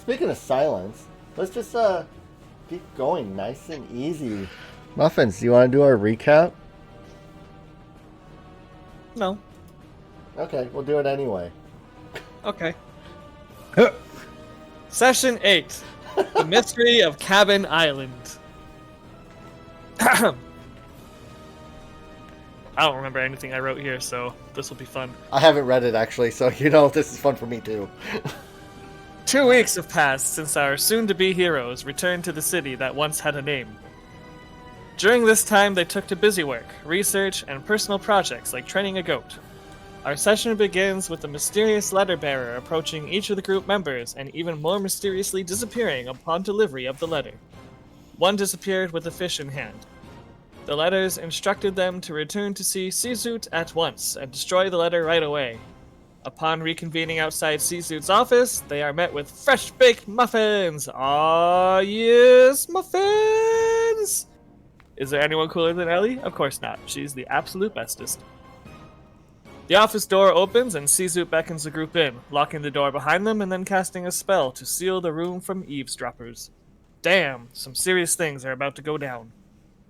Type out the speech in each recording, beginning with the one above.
Speaking of silence, let's just keep going nice and easy. Muffins, do you want to do our recap? No. Okay, we'll do it anyway. Okay. Session 8. The Mystery of Cabin Island. I don't remember anything I wrote here, so this will be fun. I haven't read it actually, so this is fun for me too. 2 weeks have passed since our soon-to-be heroes returned to the city that once had a name. During this time, they took to busy work, research, and personal projects like training a goat. Our session begins with a mysterious letter bearer approaching each of the group members and even more mysteriously disappearing upon delivery of the letter. One disappeared with a fish in hand. The letters instructed them to return to see Sizut at once and destroy the letter right away. Upon reconvening outside Sizut's office, they are met with fresh-baked muffins! Ah, yes, muffins! Is there anyone cooler than Ellie? Of course not. She's the absolute bestest. The office door opens and Sizut beckons the group in, locking the door behind them and then casting a spell to seal the room from eavesdroppers. Damn, some serious things are about to go down.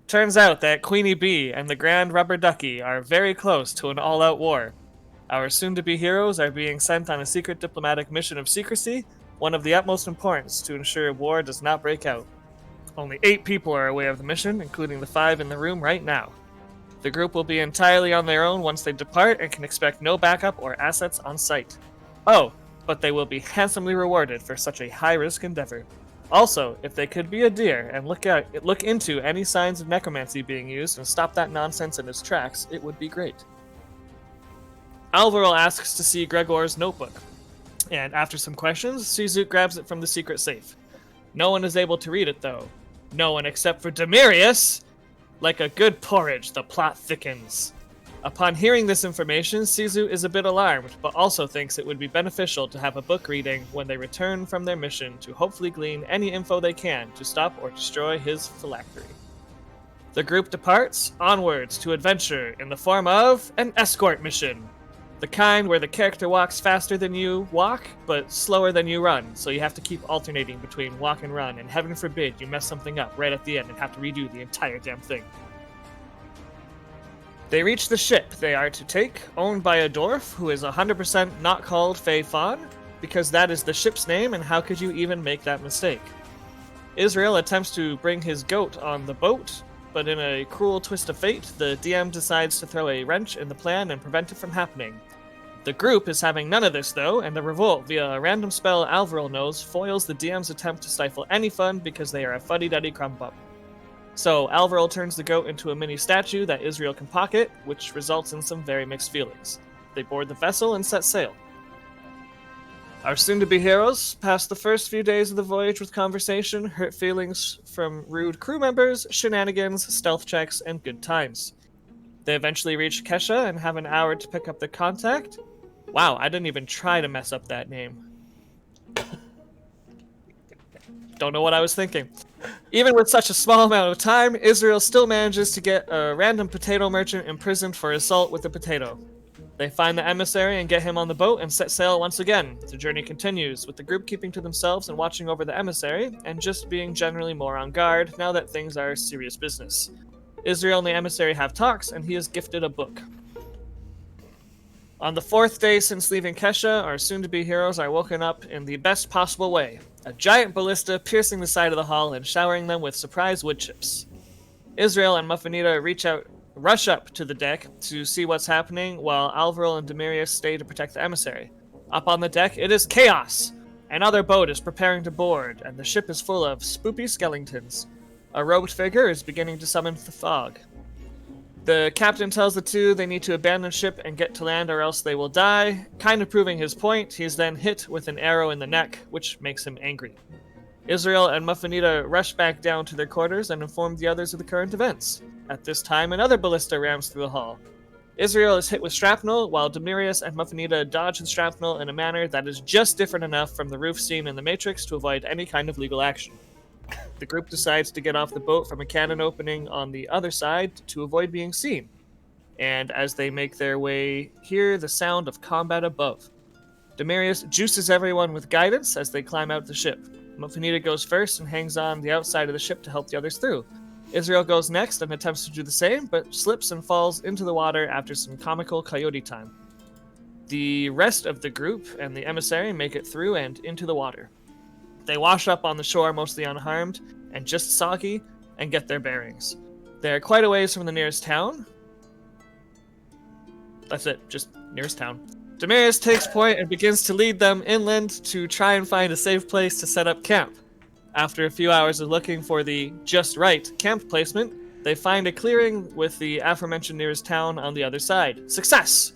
Turns out that Queenie Bee and the Grand Rubber Ducky are very close to an all-out war. Our soon-to-be heroes are being sent on a secret diplomatic mission of secrecy, one of the utmost importance to ensure war does not break out. Only 8 people are aware of the mission, including the 5 in the room right now. The group will be entirely on their own once they depart and can expect no backup or assets on site. Oh, but they will be handsomely rewarded for such a high-risk endeavor. Also, if they could be a deer and look into any signs of necromancy being used and stop that nonsense in its tracks, it would be great. Alvarel asks to see Gregor's notebook, and after some questions, Sizut grabs it from the secret safe. No one is able to read it, though. No one except for Demirius! Like a good porridge, the plot thickens. Upon hearing this information, Sizut is a bit alarmed, but also thinks it would be beneficial to have a book reading when they return from their mission to hopefully glean any info they can to stop or destroy his phylactery. The group departs, onwards to adventure in the form of an escort mission. The kind where the character walks faster than you walk, but slower than you run, so you have to keep alternating between walk and run, and heaven forbid you mess something up right at the end and have to redo the entire damn thing. They reach the ship they are to take, owned by a dwarf who is 100% not called Fei Fawn, because that is the ship's name, and how could you even make that mistake? Israel attempts to bring his goat on the boat, but in a cruel twist of fate, the DM decides to throw a wrench in the plan and prevent it from happening. The group is having none of this, though, and the revolt via a random spell Alvarel knows foils the DM's attempt to stifle any fun because they are a fuddy-duddy crumb-bum. So, Alvarel turns the goat into a mini statue that Israel can pocket, which results in some very mixed feelings. They board the vessel and set sail. Our soon-to-be heroes pass the first few days of the voyage with conversation, hurt feelings from rude crew members, shenanigans, stealth checks, and good times. They eventually reach Kesha and have an hour to pick up their contact. Wow, I didn't even try to mess up that name. Don't know what I was thinking. Even with such a small amount of time, Israel still manages to get a random potato merchant imprisoned for assault with a potato. They find the emissary and get him on the boat and set sail once again. The journey continues, with the group keeping to themselves and watching over the emissary, and just being generally more on guard now that things are serious business. Israel and the emissary have talks, and he is gifted a book. On the 4th day since leaving Kesha, our soon-to-be heroes are woken up in the best possible way. A giant ballista piercing the side of the hull and showering them with surprise wood chips. Israel and Muffinita rush up to the deck to see what's happening, while Alvarel and Demirius stay to protect the emissary. Up on the deck, it is chaos! Another boat is preparing to board, and the ship is full of spoopy skeletons. A robed figure is beginning to summon the fog. The captain tells the two they need to abandon ship and get to land or else they will die. Kind of proving his point, he is then hit with an arrow in the neck, which makes him angry. Israel and Muffinita rush back down to their quarters and inform the others of the current events. At this time, another ballista rams through the hull. Israel is hit with shrapnel, while Demirius and Muffinita dodge the shrapnel in a manner that is just different enough from the roof scene in The Matrix to avoid any kind of legal action. The group decides to get off the boat from a cannon opening on the other side to avoid being seen, and as they make their way, hear the sound of combat above. Demarius juices everyone with guidance as they climb out the ship. Muffinita goes first and hangs on the outside of the ship to help the others through. Israel goes next and attempts to do the same, but slips and falls into the water after some comical coyote time. The rest of the group and the emissary make it through and into the water. They wash up on the shore mostly unharmed and just soggy and get their bearings. They're quite a ways from the nearest town. That's it, just nearest town. Demarius takes point and begins to lead them inland to try and find a safe place to set up camp. After a few hours of looking for the just right camp placement, they find a clearing with the aforementioned nearest town on the other side. Success!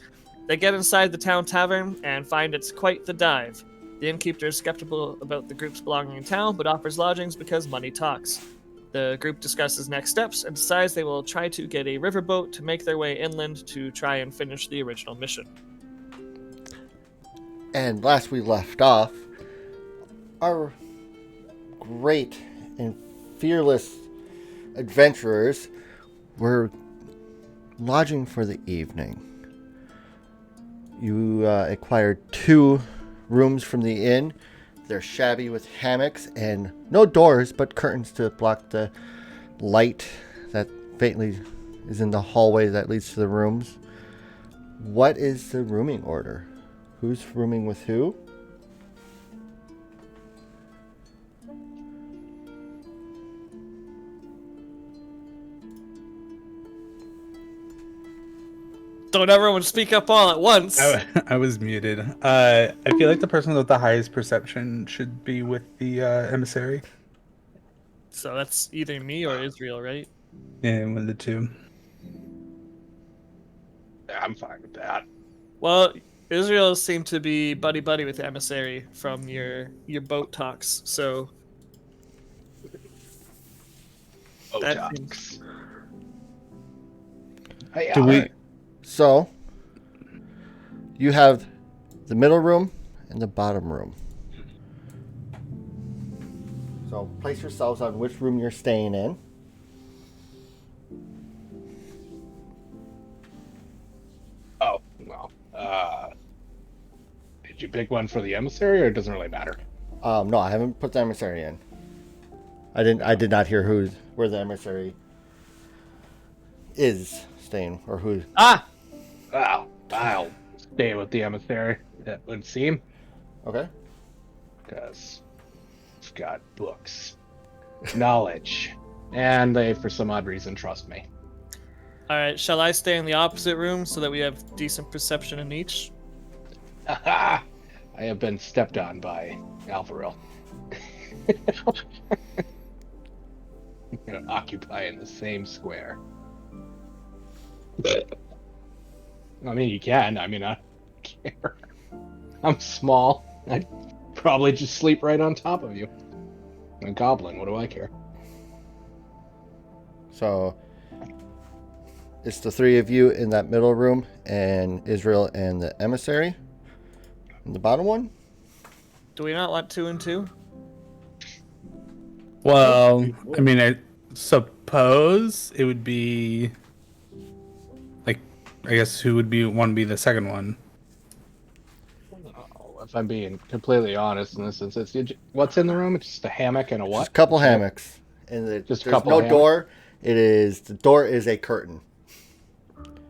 They get inside the town tavern and find it's quite the dive. The innkeeper is skeptical about the group's belonging in town, but offers lodgings because money talks. The group discusses next steps and decides they will try to get a riverboat to make their way inland to try and finish the original mission. And last we left off, our great and fearless adventurers were lodging for the evening. You acquired 2 rooms from the inn. They're shabby with hammocks and no doors, but curtains to block the light that faintly is in the hallway that leads to the rooms. What is the rooming order? Who's rooming with who? Don't everyone speak up all at once. I was muted. I feel like the person with the highest perception should be with the emissary. So that's either me or Israel, right? Yeah, one of the two. Yeah, I'm fine with that. Well, Israel seemed to be buddy-buddy with the emissary from your boat talks, so... that seems... Hey, Do we? So, you have the middle room and the bottom room. So, place yourselves on which room you're staying in. Oh, well. Did you pick one for the emissary, or it doesn't really matter? No, I haven't put the emissary in. I did not hear where the emissary is staying, or who. Ah! Well, I'll stay with the emissary. That would seem. Okay. Because it's got books, knowledge, and they, for some odd reason, trust me. Alright, shall I stay in the opposite room so that we have decent perception in each? I have been stepped on by Alvaril. I'm gonna occupy in the same square. I mean, you can. I mean, I don't care. I'm small. I'd probably just sleep right on top of you. I'm a goblin. What do I care? So, it's the 3 of you in that middle room, and Israel and the emissary in the bottom one. Do we not want 2 and 2? Well, I mean, I suppose it would be like, I guess who would want to be the second one? If I'm being completely honest in this instance, what's in the room? It's just a hammock and a what? Just a couple hammocks, and Just a there's couple no hammocks? door. The door is a curtain.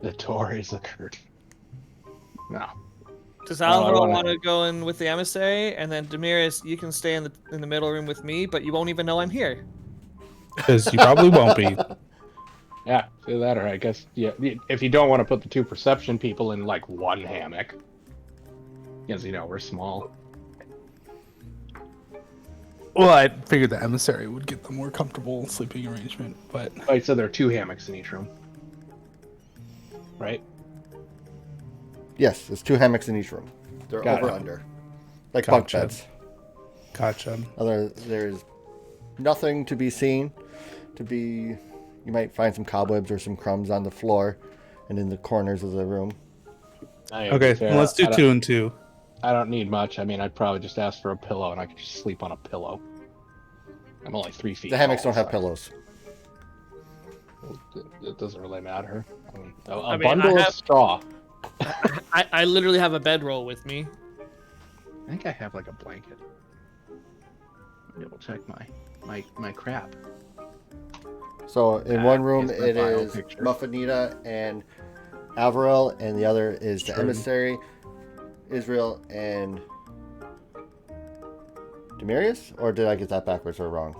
The door is a curtain. No. Does I Alvaro wanna- want to go in with the emissary, and then Demiris, you can stay in the middle room with me, but you won't even know I'm here. Because you probably won't be. Yeah, do that, or I guess, yeah. If you don't want to put the 2 perception people in like one hammock, because we're small. Well, I figured the emissary would get the more comfortable sleeping arrangement, but Right, so there are 2 hammocks in each room, right? Yes, there's 2 hammocks in each room. They're Got over it. under, like bunk Gotcha. beds. gotcha. There's nothing to be seen. You might find some cobwebs or some crumbs on the floor, and in the corners of the room. Okay, well, let's do 2 and 2. I don't need much. I mean, I'd probably just ask for a pillow, and I could just sleep on a pillow. I'm only 3 feet. The hammocks tall, don't have so pillows. It doesn't really matter. I mean, a I mean, bundle I of have- straw. I literally have a bedroll with me. think I have like a blanket. Double check my crap. So in one room here's my it bio is picture. Muffanita and Averil, and the other is the Sure. emissary, Israel and Demarius? Or did I get that backwards or wrong?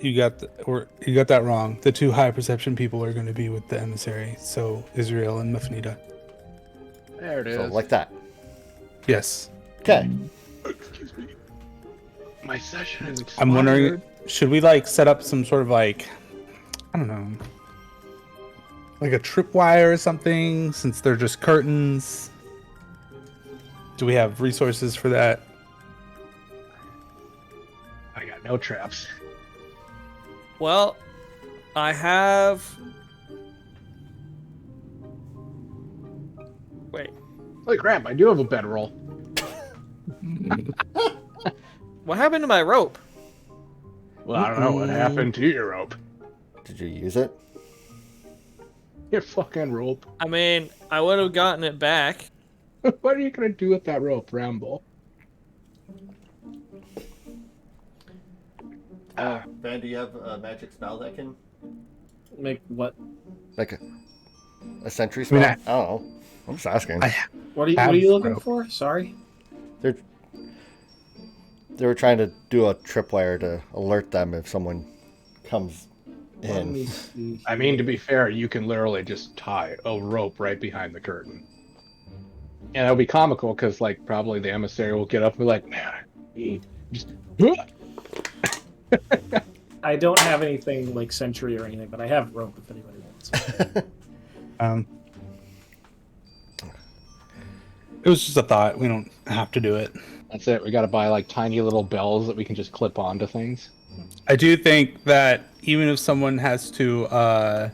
You got that wrong. The 2 high perception people are going to be with the emissary, so Israel and Mufnita. There it is. So like that. Yes. Okay. Excuse me. My session is expired. I'm wondering, should we like set up some sort of like, I don't know, like a tripwire or something, since they're just curtains? Do we have resources for that? I got no traps. Well, I have. Wait, Holy crap! I do have a bedroll. what happened to my rope? Well, I don't know what happened to your rope. Did you use it? Your fucking rope. I mean, I would have gotten it back. What are you gonna do with that rope, Rambo? Van, do you have a magic spell that can Make what? like a sentry spell? mean, I don't know. I'm just asking. What are you Have looking rope. for? Sorry. They were trying to do a tripwire to alert them if someone comes Let me in. see. I mean, to be fair, you can literally just tie a rope right behind the curtain. And it'll be comical because, like, probably the emissary will get up and be like, man, he just. I don't have anything like sentry or anything, but I have rope if anybody wants. It was just a thought. We don't have to do it. That's it. We got to buy like tiny little bells that we can just clip onto things. I do think that even if someone has to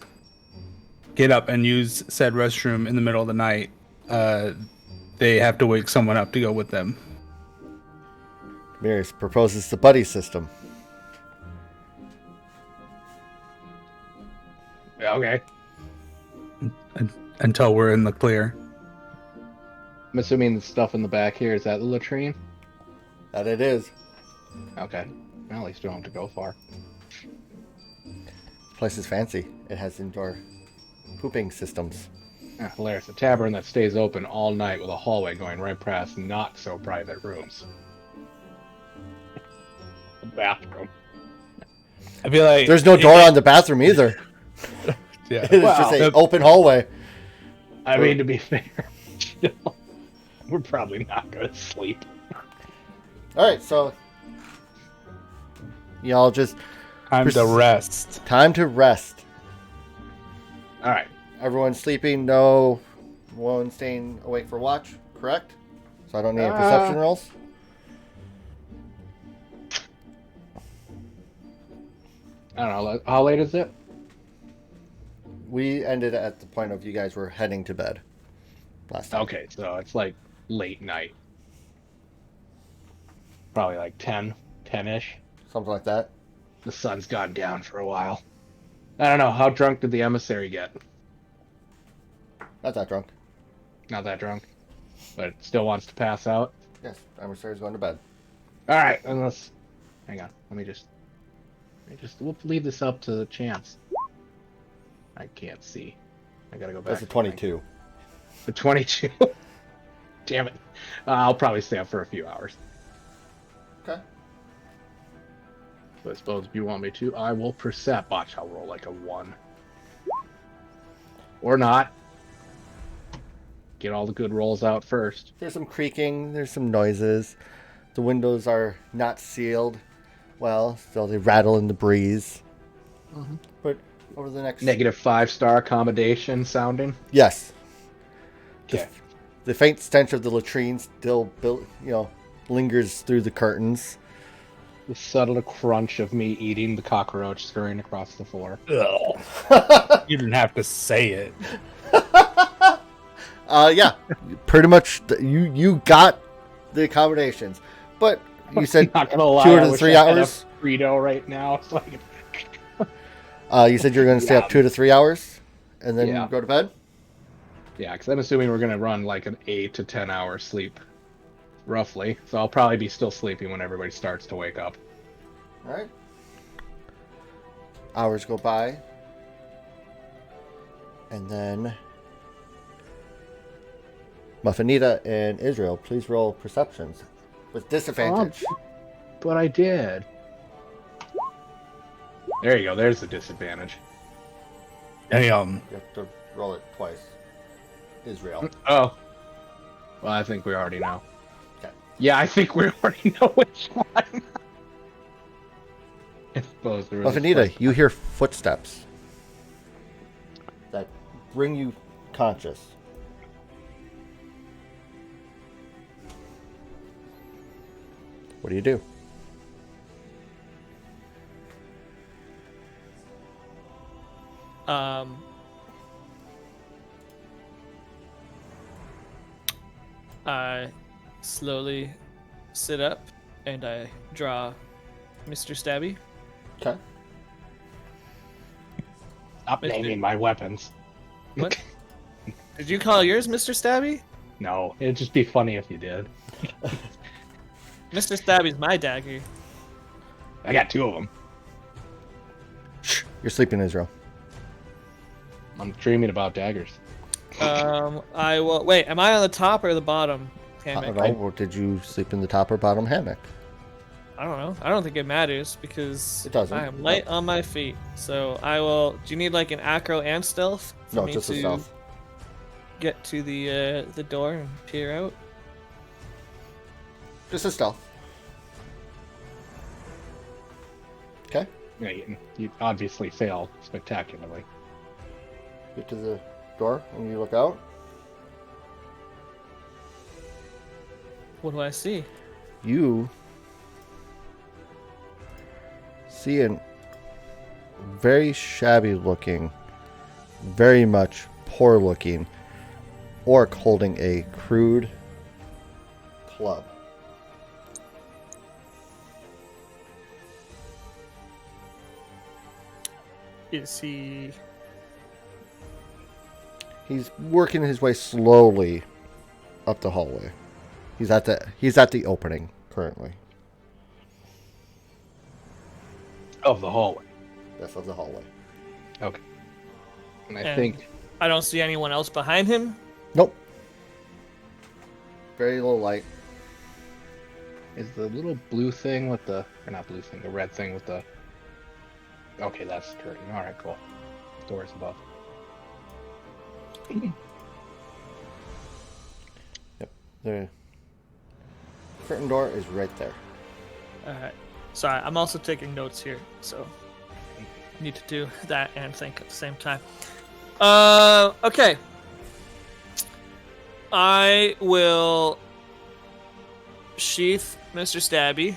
get up and use said restroom in the middle of the night, they have to wake someone up to go with them. Demarius proposes the buddy system. Yeah, okay. Until we're in the clear. I'm assuming the stuff in the back here is that the latrine. That it is. Okay. Well, at least we don't have to go far. Place is fancy. It has indoor pooping systems. Yeah, hilarious. A tavern that stays open all night with a hallway going right past not so private rooms. A bathroom. I feel like There's no door on the bathroom either. Yeah. It's just an Well, open hallway. I mean, to be fair, still, we're probably not going to sleep. All right, so y'all just time to rest. time to rest. All right. Everyone's sleeping. No one staying awake for watch. Correct. So I don't need any perception rolls. I don't know. How late is it? We ended at the point of you guys were heading to bed last time. Okay, so it's like late night. Probably like 10-ish. Something like that. The sun's gone down for a while. I don't know. How drunk did the emissary get? Not that drunk. Not that drunk. But still wants to pass out. Yes, emissary's going to bed. All right, and let's... Hang on. Let me just... We'll leave this up to the chance. I can't see. I gotta go back. That's a 22. The 22. Damn it. I'll probably stay up for a few hours. Okay. So I suppose if you want me to, I will percept. Watch, I'll roll like a 1. Or not. Get all the good rolls out first. There's some creaking. There's some noises. The windows are not sealed well, so they rattle in the breeze. Mhm. But over the next... Negative 5-star accommodation sounding. Yes. Okay. The faint stench of the latrine still lingers through the curtains. The subtle crunch of me eating the cockroach scurrying across the floor. You didn't have to say it. Yeah, pretty much. You got the accommodations, but you said Not gonna lie, 2 I to wish 3 I had a hours. Frito right now. It's like, You said you're going to stay up 2 to 3 hours, and then Yeah. go to bed. yeah, because I'm assuming we're gonna run like an 8 to 10 hour sleep roughly. So I'll probably be still sleepy when everybody starts to wake up. All right. Hours go by. And then Muffinita and Israel, please roll perceptions with disadvantage. But I did. There you go. There's the disadvantage. Hey, You have to roll it twice. Israel. Oh. Well, I think we already know. Okay. Yeah, I think we already know which one. I suppose there was a Muffinita, split. you hear footsteps that bring you conscious. What do you do? I slowly sit up and I draw Mr. Stabby. Okay. Stop naming my weapons. What? Did you call yours Mr. Stabby? No, it'd just be funny if you did. Mr. Stabby's my dagger. I got two of them. Shh. You're sleeping, Israel. I'm dreaming about daggers. I will. Wait, am I on the top or the bottom I don't hammock? know. Or did you sleep in the top or bottom hammock? I don't know. I don't think it matters because It doesn't. I am light on my feet. So I will. Do you need like an acro and stealth for No, me just to a stealth. get to the door and peer out? Just a stealth. Okay. Yeah, you obviously fail spectacularly. Get to the door and you look out. What do I see? You see a very shabby looking, very much poor looking orc holding a crude club. Is he? He's working his way slowly up the hallway. He's at the opening currently. Of the hallway. That's of the hallway. Okay. And I And think I don't see anyone else behind him. Nope. Very low light. is the little blue thing with the, or not blue thing, the red thing with the. Okay, that's the curtain. All right, cool. Doors above. Yep. The curtain door is right there. Alright. Sorry, I'm also taking notes here, so I need to do that and think at the same time. Okay. I will sheath Mr. Stabby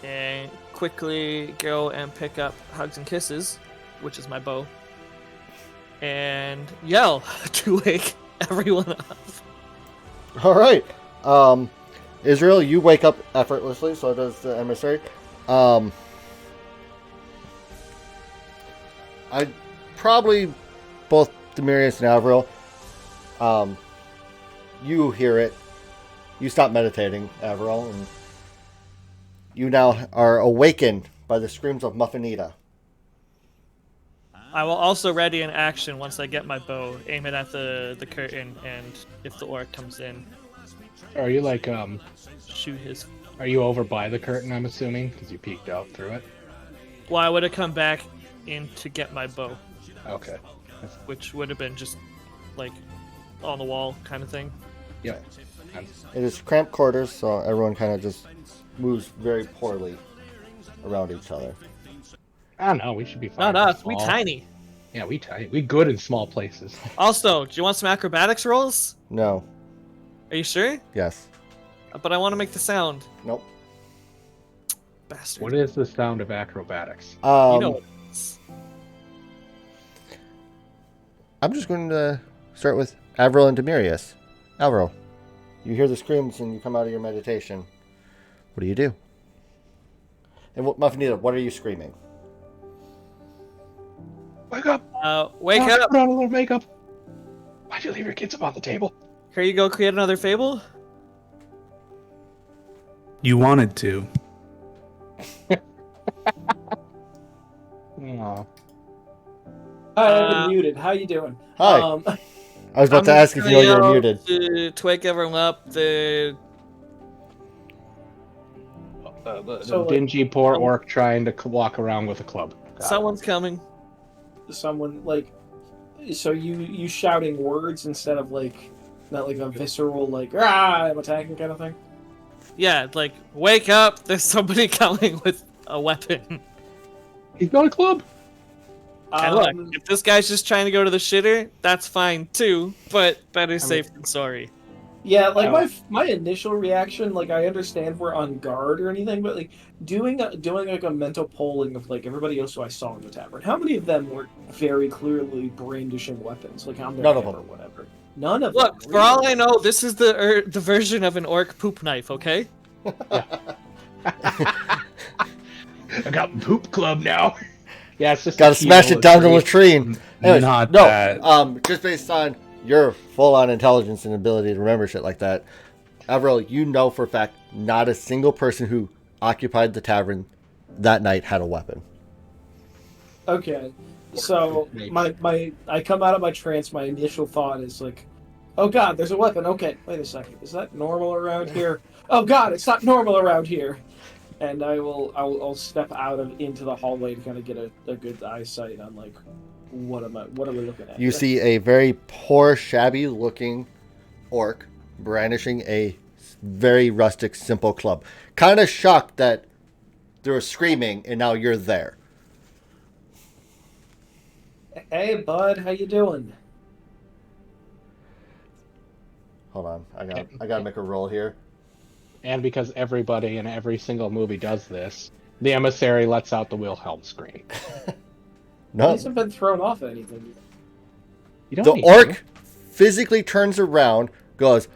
and quickly go and pick up Hugs and Kisses, which is my bow, and yell to wake everyone up. All right. Israel, you wake up effortlessly, so does the emissary. I probably both Demirius and Avril. You hear it. You stop meditating, Avril, and you now are awakened by the screams of Muffinita. I will also ready an action once I get my bow, aim it at the curtain, and if the orc comes in, Are you like shoot his. Are you over by the curtain? I'm assuming because you peeked out through it. Well, I would have come back in to get my bow, Okay. which would have been just like on the wall kind of thing. Yep. It is cramped quarters, so everyone kind of just moves very poorly around each other. I don't know. We should be fine. Not We're us, we small. tiny. Yeah, we tiny. We good in small places. Also, do you want some acrobatics rolls? No. Are you sure? Yes. But I want to make the sound. Nope. Bastard. What is the sound of acrobatics? You know what it is. I'm just going to start with Avril and Demirius. Avril, you hear the screams and you come out of your meditation. What do you do? And Muffinita, what are you screaming? Wake up! Wake up! Put on a little makeup. Why'd you leave your kids up on the table? Here you go, create another fable. You wanted to. Aw. Hi, I've been muted. How you doing? Hi. I was about to ask if you know you were muted. To wake everyone up, The So, like, dingy poor orc trying to walk around with a club. Got it. someone's coming. someone like, so you shouting words instead of like, not like a visceral like, ah, I'm attacking kind of thing. Yeah, like, wake up, there's somebody coming with a weapon. He's got a club. And look, if this guy's just trying to go to the shitter, that's fine too, but better safe than sorry. Yeah, like my initial reaction, like I understand we're on guard or anything, but like doing like a mental polling of like everybody else who I saw in the tavern, how many of them were very clearly brandishing weapons, like on their None of hip them. or whatever? None of Look, them. for all I know, this is the version of an orc poop knife, okay? I got poop club now. Yeah, it's just Gotta smash it down the latrine. Anyways, Not no, that. just based on your full-on intelligence and ability to remember shit like that, Avril, you know for a fact not a single person who occupied the tavern that night had a weapon. Okay, so I come out of my trance. My initial thought is like, oh god, there's a weapon. Okay, wait a second, is that normal around here? Oh god, it's not normal around here. And I'll step out into the hallway to kind of get a good eyesight on like what are we looking at? You see a very poor, shabby-looking orc brandishing a very rustic, simple club. Kind of shocked that they were screaming and now you're there. Hey bud, how you doing? Hold on, I gotta make a roll here. And because everybody in every single movie does this, the emissary lets out the Wilhelm scream. No, These have been thrown off anything. You don't the need orc to. physically turns around, goes,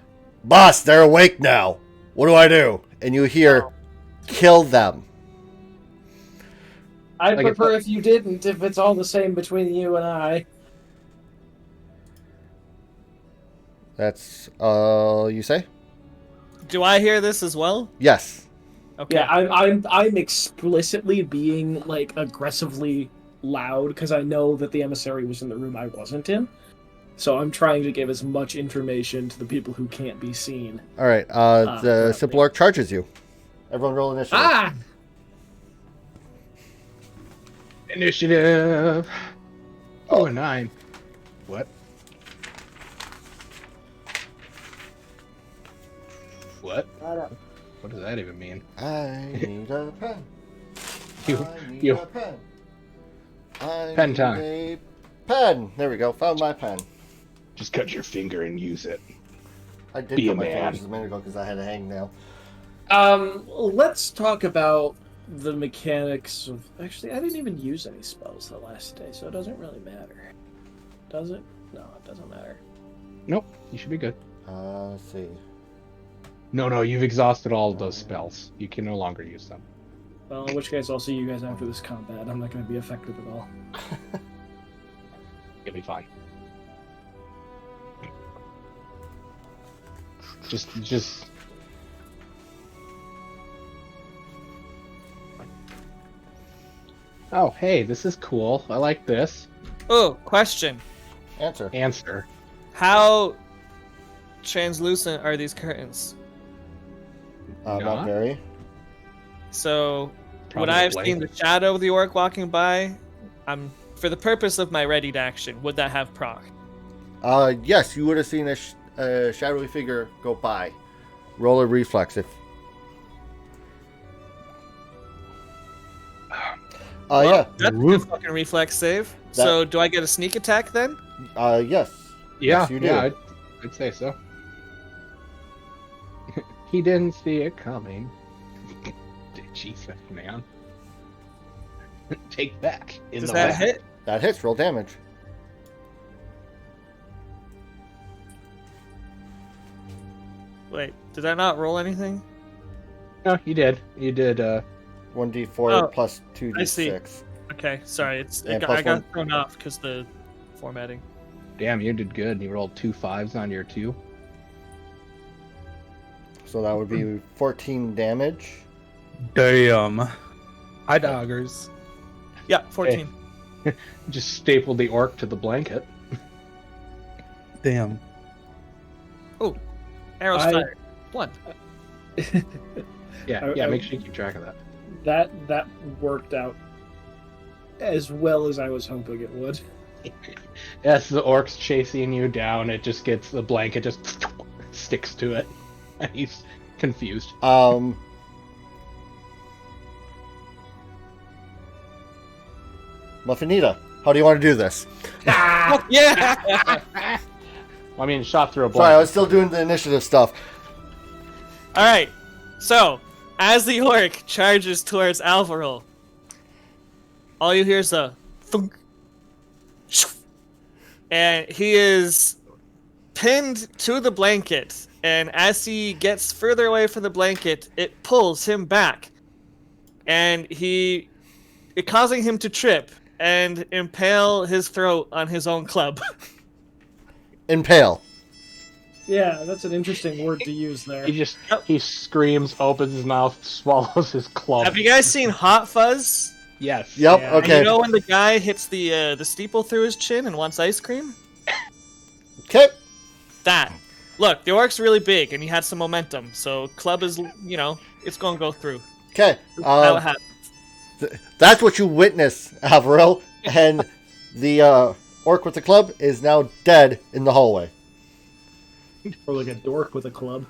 "Boss, they're awake now. What do I do?" And you hear, "Kill them." I'd Like prefer if you didn't, if it's all the same between you and I. That's all you say? Do I hear this as well? Yes. Okay. Yeah, I'm explicitly being like aggressively loud because I know that the emissary was in the room I wasn't in. So I'm trying to give as much information to the people who can't be seen. All right. The simple orc charges you. Everyone roll initiative. Ah! Initiative. Oh, a 9. What? What? What does that even mean? I need a pen. You- I need you- a pen. I Pen need time. a pen. There we go. Found my pen. Just cut your finger and use it. I did Be cut a my man. fingers a minute ago because I had a hangnail. Let's talk about the mechanics of. Actually, I didn't even use any spells the last day, so it doesn't really matter. Does it? No, it doesn't matter. Nope, you should be good. Let's see. No, you've exhausted all of those spells. You can no longer use them. Well, in which case, I'll see you guys after this combat. I'm not going to be effective at all. You'll be fine. Just. Oh, hey, this is cool. I like this. Oh, question. Answer. Answer. How translucent are these curtains? Not Not? very. So, would Probably I have blank. seen the shadow of the orc walking by? For the purpose of my readied action, would that have proc? Yes, you would have seen a shadowy figure go by. Roll a reflex if. Yeah. That's a good fucking reflex save. So, do I get a sneak attack then? Yes. Yeah, Yes, you do. yeah, I'd say so. He didn't see it coming. Jesus, man. Take back. In Does the that back. hit? That hits. Roll damage. Wait, did I not roll anything? No, you did. You did. 1d4 Oh, plus I see. 2d6. Okay, sorry. And I plus got one. thrown off because the formatting. Damn, you did good. You rolled 2 5s on your 2. So that would be 14 damage. Damn. Hi, doggers. Yeah, 14. Just stapled the orc to the blanket. Damn. Oh, arrows I- fired. 1. Yeah, make sure you keep track of that. That worked out as well as I was hoping it would. As the orc's chasing you down, it just gets the blanket just sticks to it. And he's confused. Muffinita, how do you want to do this? Yeah! I mean, shot through a Sorry, I blanket. was still doing the initiative stuff. Alright, so, as the orc charges towards Alvaro, all you hear is a thunk. And he is pinned to the blanket, and as he gets further away from the blanket, it pulls him back. And it causing him to trip and impale his throat on his own club. Impale. Yeah, that's an interesting word to use there. He screams, opens his mouth, swallows his club. Have you guys seen Hot Fuzz? Yes. Yep, Yeah. okay. And you know when the guy hits the steeple through his chin and wants ice cream? Okay. That. Look, the orc's really big and he had some momentum, so club is, it's gonna go through. Okay. How it happens. That's what you witness, Alvaro. And the orc with the club is now dead in the hallway. Or like a dork with a club.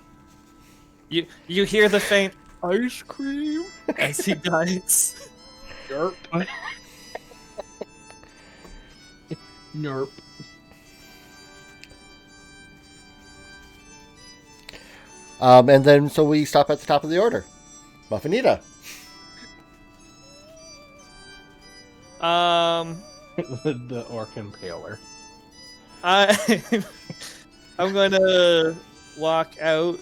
You hear the faint ice cream as he dies. Nerp. Nerp. And then, so we stop at the top of the order. Muffinita. The orc impaler. I'm gonna walk out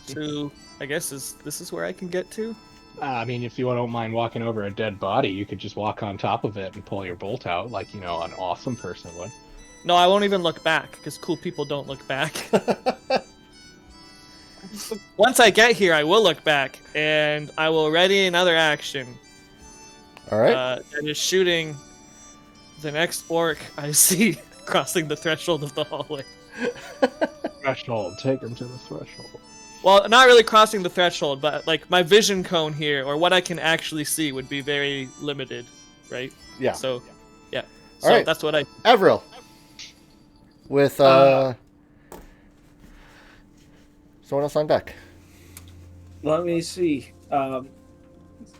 to. I guess this is where I can get to. I mean, if you don't mind walking over a dead body, you could just walk on top of it and pull your bolt out like, an awesome person would. No, I won't even look back because cool people don't look back. Once I get here, I will look back and I will ready another action. All right. That is shooting the next orc I see crossing the threshold of the hallway. Threshold. Take him to the threshold. Well, not really crossing the threshold, but like my vision cone here, or what I can actually see, would be very limited, right? Yeah. So, yeah. All So right. that's what I. Avril. With someone else on deck. Let me see.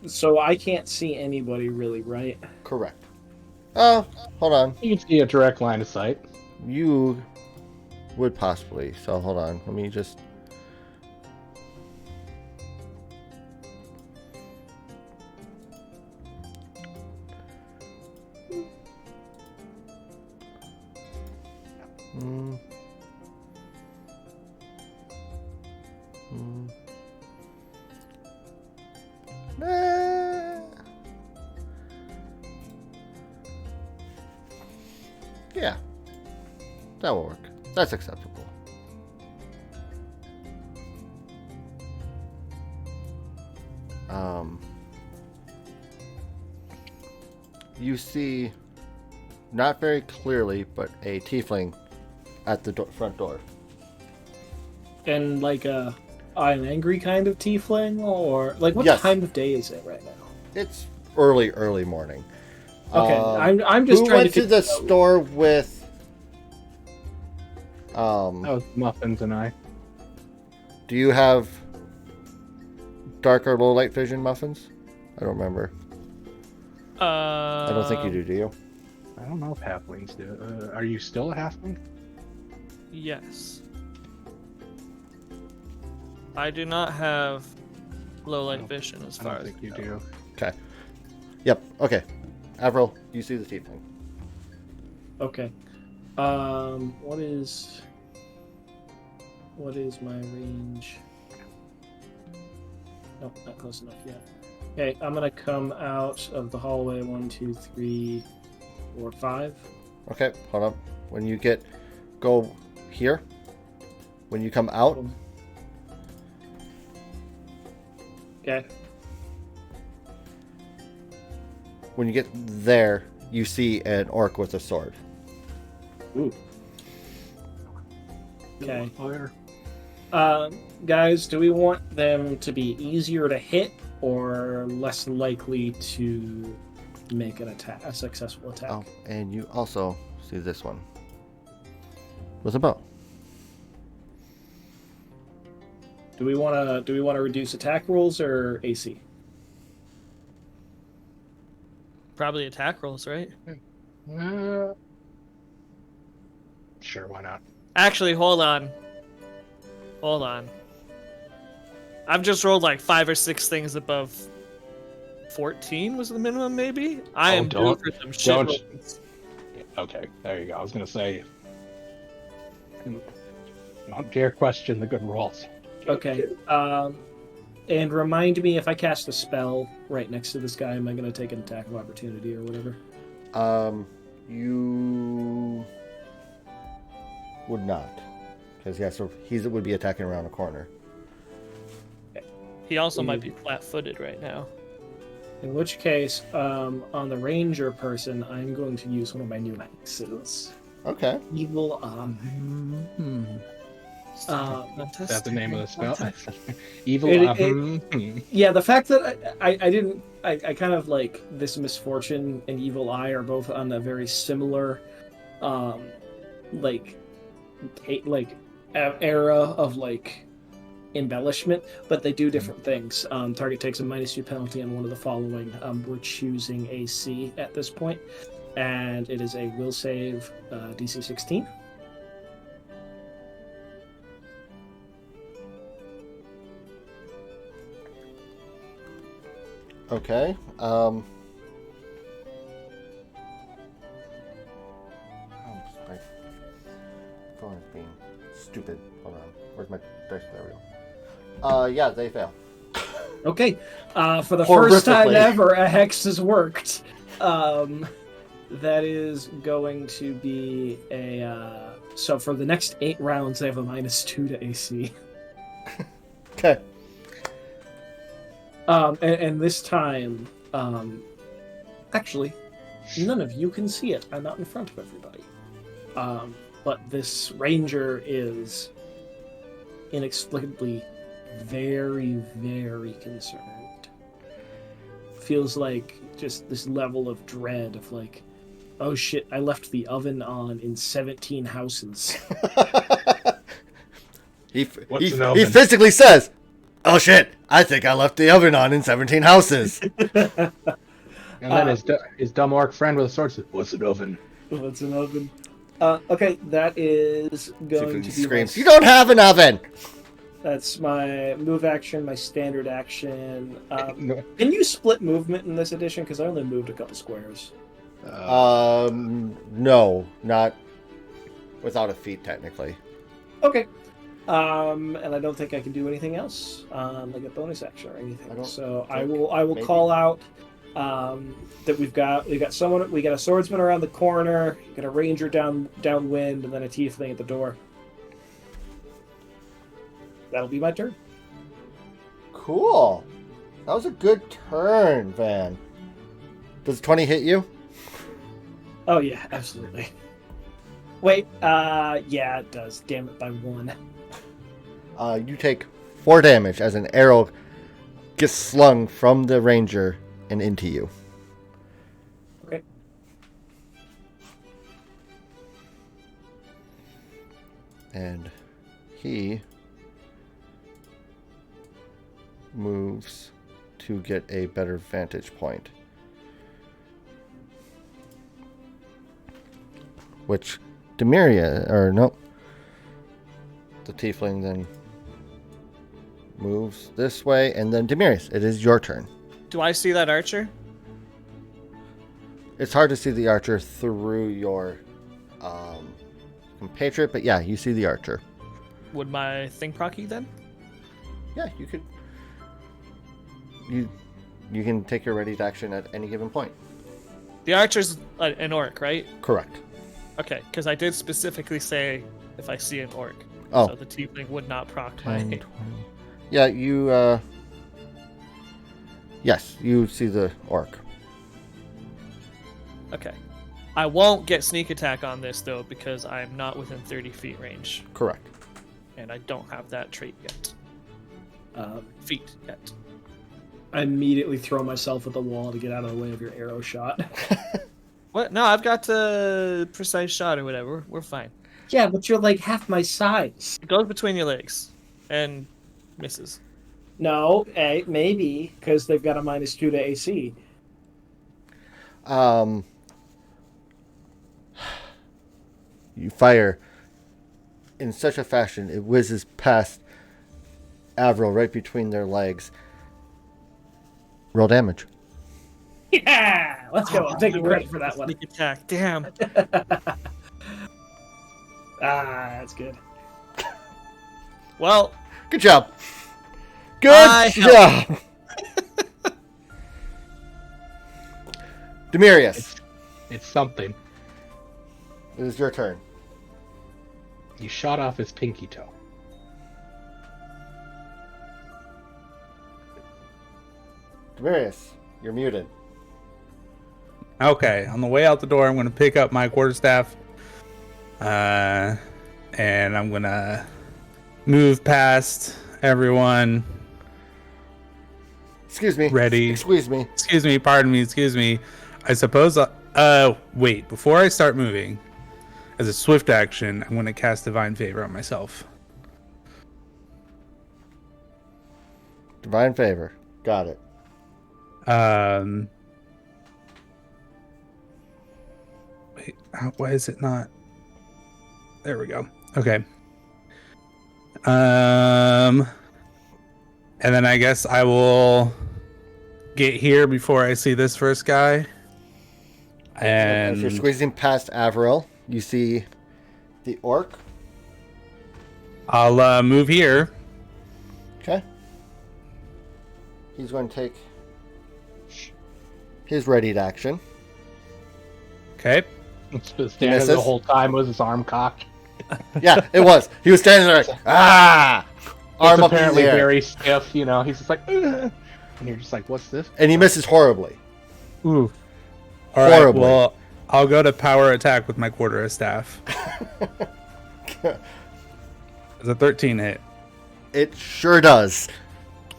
So I can't see anybody really, right? Correct. Oh, hold on. You can see a direct line of sight. You would possibly. So hold on. Let me just. Yeah, that will work. That's acceptable. You see, not very clearly, but a tiefling at the front door. And like an angry kind of tiefling, or like what Yes. time of day is it right now? It's early morning. Okay, I'm just who trying went to to the store with? That was Muffins and I. Do you have dark or low light vision, Muffins? I don't remember. I don't think you do you? I don't know if halflings do. Are you still a halfling? Yes. I do not have low light vision as I far don't as think you I do. know. Okay. Yep. Okay. Avril, you see the tiefling. Okay. What is my range? Nope, not close enough yet. Okay, I'm gonna come out of the hallway. 1, 2, 3, 4, 5. Okay, hold on. When you go here, when you come out, Okay. When you get there, you see an orc with a sword. Ooh. Okay. Fire. Guys, do we want them to be easier to hit or less likely to make a successful attack? Oh, and you also see this one with a bow. Do we want to reduce attack rolls or AC? Probably attack rolls, right? Sure, why not? Actually, hold on. I've just rolled like 5 or 6 things above 14 was the minimum, maybe? I am due for some shit don't- rolls. Okay, there you go. I was gonna say, don't dare question the good rolls. Okay. And remind me, if I cast a spell right next to this guy, am I going to take an attack of opportunity or whatever? You would not, because so he would be attacking around a corner. He also might be flat-footed right now. In which case, on the ranger person, I'm going to use one of my new axes. Okay. Evil That's the name of the spell. Evil. Yeah, the fact that I kind of like this misfortune and evil eye are both on a very similar, era of like embellishment, but they do different things. Target takes a -2 penalty on one of the following. We're choosing AC at this point, and it is a will save, DC 16. Okay. Oh, my phone is being stupid. Hold on. Where's my dice? There we go. Yeah, they fail. Okay. For the first time Horrifically. ever, a hex has worked. That is going to be a. So for the next 8 rounds, they have a -2 to AC. Okay. And this time, actually, none of you can see it. I'm not in front of everybody. But this ranger is inexplicably very, very concerned. Feels like just this level of dread of like, oh shit, I left the oven on in 17 houses. He an oven? physically says, "Oh shit, I think I left the oven on in 17 houses." And then his dumb orc friend with a sword says, "What's an oven?" What's an oven? Okay, that is going to be Screams, "You don't have an oven!" That's my move action, my standard action. No. Can you split movement in this edition? Because I only moved a couple squares. No, not without a feat, technically. Okay. And I don't think I can do anything else, like a bonus action or anything. So I will call out that we got a swordsman around the corner, we got a ranger downwind, and then a tiefling at the door. That'll be my turn. Cool. That was a good turn, Van. Does 20 hit you? Oh yeah, absolutely. Wait, yeah, it does. Damn it, by 1. You take 4 damage as an arrow gets slung from the ranger and into you. Okay. And he moves to get a better vantage point. Which Demiria, or no, the tiefling then moves this way, and then Demirius, it is your turn. Do I see that archer? It's hard to see the archer through your compatriot, but yeah, you see the archer. Would my thing proc you then? Yeah, you could. You can take your ready to action at any given point. The archer's an orc, right? Correct. Okay, because I did specifically say if I see an orc. Oh. So the tiefling would not proc 10, my... 20. Yeah, you Yes, you see the orc. Okay. I won't get sneak attack on this, though, because I'm not within 30 feet range. Correct. And I don't have that trait yet. Feet yet. I immediately throw myself at the wall to get out of the way of your arrow shot. What? No, I've got a precise shot or whatever. We're fine. Yeah, but you're like half my size. It goes between your legs and misses. No, maybe, because they've got a -2 to AC. You fire in such a fashion it whizzes past Avril right between their legs. Roll damage. Yeah! Let's go. I'm taking credit for that one. Sneak attack. Damn. That's good. Well, Good job. Good I job. Demirius, It's something. it is your turn. You shot off his pinky toe. Demirius, you're muted. Okay, on the way out the door, I'm going to pick up my quarterstaff, and I'm going to move past everyone. Excuse me. Ready. Excuse me. Excuse me, pardon me, excuse me. I suppose, wait, before I start moving, as a swift action, I'm going to cast Divine Favor on myself. Divine favor. Got it. Wait, why is it not? There we go. Okay. And then I guess I will get here before I see this first guy. As you're And squeezing past Avril, you see the orc. I'll move here. Okay. He's going to take his readied action. Okay. Standing there misses. the whole time with his arm cocked. Yeah, it was. He was standing there like, ah! Arm It's up in apparently the air. very stiff, you know. He's just like, ugh. And you're just like, what's this? And he misses horribly. Ooh. All right. Horribly. Well, I'll go to power attack with my quarterstaff. It's a 13 hit. It sure does.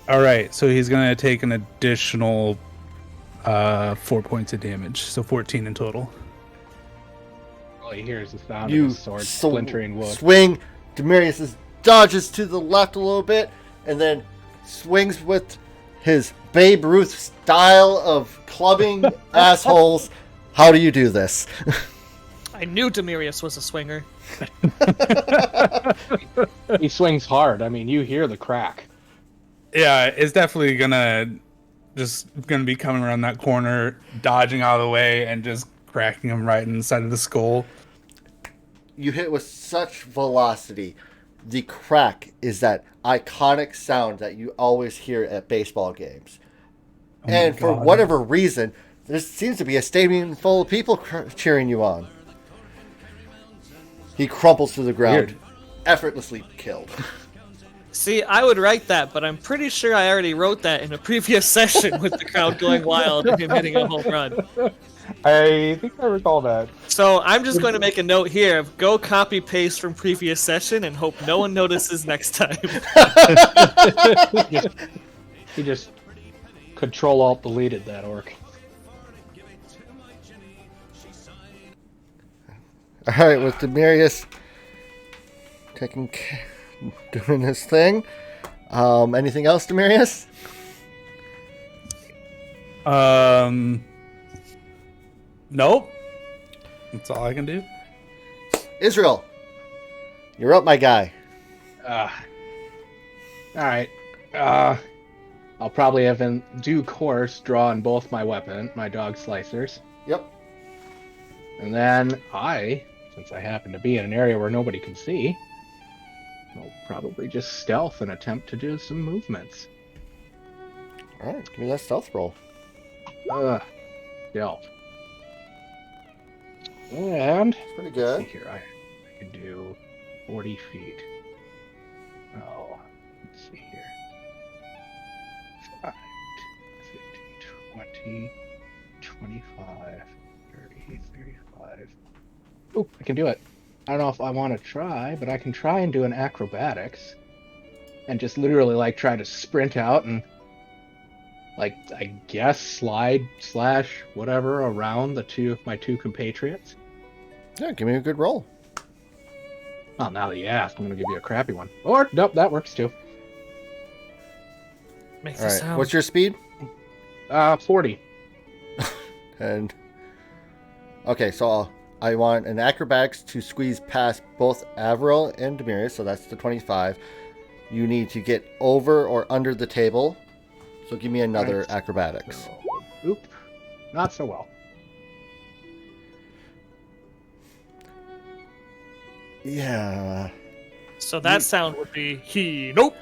All right. So he's going to take an additional 4 points of damage. So 14 in total. All he hears is the sound You of his sword splintering wood. swing. Demirius dodges to the left a little bit and then swings with his Babe Ruth style of clubbing assholes. How do you do this? I knew Demirius was a swinger. He swings hard. I mean, you hear the crack. Yeah, it's definitely gonna be coming around that corner, dodging out of the way, and just cracking him right in the side of the skull. You hit with such velocity. The crack is that iconic sound that you always hear at baseball games. Oh And my for God. whatever reason, there seems to be a stadium full of people cheering you on. He crumples to the ground, Weird. effortlessly killed. See, I would write that, but I'm pretty sure I already wrote that in a previous session with the crowd going wild and him hitting a home run. I think I recall that. So I'm just going to make a note here of go copy paste from previous session and hope no one notices next time. He just Control-Alt-Deleted that orc. Alright, with Demirius doing his thing. Anything else, Demirius? Nope. That's all I can do. Israel, you're up, my guy. Alright. I'll probably have in due course drawn both my dog slicers. Yep. And then since I happen to be in an area where nobody can see, I'll probably just stealth and attempt to do some movements. Alright, give me that stealth roll. Stealth. And Pretty let's good. see here, I can do 40 feet. Oh, let's see here. 5, 15, 20, 25, 30, 35. Oop, I can do it. I don't know if I want to try, but I can try and do an acrobatics. And just literally, like, try to sprint out and, like, I guess slide / whatever around my two compatriots. Yeah, give me a good roll. Well, now that you ask, I'm going to give you a crappy one. Or, nope, that works too. Make All the right. sound. What's your speed? 40. And okay, so I want an acrobatics to squeeze past both Avril and Demirius, so that's the 25. You need to get over or under the table. So give me another Right. acrobatics. Oop, not so well. Yeah. So that sound would be he. Nope.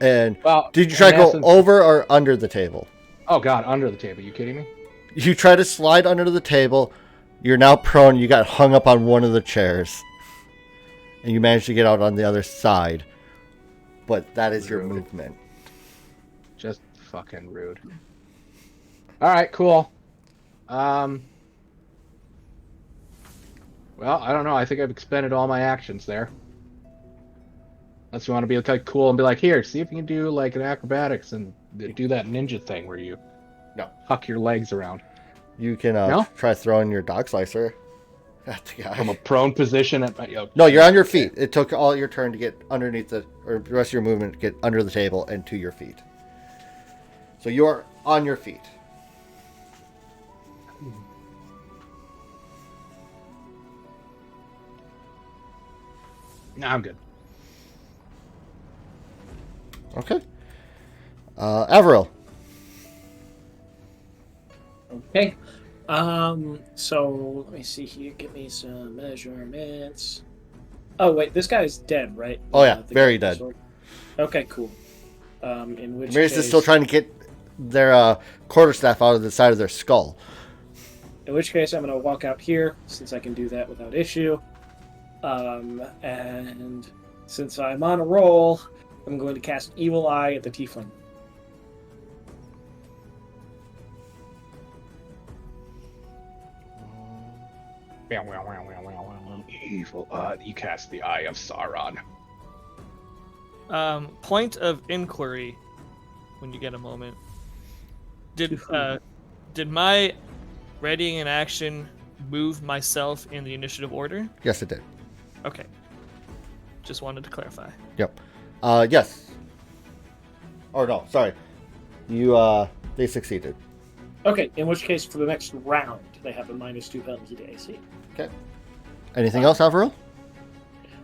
And Well, did you try to in go essence- over or under the table? Oh god, under the table. You kidding me? You try to slide under the table. You're now prone. You got hung up on one of the chairs. And you managed to get out on the other side. But that is your Rude. movement. Just fucking rude. All right, cool. Well, I don't know. I think I've expended all my actions there. Unless you want to be like cool and be like, here, see if you can do like an acrobatics and do that ninja thing where you huck your legs around You can No? try throwing your dog slicer at the guy. from a prone position. At my, No, you're on your feet. It took all your turn to get underneath or the rest of your movement to get under the table and to your feet. So you're on your feet. No, I'm good. Okay. Avril. Okay. So let me see here. Give me some measurements. Oh wait, this guy's dead, right? Oh, yeah, The very guy with the dead. sword. Okay, cool. In which Demarius case, is still trying to get their quarterstaff out of the side of their skull. In which case, I'm going to walk out here since I can do that without issue. And since I'm on a roll, I'm going to cast Evil Eye at the Tiefling. Evil. You cast the Eye of Sauron. Point of inquiry. When you get a moment, did my readying an action move myself in the initiative order? Yes, it did. Okay. Just wanted to clarify. Yep. Yes. Or no, sorry. They succeeded. Okay, in which case, for the next round, they have a -2 penalty to AC. Okay. Anything else, Avril?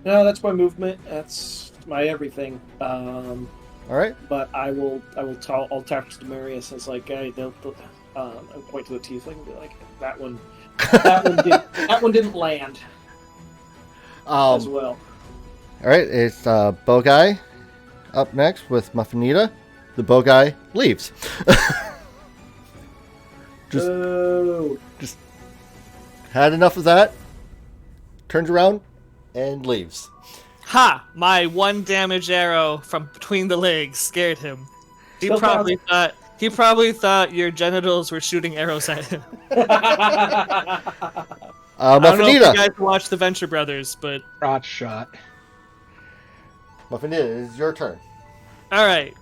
No, that's my movement. That's my everything. All right. But I'll talk to Demarius as like, hey, they'll and point to the tiefling and be like, that one didn't land as well. All right. It's Bow Guy up next with Muffinita. The Bow Guy leaves. Just had enough of that. Turns around and leaves. Ha! My 1 damage arrow from between the legs scared him. He Still probably thought your genitals were shooting arrows at him. I don't know if you Muffinita. guys watch the Venture Brothers, but Crotch shot. Muffinita, it is your turn. all right.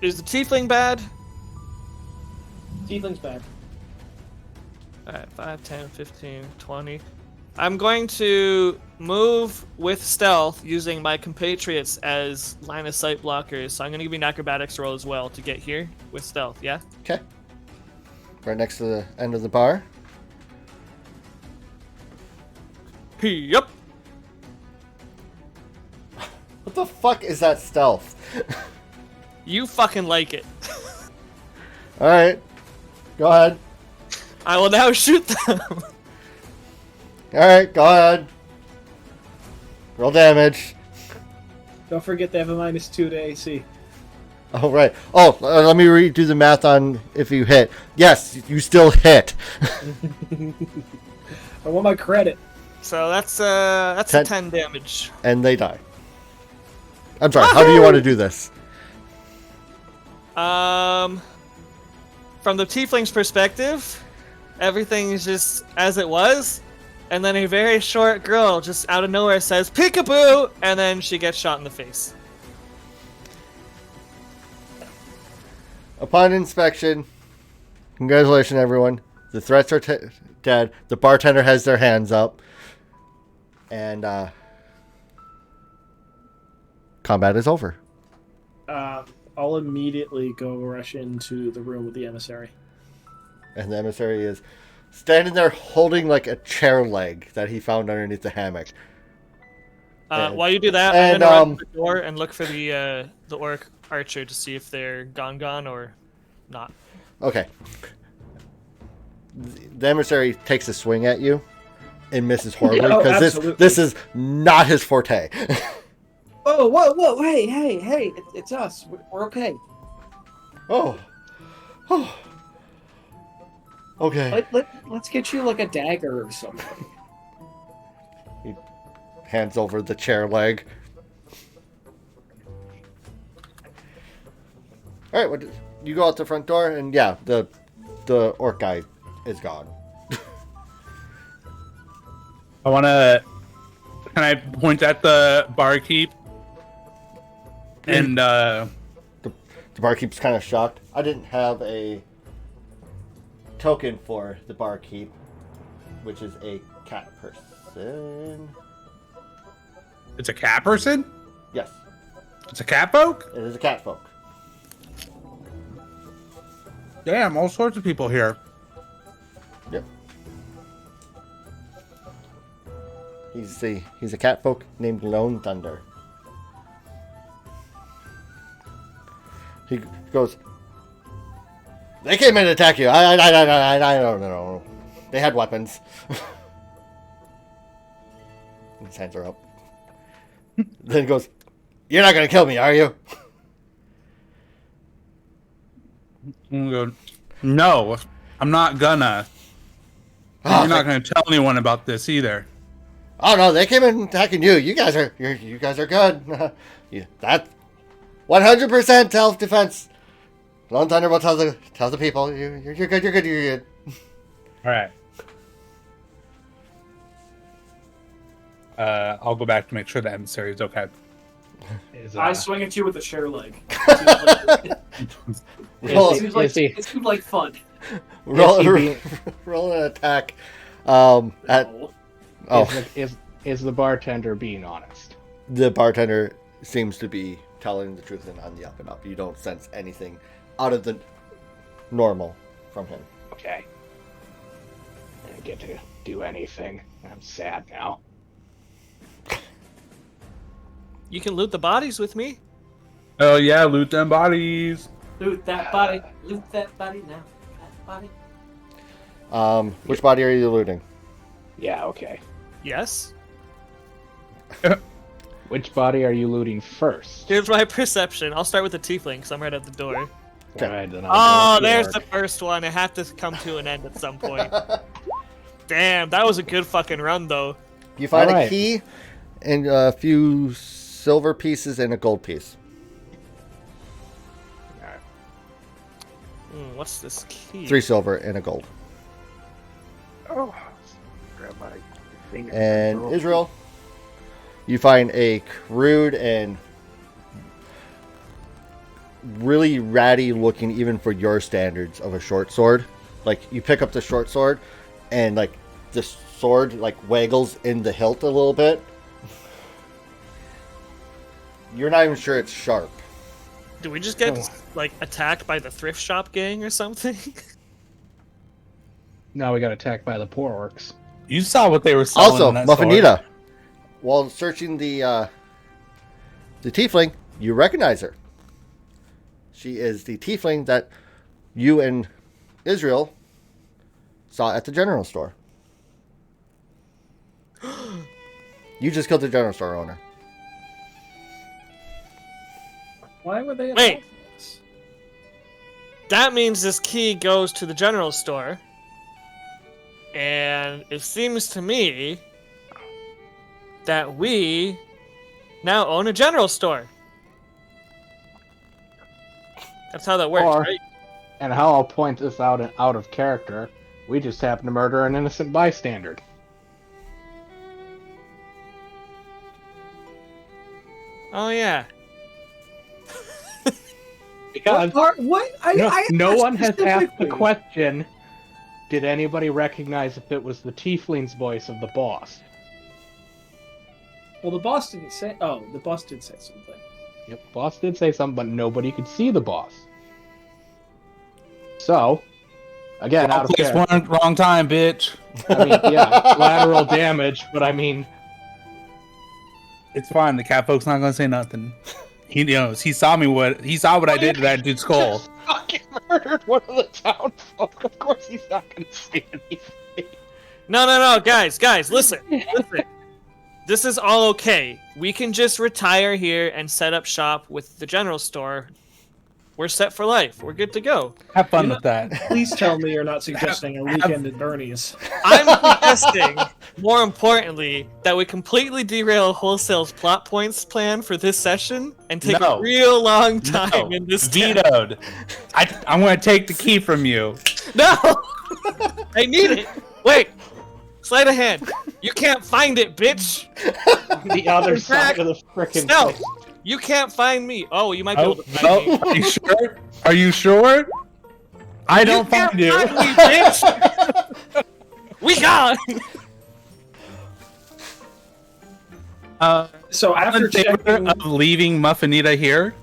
Is the tiefling bad? Tiefling's bad. Alright, 5, 10, 15, 20. I'm going to move with stealth using my compatriots as line of sight blockers. So I'm going to give you an acrobatics roll as well to get here with stealth, yeah? Okay. Right next to the end of the bar. Yep. What the fuck is that stealth? You fucking like it. All right. Go ahead. I will now shoot them. All right. Go ahead. Roll damage. Don't forget they have a -2 to AC. Oh, right. Oh, let me redo the math on if you hit. Yes, you still hit. I want my credit. So that's a 10 damage. And they die. I'm sorry. How do you want to do this? from the tiefling's perspective, everything is just as it was, and then a very short girl just out of nowhere says "Peekaboo," and then she gets shot in the face. Upon inspection, congratulations, everyone. The threats are dead. The bartender has their hands up, and combat is over. I'll immediately go rush into the room with the emissary. And the emissary is standing there holding like a chair leg that he found underneath the hammock. While you do that, I'm gonna run to the door and look for the orc archer to see if they're gone or not. Okay. The emissary takes a swing at you and misses horribly because this is not his forte. Oh, whoa, hey, it's us. We're okay. Oh. Okay. Let's get you like a dagger or something. He hands over the chair leg. All right, you go out the front door, and yeah, the orc guy is gone. Can I point at the barkeep? And the barkeep's kind of shocked. I didn't have a token for the barkeep, which is a cat person. It's a cat person? Yes, It's a cat folk? it is a cat folk. Damn, all sorts of people here. Yep. He's a cat folk named Lone Thunder. He goes, they came in to attack you. I don't know. They had weapons. His hands are up. Then he goes, you're not going to kill me, are you? No, I'm not gonna. You're not gonna tell anyone about this either. Oh no, they came in attacking you. You guys are good. That's 100% self-defense. Lone Thunder will tell the people you're good. All right. I'll go back to make sure the emissary is okay. I swing at you with a chair leg. It seems like fun. Roll an attack. Is the bartender being honest? The bartender seems to be telling the truth and on the up and up. You don't sense anything out of the normal from him. Okay. I didn't get to do anything. I'm sad now. You can loot the bodies with me. Oh yeah, loot them bodies. Loot that body. Loot that body now. That body. Which body are you looting? Yeah, okay. Yes. Which body are you looting first? Here's my perception. I'll start with the tiefling because I'm right at the door. Okay. Alright, then I'll go with There's the the orc. first one. It had to come to an end at some point. Damn, that was a good fucking run though. You find a Alright. key and a few silver pieces and a gold piece. What's this key? 3 silver and a gold. Oh, grab my finger. And Israel, you find a crude and really ratty looking, even for your standards, of a short sword. Like, you pick up the short sword and like the sword like waggles in the hilt a little bit. You're not even sure it's sharp. Did we just get like attacked by the thrift shop gang or something? Now we got attacked by the poor orcs. You saw what they were selling. Also, in that store. Muffinita, while searching the tiefling, you recognize her. She is the tiefling that you and Israel saw at the general store. You just killed the general store owner. Why were they? Wait. That means this key goes to the general store. And it seems to me that we now own a general store. That's how that works, right? And how I'll point this out of character, we just happened to murder an innocent bystander. Oh yeah. Because What? no one has asked the specifically. question, did anybody recognize if it was the tiefling's voice of the boss? Well, the boss didn't say. Oh, the boss did say something. Yep, the boss did say something, but nobody could see the boss. So, again, out of Place character. one wrong time, bitch. I mean, yeah, collateral damage, but I mean, It's fine. The cat folk's not gonna say nothing. He knows. He saw what I did to that dude's skull. fucking murdered one of the townfolk. Of course, he's not gonna say anything. No, guys, listen. This is all okay. We can just retire here and set up shop with the general store. We're set for life. We're good to go. Have fun with that. Please tell me you're not suggesting a weekend at Bernie's. I'm suggesting, more importantly, that we completely derail Wholesale's plot points plan for this session and take No. a real long time No, in this town. vetoed. I'm gonna take the key from you. No! I need it! Wait! Sleight of hand. You can't find it, bitch! The other In side fact, of the frickin' Stealth! place. You can't find me. Oh, you might be able Oh, to find me. are you sure? Are you sure? I don't can't find you. find me, bitch! We gone! So after In favor checking, of leaving Muffinita here.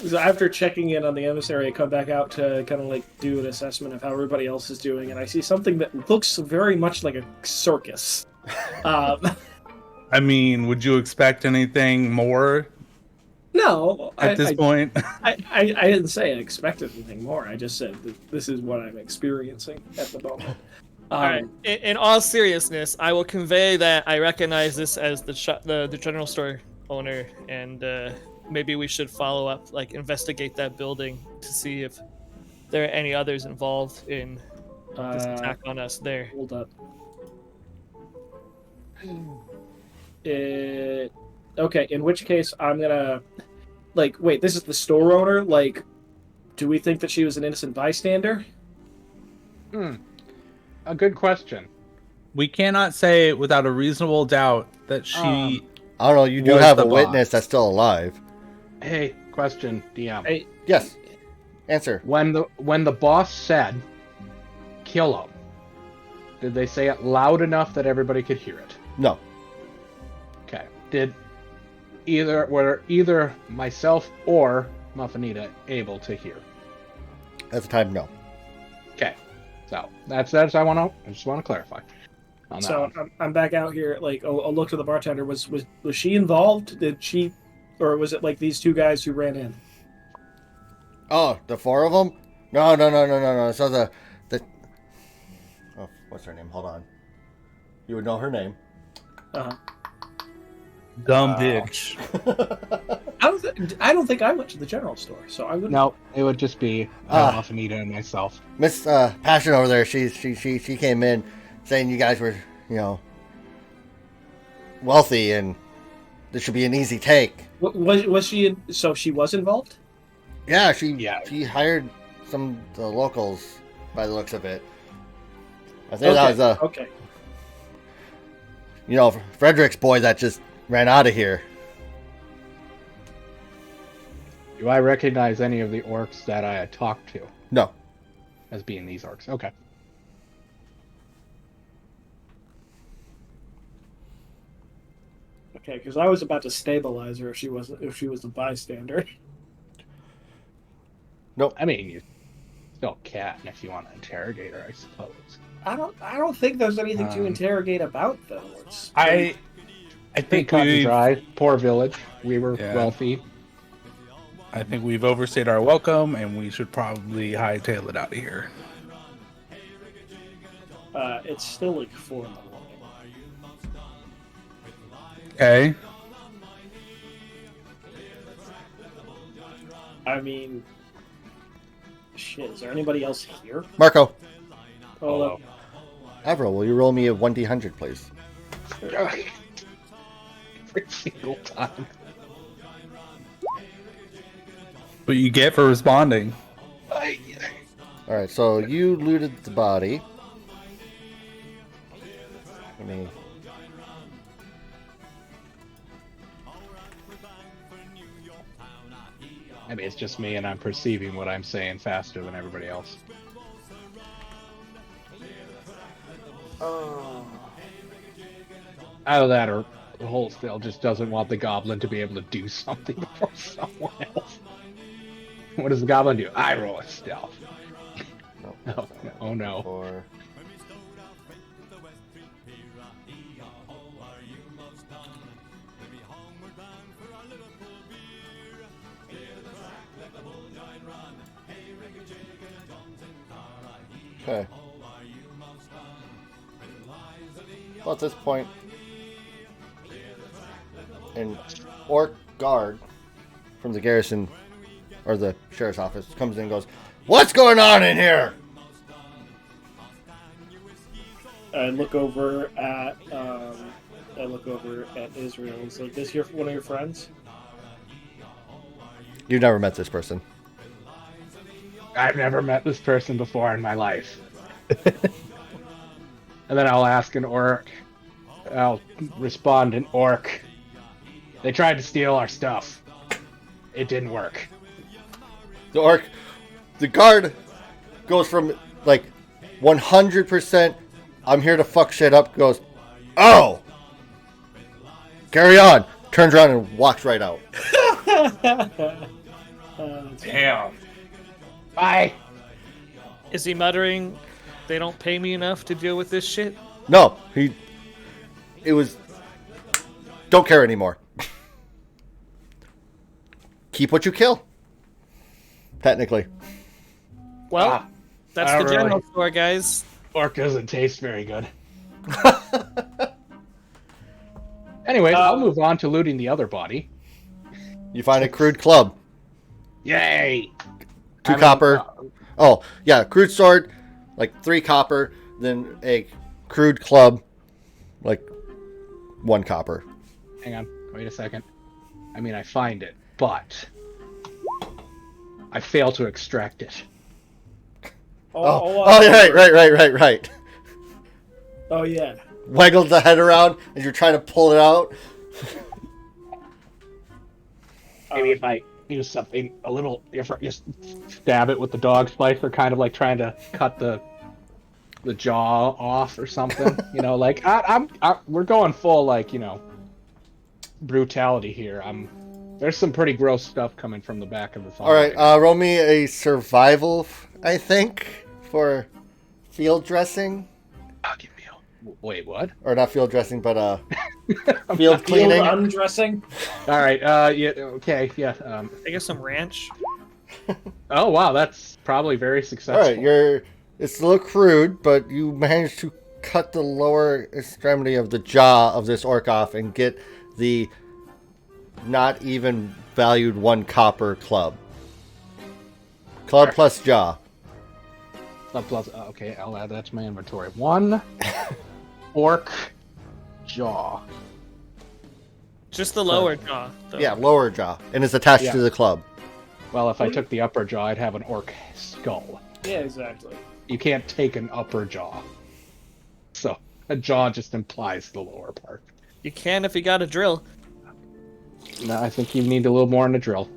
in on the emissary, I come back out to kind of like do an assessment of how everybody else is doing, and I see something that looks very much like a circus. I mean, would you expect anything more No, at this point? I didn't say I expected anything more. I just said that this is what I'm experiencing at the moment. All right. In all seriousness, I will convey that I recognize this as the general store owner, and maybe we should follow up, like investigate that building to see if there are any others involved in this attack on us there. Hold up. Okay, in which case I'm gonna wait, this is the store owner, do we think that she was an innocent bystander? A good question. We cannot say without a reasonable doubt that she. I don't know. You do Was have the a witness boss. that's still alive. Hey, question, DM. Hey, Yes. Answer. When the boss said, "Kill him," did they say it loud enough that everybody could hear it? No. Okay. Were either myself or Muffinita able to hear? At the time, no. Okay. So I just want to clarify. On that so one. I'm back out here. I'll look to the bartender. Was she involved? Did she, or was it like these two guys who ran in? Oh, the four of them? No. So the oh, what's her name? Hold on. You would know her name. Uh-huh. Dumb bitch. I don't think I went to the general store, so I wouldn't. No, it would just be Muffinita and myself. Miss Passion over there. She came in saying you guys were, wealthy and this should be an easy take. Was she? So she was involved. Yeah, she hired some of the locals by the looks of it. I think that was okay. Frederick's boy that just ran out of here. Do I recognize any of the orcs that I had talked to No. as being these orcs? Okay. Okay, because I was about to stabilize her if she was a bystander. Nope. I mean, you still cat, and if you want to interrogate her, I suppose. I don't think there's anything to interrogate about though. I Think think cut and we. dry. Poor village. We were Yeah. wealthy. I think we've overstayed our welcome, and we should probably hightail it out of here. It's still like 4 in the morning. Okay. I mean, shit. Is there anybody else here? Marco. Hold up. Avril, will you roll me a 1d100, please? Every single time. what you get for responding. All right, so you looted the body. Let me. Maybe it's just me and I'm perceiving what I'm saying faster than everybody else. Either that or the whole still just doesn't want the goblin to be able to do something before someone else. What does the goblin do? I roll a stealth. No. Oh no. Or okay. Well, at this point, an orc guard from the garrison or the sheriff's office comes in and goes, "What's going on in here?" I look over at Israel. It's like, this your one of your friends? You've never met this person. I've never met this person before in my life. And then I'll ask an orc. I'll respond in orc. They tried to steal our stuff. It didn't work. The guard goes from like 100% I'm here to fuck shit up, goes, "Oh! Carry on!" Turns around and walks right out. Damn. Bye. Is he muttering, "They don't pay me enough to deal with this shit"? No, it was, don't care anymore. Keep what you kill. Technically. Well, that's I the don't general really- store, guys. Orc doesn't taste very good. Anyways, I'll move on to looting the other body. You find a crude club. Yay! 2 copper. Oh, yeah, crude sword, like 3 copper, then a crude club, like 1 copper. Hang on, wait a second. I mean, I find it, but I fail to extract it. Oh, right. Oh yeah. Waggle the head around as you're trying to pull it out. Maybe if I use something a little different, just stab it with the dog slicer, kind of like trying to cut the jaw off or something. You know, like we're going full like, you know, brutality here. There's some pretty gross stuff coming from the back of the thumb. All right, roll me a survival, I think, for field dressing. Oh, give me wait, what? Or not field dressing, but field cleaning. Field undressing. All right, yeah, okay, yeah. I guess some ranch. Oh wow, that's probably very successful. All right, it's a little crude, but you managed to cut the lower extremity of the jaw of this orc off and get the not even valued 1 copper club. Club plus jaw. Plus, okay, I'll add that to my inventory. 1 orc jaw. Just the lower jaw, though. Yeah, lower jaw, and it's attached Yeah. to the club. Well, if I took the upper jaw, I'd have an orc skull. Yeah, exactly. You can't take an upper jaw. So, a jaw just implies the lower part. You can if you got a drill. No, I think you need a little more in the drill.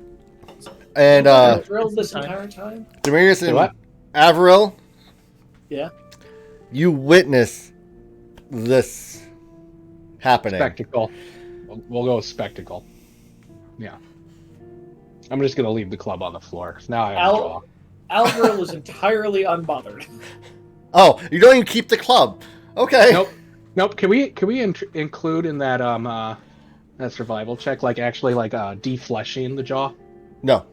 And Drilled this entire time. Demarius and what? Avril, Yeah. you witness this happening. Spectacle. We'll go with spectacle. Yeah. I'm just going to leave the club on the floor. 'Cause now I have a jaw. Alvaro is entirely unbothered. Oh, you don't even keep the club. Okay. Nope. Can we include in that that survival check like actually like defleshing the jaw? No.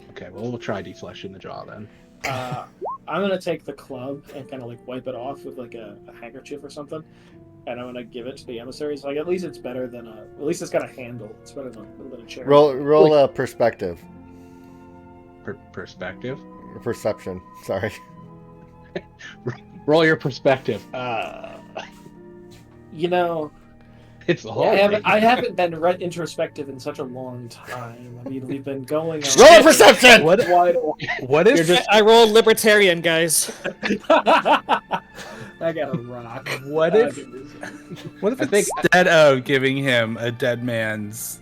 Okay, well we'll try defleshing the jaw then. I'm gonna take the club and kind of like wipe it off with like a handkerchief or something, and I'm gonna give it to the emissaries. Like at least it's better than at least it's got a handle. It's better than a chair. Roll a perspective. Perspective. Or perception. Sorry. Roll your perspective. You know, It's the whole I haven't been introspective in such a long time. I mean, we've been going on. Roll a perception! What? Wide What if? I rolled libertarian, guys. I got a rock. What if? What if I think instead of giving him a dead man's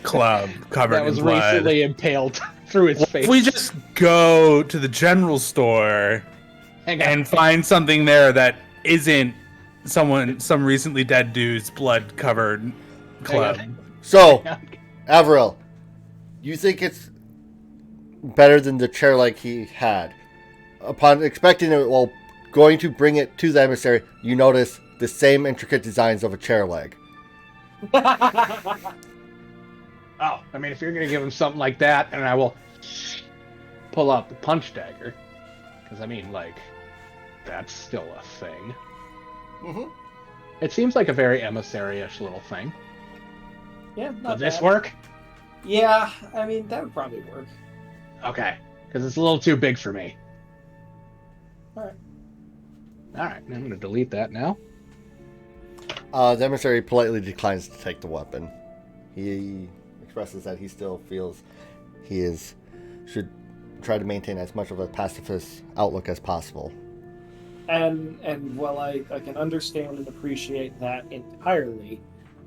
club covered that was in blood, recently impaled through his face. if we just go to the general store Hang on. and find something there that isn't some recently dead dude's blood covered club? So, Avril, you think it's better than the chair leg he had. Upon expecting it while going to bring it to the emissary, you notice the same intricate designs of a chair leg. Oh, I mean, if you're going to give him something like that, and I will pull out the punch dagger. Because, I mean, like, that's still a thing. Mm-hmm. It seems like a very emissary-ish little thing. Yeah, Will not this bad. work? Yeah, I mean, that would probably work. Okay. Because it's a little too big for me. Alright. Alright, I'm going to delete that now. The emissary politely declines to take the weapon. He expresses that he still feels should try to maintain as much of a pacifist outlook as possible. And while I can understand and appreciate that entirely,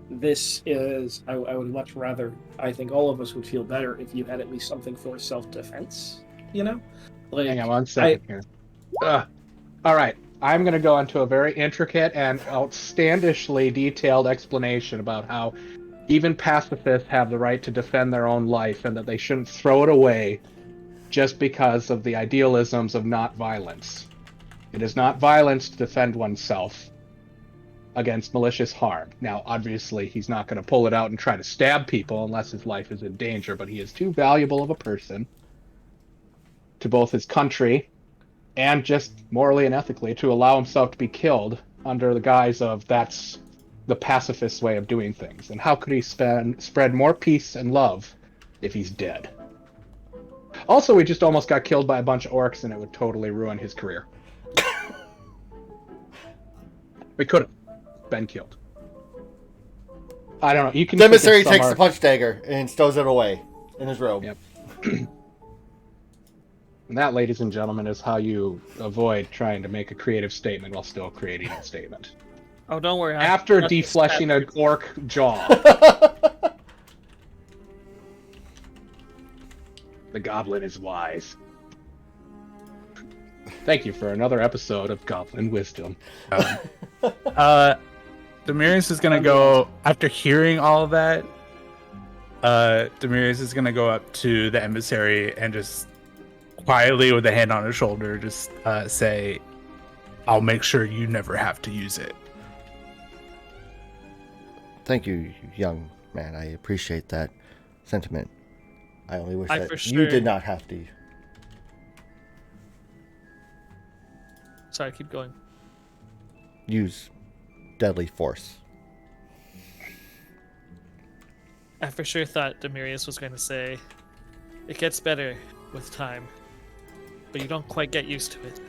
this is I would much rather, I think all of us would feel better if you had at least something for self-defense, you know? Like, Hang on one second here. Alright, I'm going to go into a very intricate and outstandishly detailed explanation about how even pacifists have the right to defend their own life and that they shouldn't throw it away just because of the idealisms of not violence. It is not violence to defend oneself against malicious harm. Now, obviously, he's not going to pull it out and try to stab people unless his life is in danger, but he is too valuable of a person to both his country and just morally and ethically to allow himself to be killed under the guise of that's the pacifist way of doing things. And how could he spread more peace and love if he's dead? Also, we just almost got killed by a bunch of orcs, and it would totally ruin his career. We could have been killed. I don't know. You can. The emissary takes somewhere... the punch dagger and stows it away in his robe. Yep. And that, ladies and gentlemen, is how you avoid trying to make a creative statement while still creating a statement. Oh, don't worry. After defleshing an orc jaw. The goblin is wise. Thank you for another episode of Goblin Wisdom. Demirius is gonna go after hearing all of that. Demirius is gonna go up to the emissary and just quietly, with a hand on his shoulder, just say, "I'll make sure you never have to use it." Thank you, young man. I appreciate that sentiment. I only wish I that for you sure- did not have to Sorry, keep going. use deadly force. I for sure thought Demirius was going to say, "It gets better with time, but you don't quite get used to it."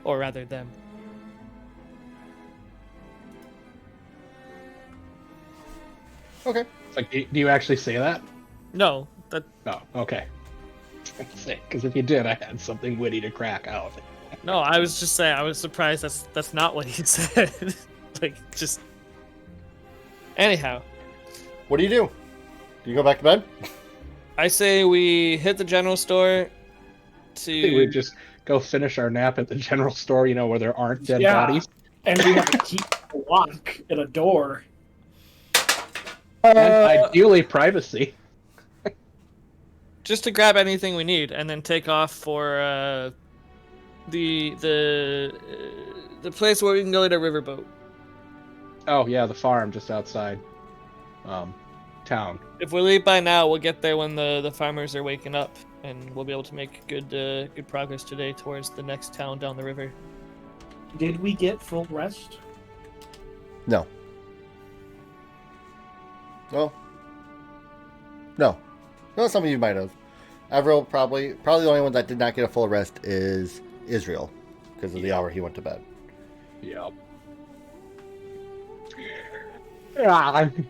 Or rather, them. Okay. It's like, do you actually say that? No, that Oh, okay. Because if you did, I had something witty to crack out. no. I was just saying. I was surprised. That's not what he said. Like, just. Anyhow, What do? Do you go back to bed? I say we hit the general store. I think we just go finish our nap at the general store, you know, where there aren't dead Yeah. bodies. And we have a key, a lock, and a door. And ideally, privacy. Just to grab anything we need, and then take off for the place where we can go to riverboat. Oh, yeah, the farm just outside town. If we leave by now, we'll get there when the farmers are waking up, and we'll be able to make good progress today towards the next town down the river. Did we get full rest? No. Well, no. No, some of you might have. Avril probably the only one that did not get a full rest is Israel, because of the hour he went to bed. Yep. I'm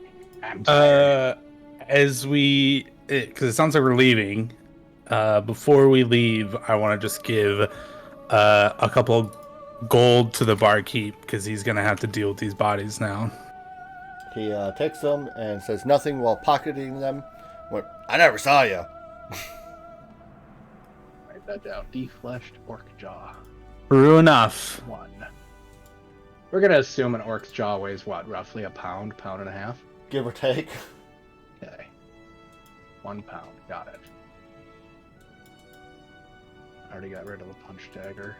tired. As we, because it sounds like we're leaving. Before we leave, I want to just give a couple gold to the barkeep because he's gonna have to deal with these bodies now. He takes them and says nothing while pocketing them. Went, I never saw you. Write that down. Defleshed orc jaw. True enough. 1. We're gonna assume an orc's jaw weighs what, roughly a pound, pound and a half? Give or take. Okay. 1 pound. Got it. Already got rid of the punch dagger.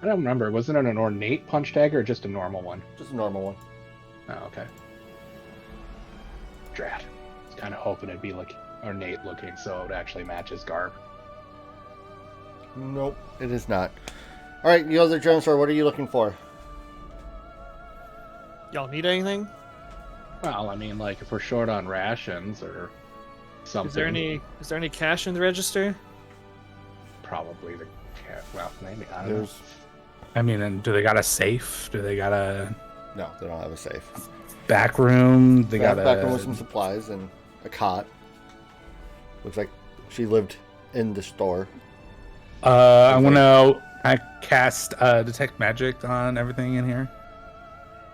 I don't remember. Wasn't it an ornate punch dagger or just a normal one? Just a normal one. Oh, okay. Drat. I was kind of hoping it'd be like ornate looking so it would actually match his garb. Nope, it is not. All right, you other gem store, what are you looking for? Y'all need anything? Well, I mean, like if we're short on rations or something. Is there any cash in the register? Probably the cat. Well, maybe I don't know. I mean, and do they got a safe? Do they got a No, they don't have a safe. back room? They They have got a back room with some supplies and a cot. Looks like she lived in the store. I want to cast detect magic on everything in here.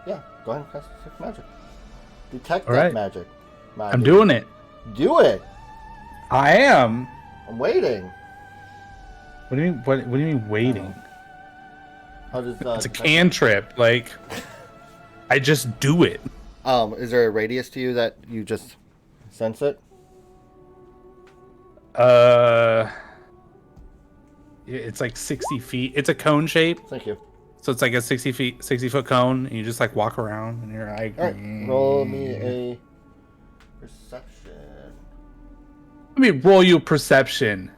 Yeah, go ahead and cast detect magic. Detect All that right. magic. I'm doing it. Do it. I am. I'm waiting. What do you mean? What do you mean waiting? How does It's a detect- cantrip. Like, I just do it. Is there a radius to you that you just sense it? It's like 60 feet. It's a cone shape, Thank you. so it's like a 60-foot cone, and you just like walk around, and you're like, All right, roll me a perception. Let me roll you a perception.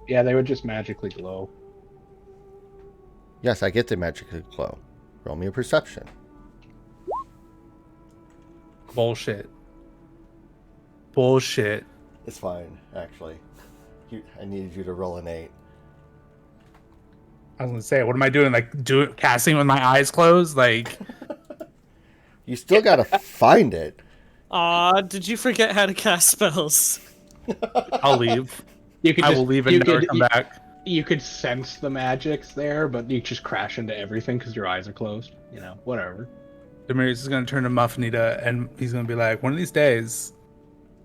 Yeah, they would just magically glow. Yes, I get the magically glow. Roll me a perception. Bullshit. Bullshit. It's fine, actually. I needed you to roll an 8. I was gonna say, what am I doing? Like, casting with my eyes closed? Like, You still gotta find it. Aw, did you forget how to cast spells? I'll leave. You could I just, will leave and never come back. You could sense the magics there, but you just crash into everything because your eyes are closed. You know, whatever. Demarius is gonna turn to Muffinita, and he's gonna be like, one of these days,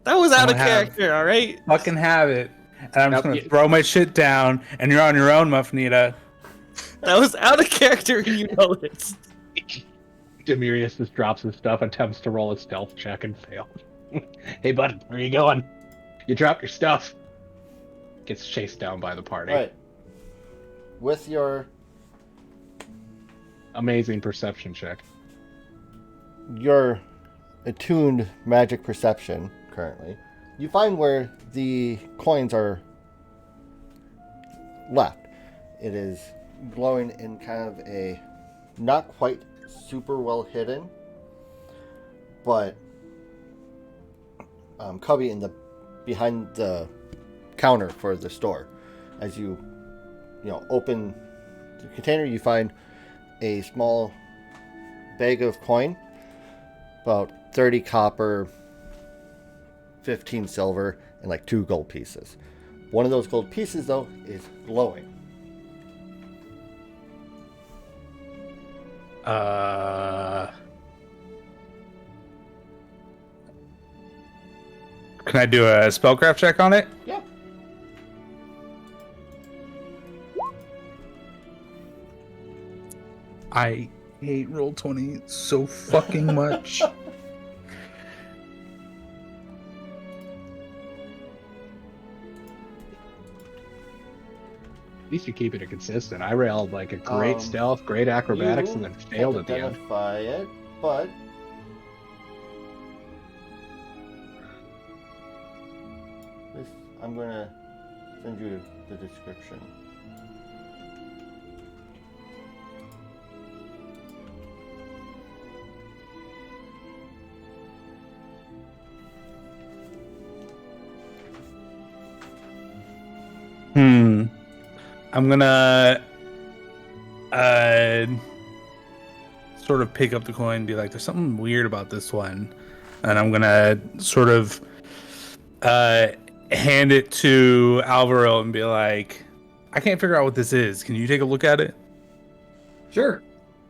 That was out of I'll have- character, alright? fucking have it. And I'm just Nope, gonna throw my shit down, and you're on your own, Muffinita. That was out of character and you know it. Demirius just drops his stuff, attempts to roll a stealth check and fails. Hey, bud, where are you going? You dropped your stuff. Gets chased down by the party. All right. With your Amazing perception check. attuned magic perception currently, you find where the coins are left. It is glowing in kind of a not quite super well hidden, but cubby behind the counter for the store. As you open the container, you find a small bag of coin, about 30 copper, 15 silver, and like 2 gold pieces. One of those gold pieces, though, is glowing. Can I do a spellcraft check on it? Yeah. I hate Roll20 so fucking much. At least you're keeping it consistent. I railed like a great stealth, great acrobatics, and then failed at the end. Identify it, but I'm gonna send you the description. I'm gonna sort of pick up the coin and be like, there's something weird about this one. And I'm gonna sort of hand it to Alvaro and be like, I can't figure out what this is. Can you take a look at it? Sure.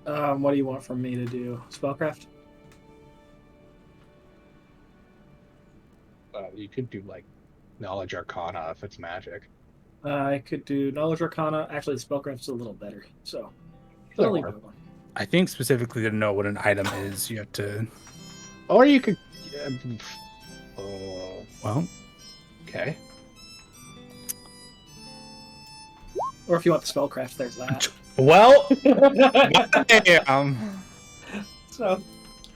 What do you want from me to do? Spellcraft? You could do like knowledge arcana if it's magic. I could do Knowledge Arcana. Actually, Spellcraft's a little better. So, Sure. I'll leave it one. I think specifically to know what an item is, you have to. Or you could. Well, Okay. Or if you want the Spellcraft, there's that. well, damn. So,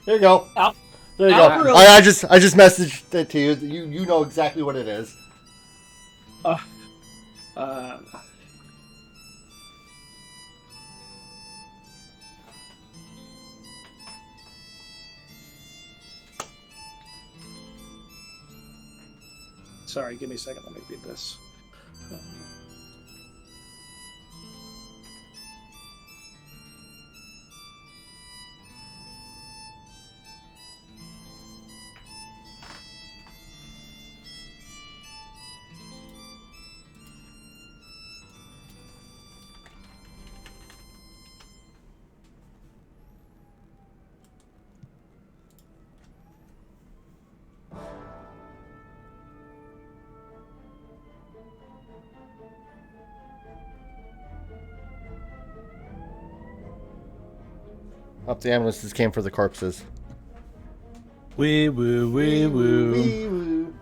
There you go. Al- There you Alvaro- go. I just messaged it to you. You know exactly what it is. Sorry, give me a second. Let me read this. Up the ambulances came for the corpses. Wee woo, wee woo. Wee woo.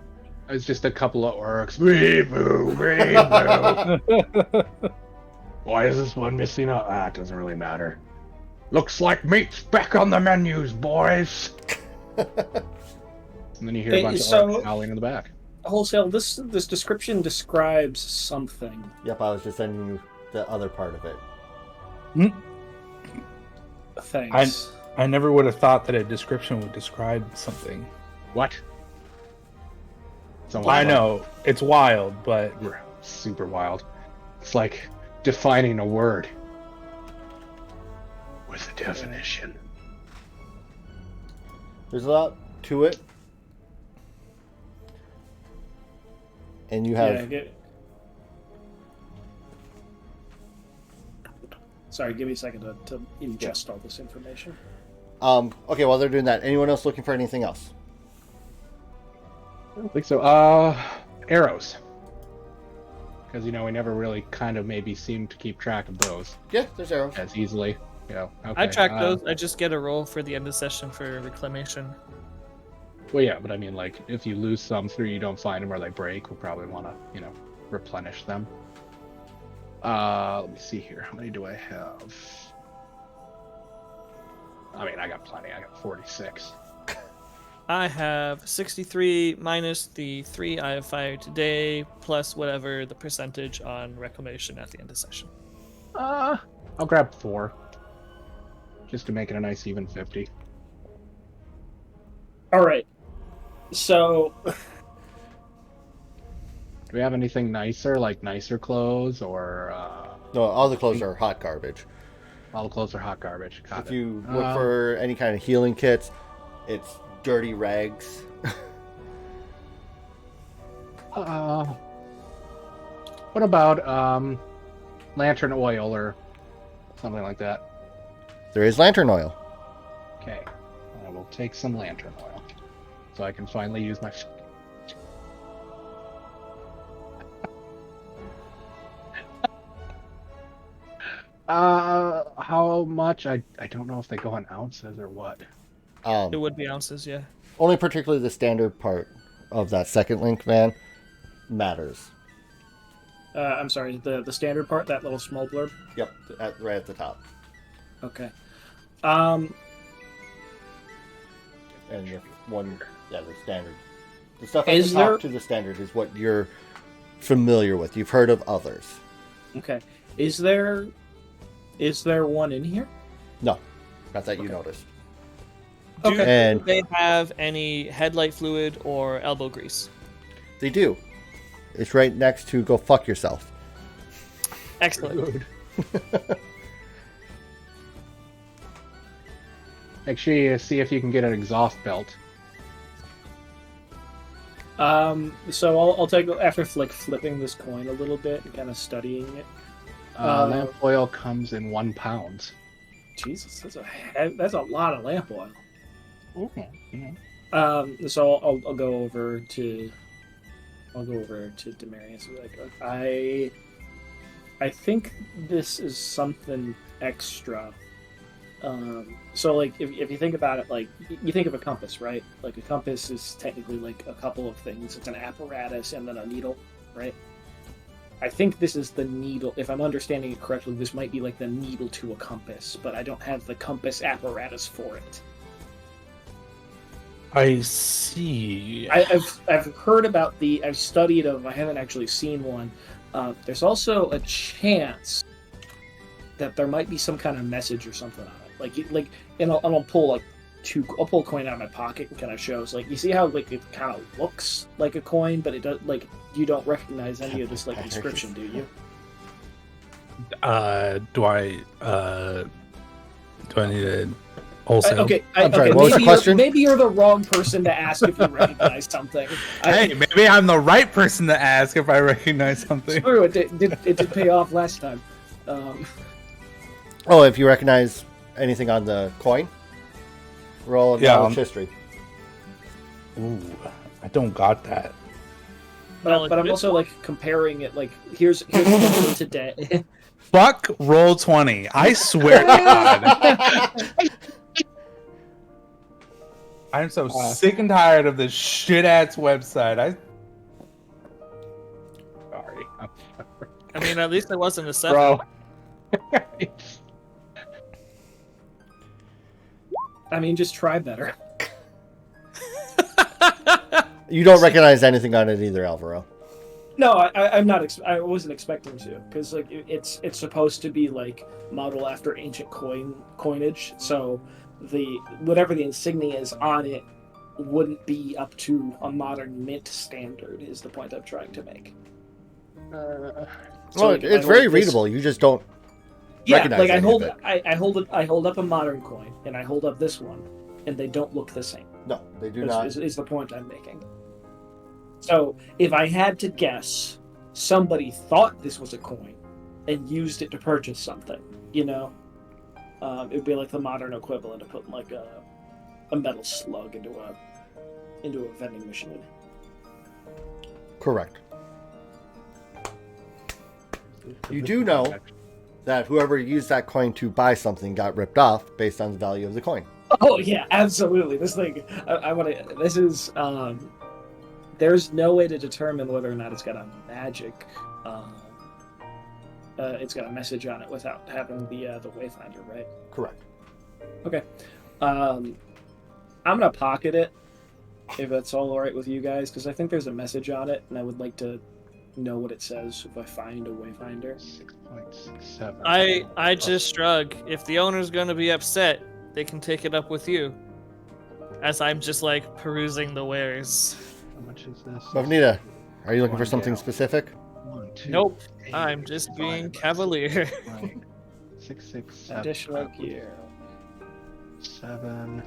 It's just a couple of orcs. Wee boo, wee boo. Why is this one missing? It doesn't really matter. Looks like meat's back on the menus, boys. And then you hear a bunch of orcs howling in the back. Wholesale, this description describes something. Yep, I was just sending you the other part of it. Thanks. I never would have thought that a description would describe something. What? I know it's wild, but Super wild. It's like defining a word with a definition. There's a lot to it. And you have... Sorry, give me a second to ingest all this information. Okay, while they're doing that, anyone else looking for anything else? I don't think so. Arrows. Because, we never really kind of maybe seem to keep track of those Yeah, there's arrows. as easily. Okay. I track those. I just get a roll for the end of session for reclamation. Well, yeah, but I mean, like, if you lose some through you don't find them or they break, we'll probably want to, replenish them. Let me see here. How many do I have? I mean, I got plenty. I got 46. I have 63 minus the 3 I have fired today, plus whatever the percentage on reclamation at the end of session. I'll grab 4. Just to make it a nice even 50. All right. So, Do we have anything nicer, like nicer clothes, or No, all the clothes are hot garbage. all the clothes are hot garbage? Got If it. you look for any kind of healing kits, it's dirty rags. What about lantern oil or something like that? There is lantern oil. Okay, I will take some lantern oil so I can finally use my. How much? I don't know if they go in ounces or what. It would be ounces, yeah. Only particularly the standard part of that second link, man, matters. I'm sorry, the standard part, that little small blurb? Yep, right at the top. Okay. And the one, the standard. The stuff at the top to the standard is what you're familiar with. You've heard of others. Okay. Is there one in here? No, not that you noticed. Do And they have any headlight fluid or elbow grease? they do. It's right next to go fuck yourself. Excellent. Make sure you see if you can get an exhaust belt. So I'll take after flipping this coin a little bit and kind of studying it. Lamp oil comes in 1 pound. Jesus, that's a lot of lamp oil. Okay. So I'll go over to Demarius and be like, I think this is something extra. So like if you think about it, like you think of a compass, right? Like a compass is technically like a couple of things. It's an apparatus and then a needle, right? I think this is the needle. If I'm understanding it correctly, this might be like the needle to a compass, but I don't have the compass apparatus for it. I see. I've heard about I've studied them. I haven't actually seen one. There's also a chance that there might be some kind of message or something on it. And I'll pull I'll pull a coin out of my pocket and kind of shows you see how it kind of looks like a coin, but it does you don't recognize any of this inscription, do you? Do I need a wholesale? Okay, I'm sorry, what was the question? Maybe you're the wrong person to ask if you recognize something. Hey, maybe I'm the right person to ask if I recognize something. True, it did pay off last time. Oh, if you recognize anything on the coin, roll a knowledge history. Ooh, I don't got that. But I'm also comparing it. Here's today. Fuck roll 20. I swear to God. I'm so sick and tired of this shit ass website. Sorry. I mean, at least it wasn't a 7. Bro. I mean, just try better. You don't recognize anything on it either, Alvaro. No, I'm not. I wasn't expecting to, because it's supposed to be modeled after ancient coinage. So whatever the insignia is on it wouldn't be up to a modern mint standard. Is the point I'm trying to make. Well, it's very readable. You just don't. Recognize I hold up a modern coin, and I hold up this one, and they don't look the same. No, they do not. Is the point I'm making. So if I had to guess, somebody thought this was a coin and used it to purchase something. It'd be like the modern equivalent of putting a metal slug into a vending machine. Correct. You do know that whoever used that coin to buy something got ripped off based on the value of the coin. Oh yeah, absolutely. This thing, I want to. This is. There's no way to determine whether or not it's got a magic. It's got a message on it without having the wayfinder, right? Correct. Okay. I'm gonna pocket it if that's all right with you guys, because I think there's a message on it, and I would like to know what it says if I find a wayfinder. 6.67. I just shrug. If the owner's gonna be upset, they can take it up with you. As I'm just perusing the wares. How much is this? Bavnita, are you looking for something specific? 1, 2, Nope. 8, I'm just 5, being cavalier. 6, 6, 7. Additional gear. 7.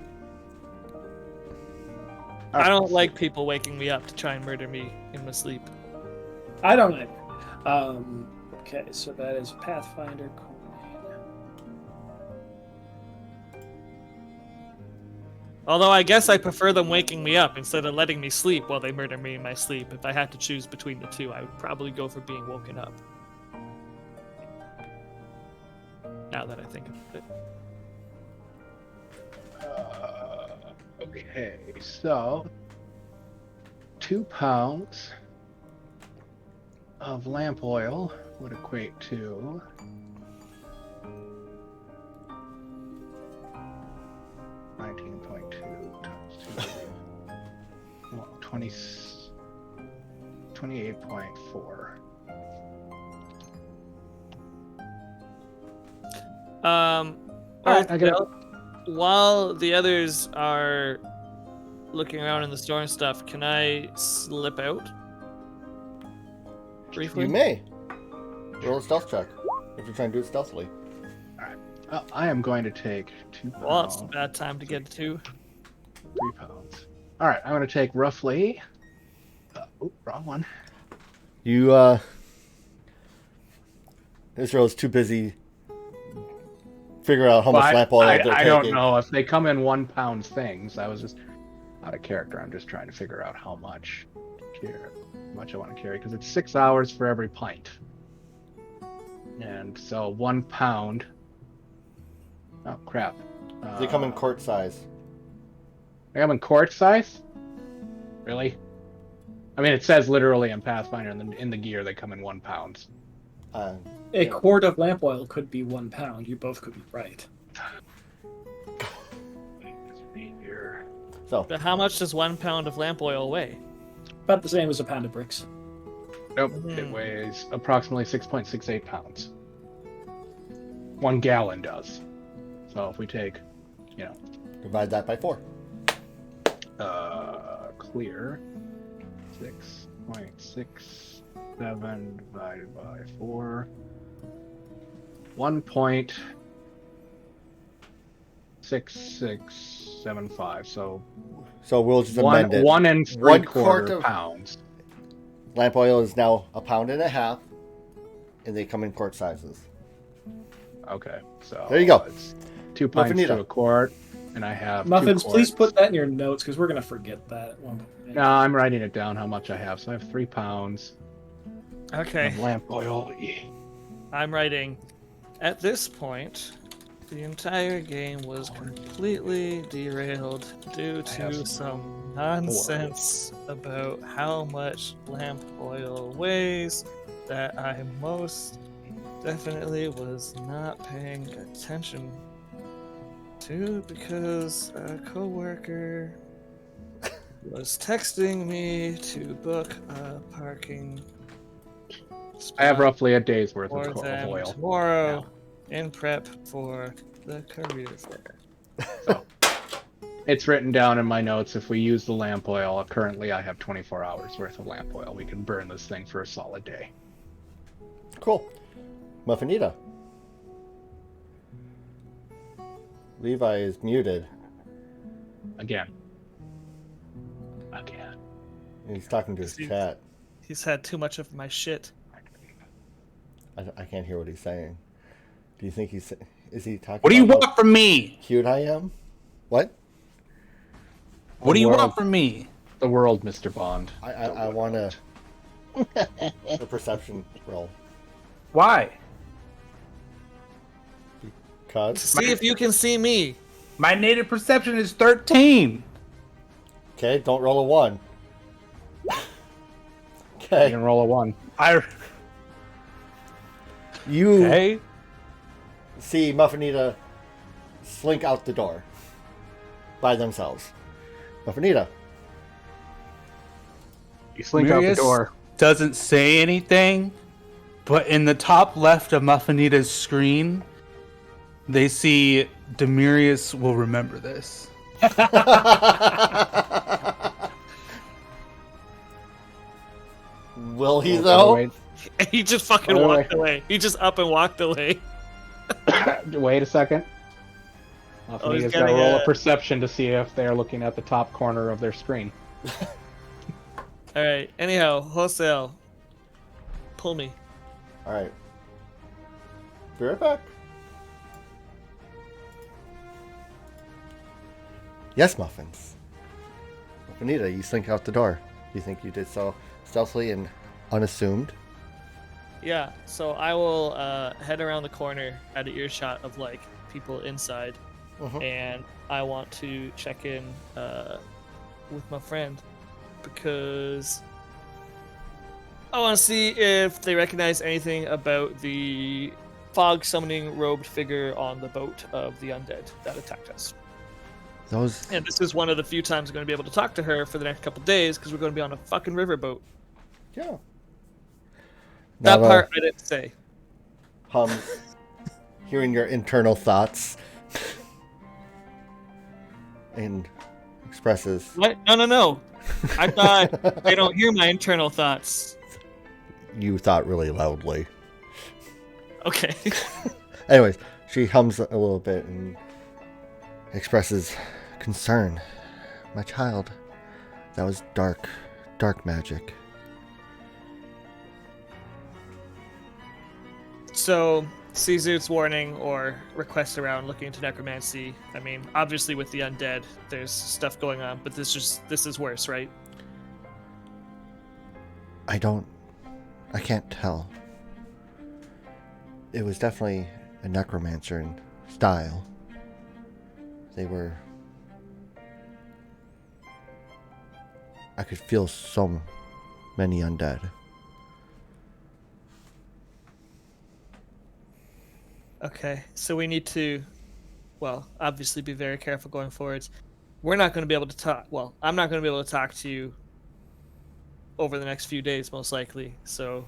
I don't like people waking me up to try and murder me in my sleep. I don't either. Okay, so that is Pathfinder coin. Although I guess I prefer them waking me up instead of letting me sleep while they murder me in my sleep. If I had to choose between the two, I would probably go for being woken up. Now that I think about it. Okay, so 2 pounds of lamp oil would equate to 19.2 times 2. 28.4. Alright, I get it. While the others are looking around in the store and stuff, can I slip out? Briefly? You may. Roll a stealth check. if you're trying to do it stealthily. Well, I am going to take 2 pounds. Well, it's a bad time to get to. 3 pounds. All right, I'm going to take roughly. Wrong one. You, Israel's too busy figuring out how much lamp oil they're taking. I don't know if they come in 1 pound things. I was just out of character. I'm just trying to figure out how much I want to carry because it's 6 hours for every pint, and so 1 pound. Oh crap! They come in quart size. They come in quart size? Really? I mean, it says literally in Pathfinder in the gear they come in 1 pound. A quart of lamp oil could be 1 pound. You both could be right. So, But how much does 1 pound of lamp oil weigh? About the same as a pound of bricks. Nope, it weighs approximately 6.68 pounds. 1 gallon does. So if we take, divide that by 4. Clear 6.67 divided by 4. 1.6675. So we'll just amend it. 1 and 3/4 pounds. Lamp oil is now 1.5 pounds, and they come in quart sizes. Okay, so there you go. It's 2 pints to a quart, and I have Muffins, 2 please quarts. put that in your notes because we're gonna forget that at one point. No, I'm writing it down how much I have. So I have 3 pounds Okay. of lamp oil. I'm writing. At this point, the entire game was completely derailed due to some nonsense about how much lamp oil weighs that I most definitely was not paying attention to because a coworker was texting me to book a parking spot I have roughly a day's worth for of them oil. tomorrow in prep for the career fair. So it's written down in my notes. If we use the lamp oil, currently I have 24 hours worth of lamp oil. We can burn this thing for a solid day. Cool. Muffinita. Levi is muted. Again. And he's talking to his chat. He's had too much of my shit. I can't hear what he's saying. Do you think is he talking What do you about want from me? how cute I am? What? What do you world. want from me? The world, Mr. Bond. I want a perception roll. Why? To Cause see if you can see me. My native perception is 13. okay, don't roll a 1. You Okay, can roll a 1. you Okay. see Muffinita slink out the door by themselves. Muffinita. You slink out the Murius door. doesn't say anything, but in the top left of Muffinita's screen, they see Demirius will remember this. Will he though? Wait, He just fucking Wait, walked wait. away. He just up and walked away. wait a second. he's He's got to getting roll a- a perception to see if they're looking at the top corner of their screen. Alright, anyhow, wholesale. Pull me. All right. Be right back. Yes, Muffins. Muffinita, you slink out the door. You think you did so stealthily and unassumed? Yeah, so I will head around the corner at an earshot of like people inside, and I want to check in with my friend because I want to see if they recognize anything about the fog summoning robed figure on the boat of the undead that attacked us. Those. And this is one of the few times I'm going to be able to talk to her for the next couple days because we're going to be on a fucking riverboat. Yeah. That Nava part I didn't say. hums, hearing your internal thoughts, and expresses. What? No. I thought they don't hear my internal thoughts. You thought really loudly. Okay. Anyways, she hums a little bit and expresses concern. My child, that was dark magic. So, Caesar's warning or request around looking into necromancy. I mean, obviously with the undead, there's stuff going on, but this is worse, right? I can't tell. It was definitely a necromancer in style. They were... I could feel so many undead. Okay, so we need to, well, obviously be very careful going forwards. We're not going to be able to talk. Well, I'm not going to be able to talk to you over the next few days, most likely. So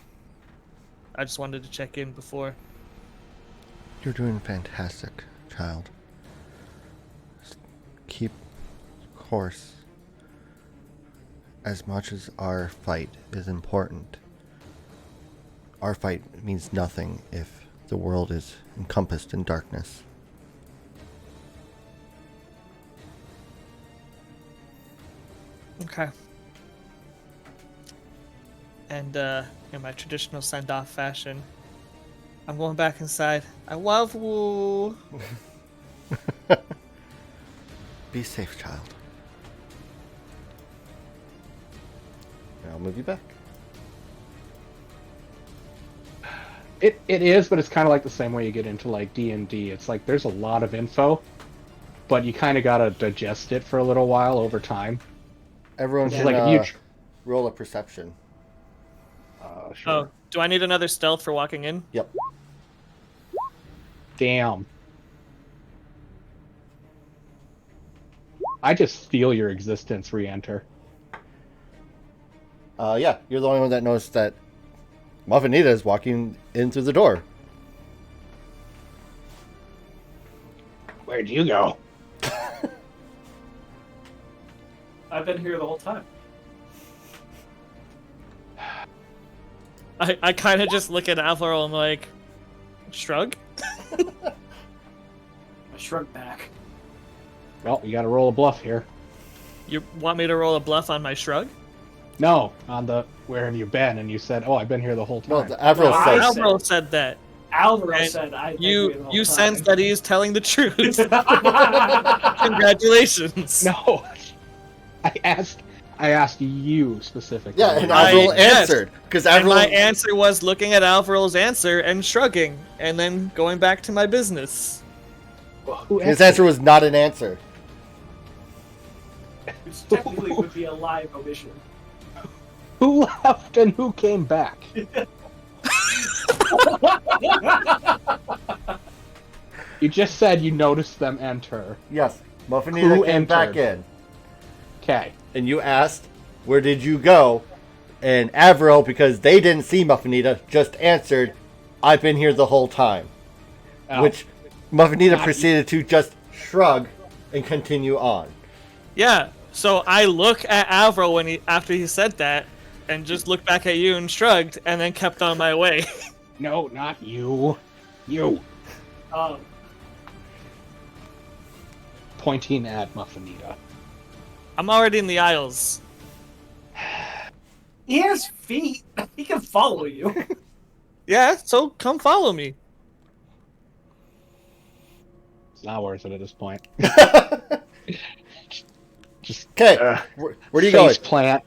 I just wanted to check in before. You're doing fantastic, child. Just keep course. As much as our fight is important, our fight means nothing if the world is encompassed in darkness. Okay. And in my traditional send-off fashion, I'm going back inside. I love you. Be safe, child. And I'll move you back. It is, but it's kind of like the same way you get into like D&D. It's like there's a lot of info, but you kind of gotta digest it for a little while over time. Everyone It's can like a huge. roll a perception. Sure. Oh, do I need another stealth for walking in? Yep. Damn. I just feel your existence re-enter. Yeah, you're the only one that knows that Muffinita is walking in through the door. Where'd you go? I've been here the whole time. I kind of just look at Alvaro and like, shrug? I shrug back. Well, you gotta roll a bluff here. You want me to roll a bluff on my shrug? No, on the where have you been? And you said, "Oh, I've been here the whole No, time." the Avril No, says... Alvaro said that. Alvaro And said I've been here the whole You time. sense that he is telling the truth. Congratulations. No, I asked you specifically. Yeah, and I- Avril yes. answered. Because And Avril... my answer was looking at Alvaro's answer and shrugging, and then going back to my business. Well, who His asked answer was not an answer. Which technically would be a live omission. Who left and who came back? You just said you noticed them enter. Yes, Muffinita Who came back entered? in. Okay. And you asked, where did you go? And Avril, because they didn't see Muffinita, just answered, I've been here the whole time. Oh. Which Muffinita Not proceeded to just shrug and continue on. Yeah, so I look at Alvaro after he said that, and just looked back at you and shrugged, and then kept on my way. No, not you. You. Um, Pointing at Muffinita. I'm already in the aisles. he has feet. He can follow you. Yeah, so come follow me. It's not worth it at this point. Just Okay, where are you going? face plant.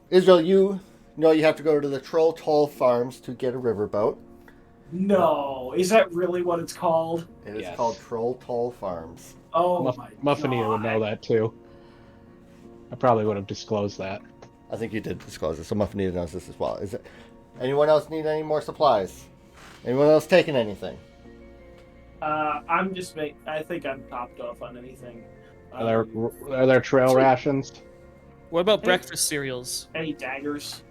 Israel, you know you have to go to the Troll Toll Farms to get a riverboat. No, is that really what it's called? It is Yes. called Troll Toll Farms. Oh my Muffinita would know God. that too. I probably would have disclosed that. I think you did disclose it, so Muffinita knows this as well. Is it? Anyone else need any more supplies? Anyone else taking anything? I'm just I think I'm topped off on anything. Are there trail rations? What about Hey. breakfast cereals? Any daggers?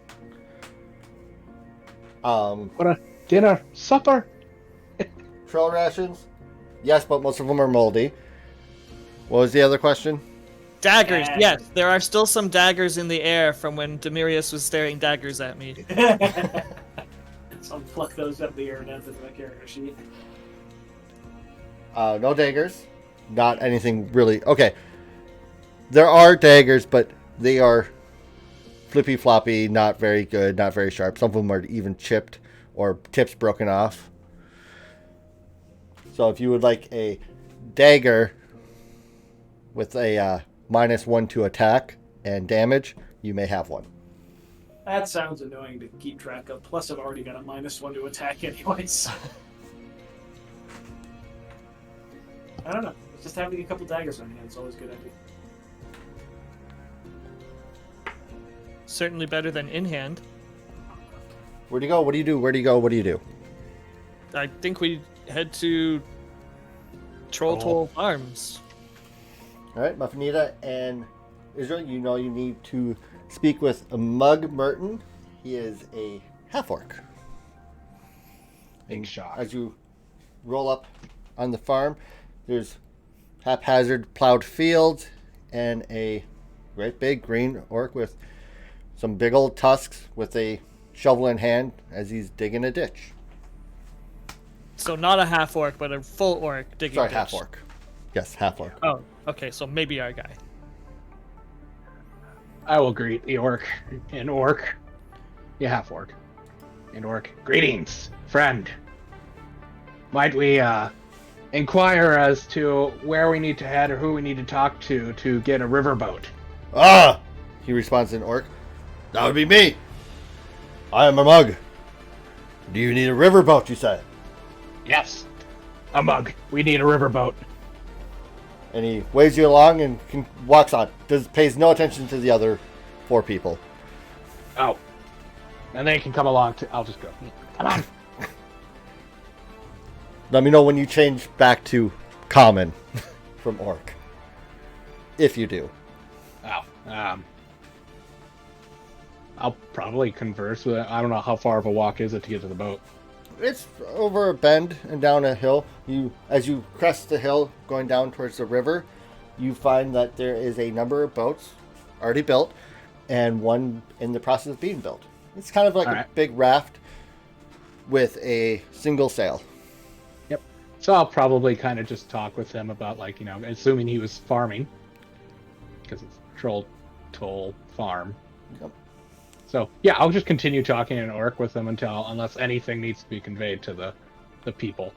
What a dinner, supper. Trail rations? Yes, but most of them are moldy. What was the other question? Daggers, Yeah. yes. There are still some daggers in the air from when Demirius was staring daggers at me. So I'll pluck those up the air and add them to my character sheet. No daggers. Not anything really. Okay. There are daggers, but they are flippy floppy, not very good, not very sharp. Some of them are even chipped or tips broken off. So if you would like a dagger with a -1 to attack and damage, you may have one. That sounds annoying to keep track of. Plus, I've already got a -1 to attack anyways. I don't know. Just having a couple daggers on hand is always a good idea. Certainly better than in hand. Where'd you go? What do you do? Where do you go? What do you do? I think we head to Troll Toll Farms. All right, Muffinita and Israel, you know you need to speak with Mug Merton. He is a half-orc. Big shock. As you roll up on the farm, there's haphazard plowed fields and a great big green orc with some big old tusks with a shovel in hand as he's digging a ditch. So not a half orc, but a full orc digging. Sorry, ditch. half orc. Yes, half orc. Oh, okay. So maybe our guy. I will greet the orc in orc. Yeah, half orc. In orc. Greetings, friend. Might we inquire as to where we need to head or who we need to talk to get a riverboat? Ah! He responds in orc. That would be me. I am a mug. Do you need a riverboat, you say? Yes. A mug. We need a riverboat. And he waves you along and walks on. Pays no attention to the other 4 people. Oh. And they can come along too. I'll just go. Come on. Let me know when you change back to common from orc. If you do. Oh. I'll probably converse with it. I don't know how far of a walk is it to get to the boat. It's over a bend and down a hill. As you crest the hill going down towards the river, you find that there is a number of boats already built and one in the process of being built. It's kind of like a big raft with a single sail. Yep. So I'll probably kind of just talk with him about, like, assuming he was farming, because it's Troll Toll Farm. Yep. So yeah, I'll just continue talking in orc with him unless anything needs to be conveyed to the people,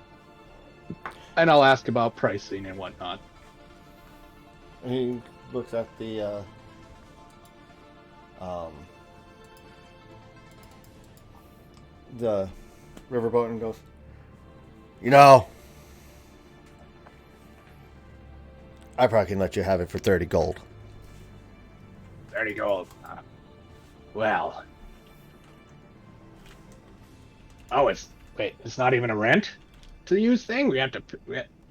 and I'll ask about pricing and whatnot. He looks at the riverboat and goes, I probably can let you have it for 30 gold. 30 gold. Well. Oh, it's not even a rent to use thing? We have to...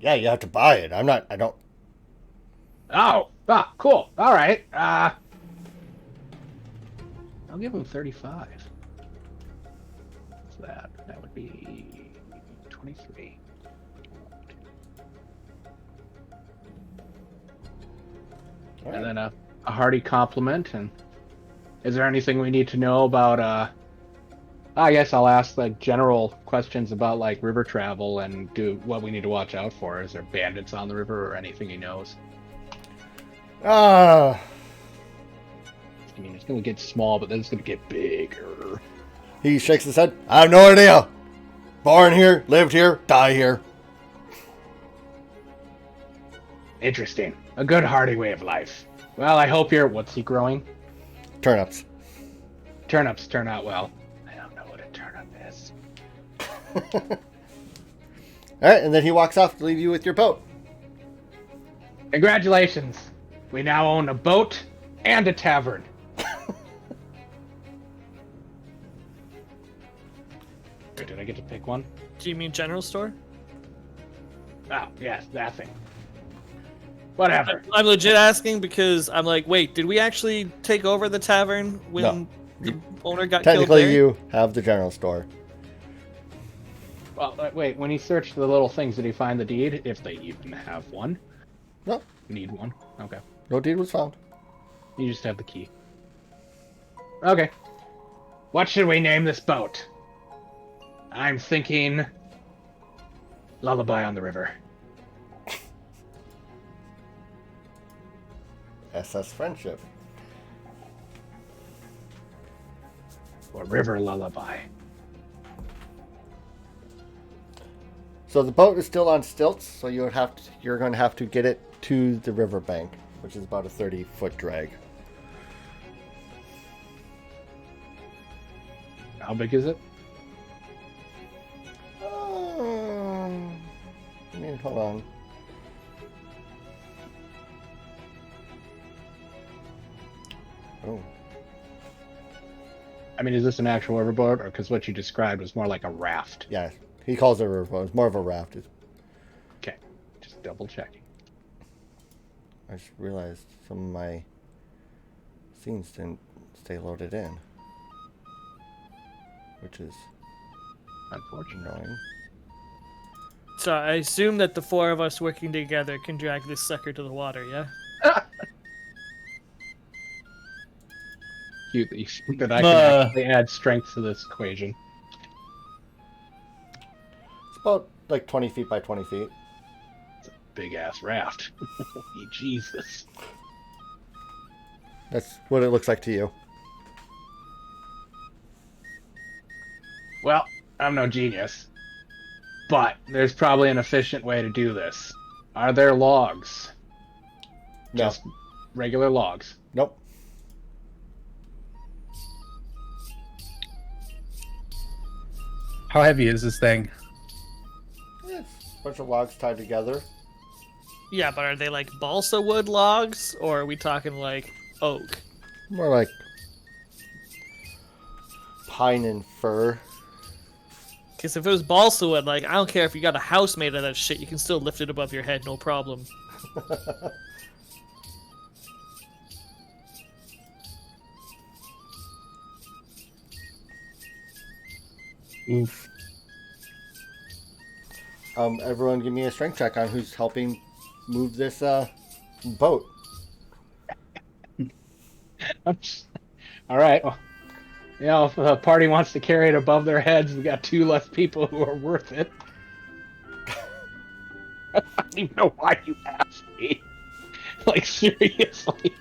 Yeah, you have to buy it. I don't... Oh, cool. All right. I'll give him 35. What's that? That would be 23. All right. And then a hearty compliment. And is there anything we need to know about? I guess I'll ask like general questions about like river travel and do what we need to watch out for. Is there bandits on the river or anything he knows? I mean, it's going to get small, but then it's going to get bigger. He shakes his head. I have no idea. Born here, lived here, die here. Interesting. A good hearty way of life. Well, I hope what's he growing? Turnips. Turnips turn out well. I don't know what a turnip is. All right, and then he walks off to leave you with your boat. Congratulations. We now own a boat and a tavern. Wait, did I get to pick one? Do you mean general store? Oh, yes, that thing. Whatever. I'm legit asking because I'm like, wait, did we actually take over the tavern when No. the owner got killed Technically, there? you have the general store. Well, wait, when he searched the little things, did he find the deed? If they even have one. No, Need one? Okay. no deed was found. You just have the key. Okay. What should we name this boat? I'm thinking lullaby on the river. SS Friendship. Or river lullaby. So the boat is still on stilts, so you're going to have to get it to the riverbank, which is about a 30-foot drag. How big is it? Hold on. Oh. I mean, is this an actual riverboat, or because what you described was more like a raft? Yeah, he calls it a riverboat. It's more of a raft. Okay, just double checking. I just realized some of my scenes didn't stay loaded in, which is Unfortunate. annoying. So I assume that the four of us working together can drag this sucker to the water, yeah? Cute that you think that I can actually add strength to this equation. It's about like 20 feet by 20 feet. It's a big ass raft. Jesus. That's what it looks like to you. Well, I'm no genius, but there's probably an efficient way to do this. Are there logs? No. Just regular logs. Nope. How heavy is this thing? It's a bunch of logs tied together. Yeah, but are they like balsa wood logs, or are we talking like oak? More like pine and fir. Because if it was balsa wood, like, I don't care if you got a house made of that shit, you can still lift it above your head, no problem. Oof. Everyone give me a strength check on who's helping move this boat. All right. Well, you know, if the party wants to carry it above their heads, we got 2 less people who are worth it. I don't even know why you asked me. Like, seriously.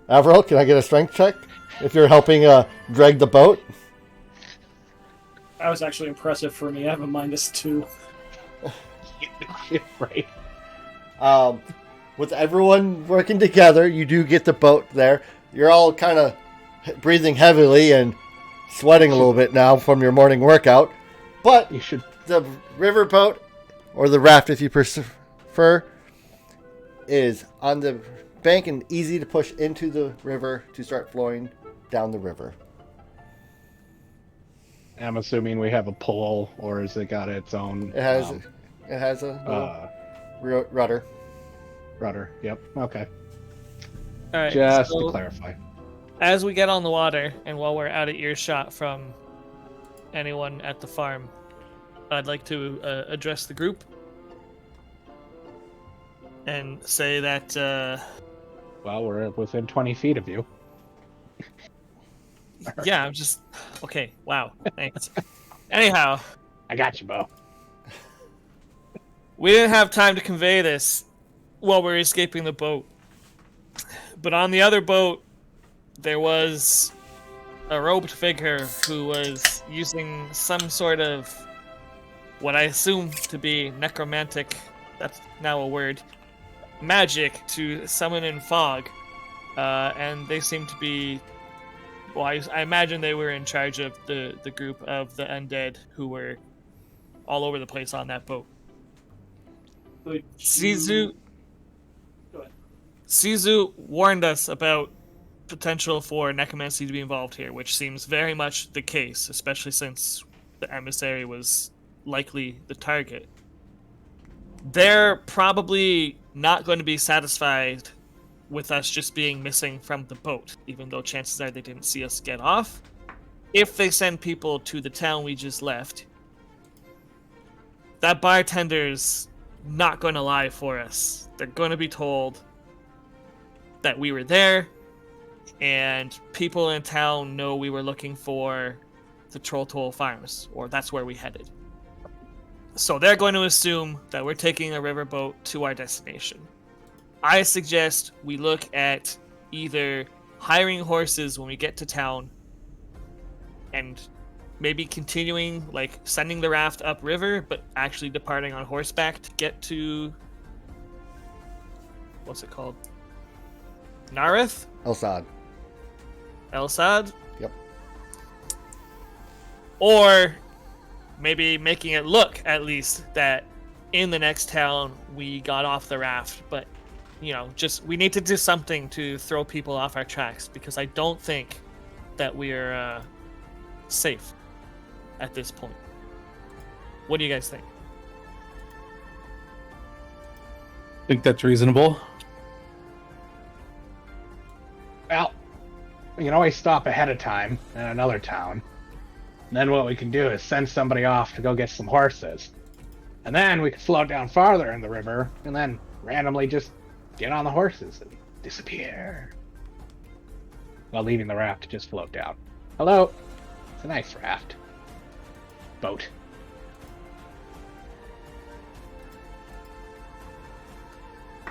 Avril, can I get a strength check if you're helping drag the boat? That was actually impressive for me. I have a -2. Right. With everyone working together, you do get the boat there. You're all kind of breathing heavily and sweating a little bit now from your morning workout. But You should. the riverboat, or the raft if you prefer, is on the bank and easy to push into the river to start flowing down the river. I'm assuming we have a pole, or has it got its own? It has a little rudder. Rudder. Yep. Okay. Alright, Just so to clarify. as we get on the water, and while we're out of earshot from anyone at the farm, I'd like to address the group and say that Well, we're within 20 feet of you. yeah, I'm just okay. Wow, thanks. Anyhow, I got you, Bo. we didn't have time to convey this while we were escaping the boat, but on the other boat there was a robed figure who was using some sort of what I assume to be necromantic, that's now a word, magic to summon in fog. And they seem to be, well, I imagine they were in charge of the group of the undead who were all over the place on that boat. Sizu Go ahead. Sizu warned us about potential for necromancy to be involved here, which seems very much the case, especially since the emissary was likely the target. They're probably not going to be satisfied with us just being missing from the boat, even though chances are they didn't see us get off. If they send people to the town we just left, that bartender's not going to lie for us. They're going to be told that we were there, and people in town know we were looking for the Troll Toll Farms, or that's where we headed. So they're going to assume that we're taking a riverboat to our destination. I suggest we look at either hiring horses when we get to town and maybe continuing, like, sending the raft upriver, but actually departing on horseback to get to... What's it called? Nareth? El Sad? Yep. Or maybe making it look, at least, that in the next town we got off the raft, but, you know, just we need to do something to throw people off our tracks, because I don't think that we're safe at this point. What do you guys think? I think that's reasonable. Well, we can always stop ahead of time in another town. And then what we can do is send somebody off to go get some horses. And then we can float down farther in the river and then randomly just get on the horses and disappear. While leaving the raft to just float down. Hello? It's a nice raft. Boat.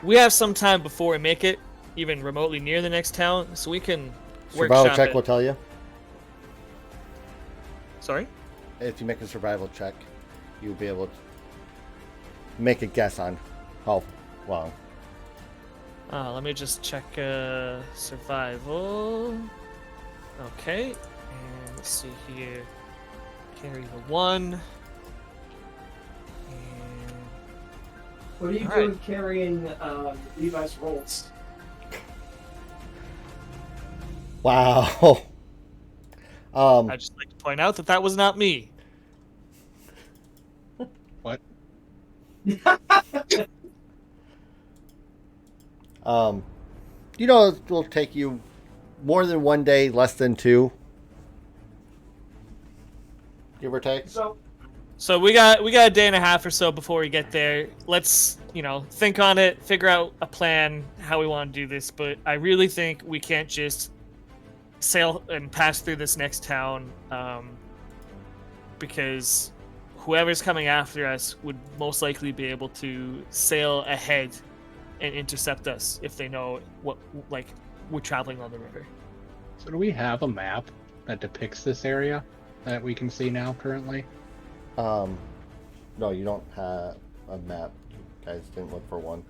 We have some time before we make it even remotely near the next town, so we can Survival workshop check it. will tell you. Sorry? If you make a survival check, you'll be able to make a guess on how long. Let me just check survival. Okay, and let's see here. Carry the 1. And What are you All doing right. carrying Levi's rolls? Wow. I'd just like to point out that was not me. What? You know, it will take you more than 1 day, less than 2. Give or take. So we got a day and a half or so before we get there. Let's, think on it, figure out a plan, how we want to do this. But I really think we can't just sail and pass through this next town, because whoever's coming after us would most likely be able to sail ahead and intercept us if they know we're traveling on the river. So do we have a map that depicts this area that we can see now currently? No, you don't have a map. You guys didn't look for one.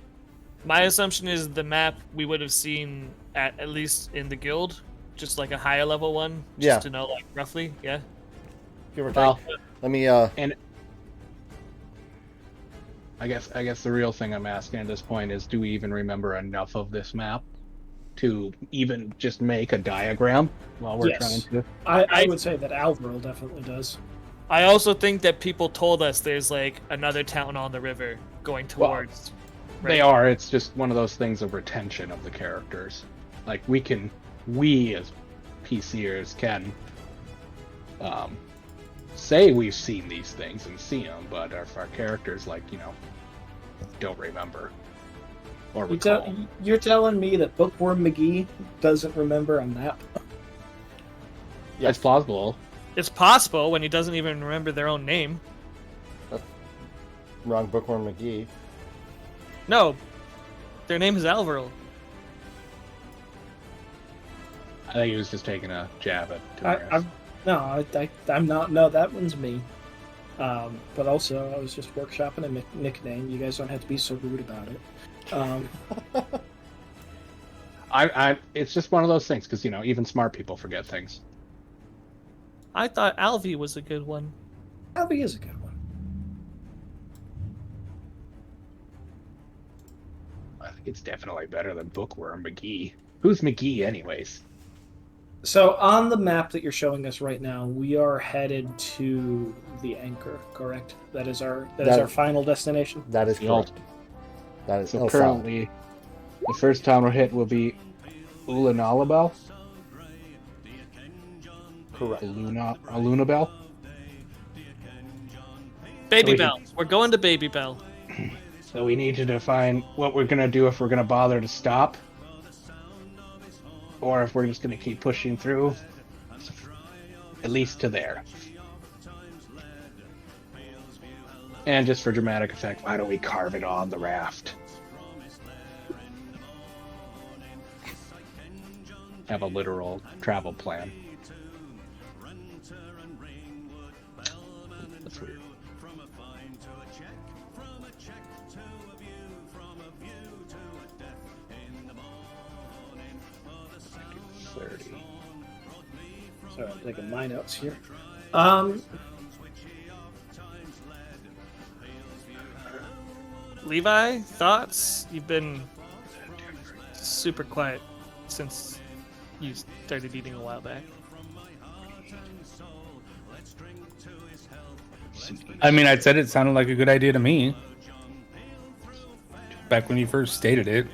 My assumption is the map we would have seen at least in the guild, just like a higher level one, just Yeah. to know roughly, yeah. Give or take. Well, Let me, and I guess the real thing I'm asking at this point is, do we even remember enough of this map to even just make a diagram while we're trying Yes. to? I would say that Alvarel definitely does. I also think that people told us there's another town on the river going towards. They are. It's just one of those things of retention of the characters. Like we as PCers can say we've seen these things and see them, but if our characters don't remember or recall. You're telling me that Bookworm McGee doesn't remember a map? It's plausible. It's possible when he doesn't even remember their own name. wrong Bookworm McGee. No, their name is Alvarel. I think he was just taking a jab at Tamaris. I'm not. No, that one's me. But also, I was just workshopping a nickname. You guys don't have to be so rude about it. It's just one of those things because even smart people forget things. I thought Alvi was a good one. Alvi is a good one. I think it's definitely better than Bookworm McGee. Who's McGee, anyways? So on the map that you're showing us right now, we are headed to the Anchor. Correct? That is our final destination. That is The correct. That is So currently, the first town we'll hit will be Ulanalabel. correct. Alunabel. Baby So Bell. We're going to Baby Bell. So we need to define what we're gonna do if we're gonna bother to stop, or if we're just gonna keep pushing through. At least to there. And just for dramatic effect, why don't we carve it on the raft? Have a literal travel plan. That's weird. 30. Sorry, I'm taking my notes here. Levi, thoughts? You've been super quiet since you started eating a while back. I mean, I said it sounded like a good idea to me. Back when you first stated it.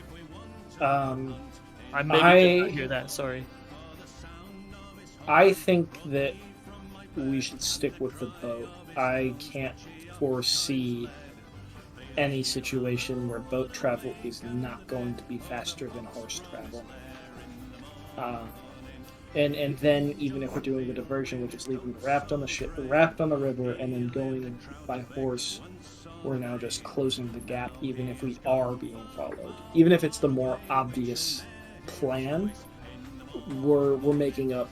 I maybe did not hear that. Sorry. I think that we should stick with the boat. I can't foresee any situation where boat travel is not going to be faster than horse travel. And then even if we're doing the diversion, which is leaving the raft on the ship, the raft on the river, and then going by horse, we're now just closing the gap. Even if we are being followed, even if it's the more obvious plan, we're making up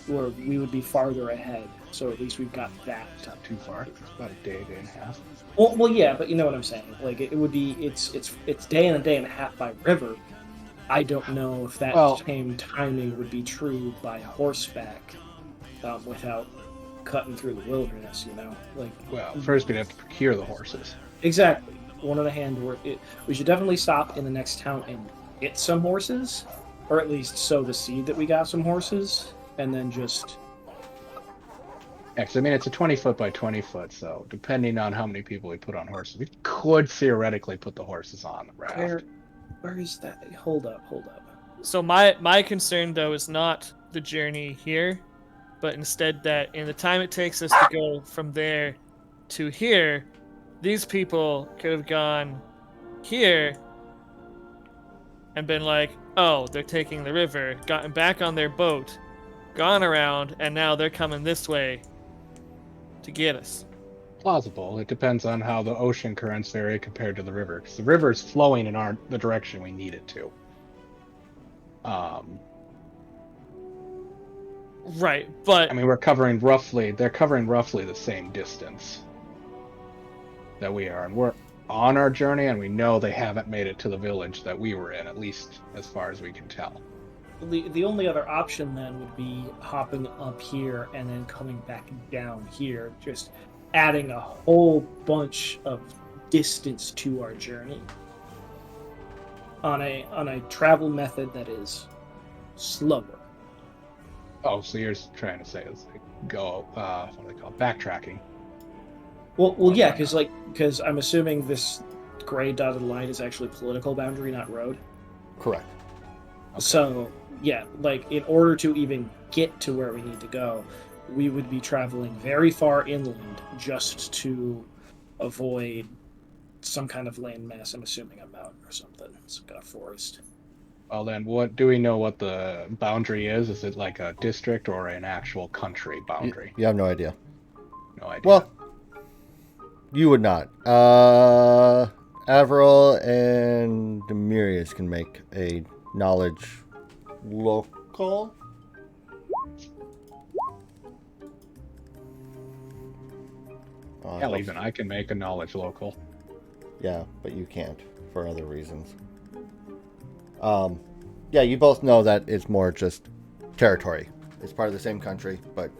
where we would be farther ahead. So at least we've got that. Not too far. It's about a day and a half. Well, yeah, but you know what I'm saying. Like it would be, it's day and a half by river. I don't know if that same timing would be true by horseback, without cutting through the wilderness. You know, like. Well, first we'd have to procure the horses. Exactly. One on the hand, we should definitely stop in the next town and get some horses, or at least sow the seed that we got some horses, and then just. Actually, I mean, it's a 20 foot by 20 foot, so depending on how many people we put on horses, we could theoretically put the horses on the raft. Where is that? Hold up. So my concern though is not the journey here, but instead that in the time it takes us to go from there to here, these people could have gone here and been like, oh, they're taking the river, gotten back on their boat, gone around, and now they're coming this way to get us. Plausible. It depends on how the ocean currents vary compared to the river, because the river is flowing in the direction we need it to. Right, but I mean, they're covering roughly the same distance that we are, and we're on our journey, and we know they haven't made it to the village that we were in, at least as far as we can tell. The only other option then would be hopping up here and then coming back down here, just adding a whole bunch of distance to our journey on a travel method that is slower. Oh, so you're trying to say it's like go what do they call it? Backtracking? Well, yeah, because I'm assuming this gray dotted line is actually political boundary, not road. Correct. Okay. So yeah, like in order to even get to where we need to go, we would be traveling very far inland just to avoid some kind of landmass. I'm assuming a mountain or something, some kind of forest. Well, then, what do we know what the boundary is? Is it like a district or an actual country boundary? You have no idea. No idea. Well, you would not. Avril and Demirius can make a knowledge local. Hell, even I can make a knowledge local. Yeah, but you can't for other reasons. Yeah, you both know that it's more just territory. It's part of the same country, but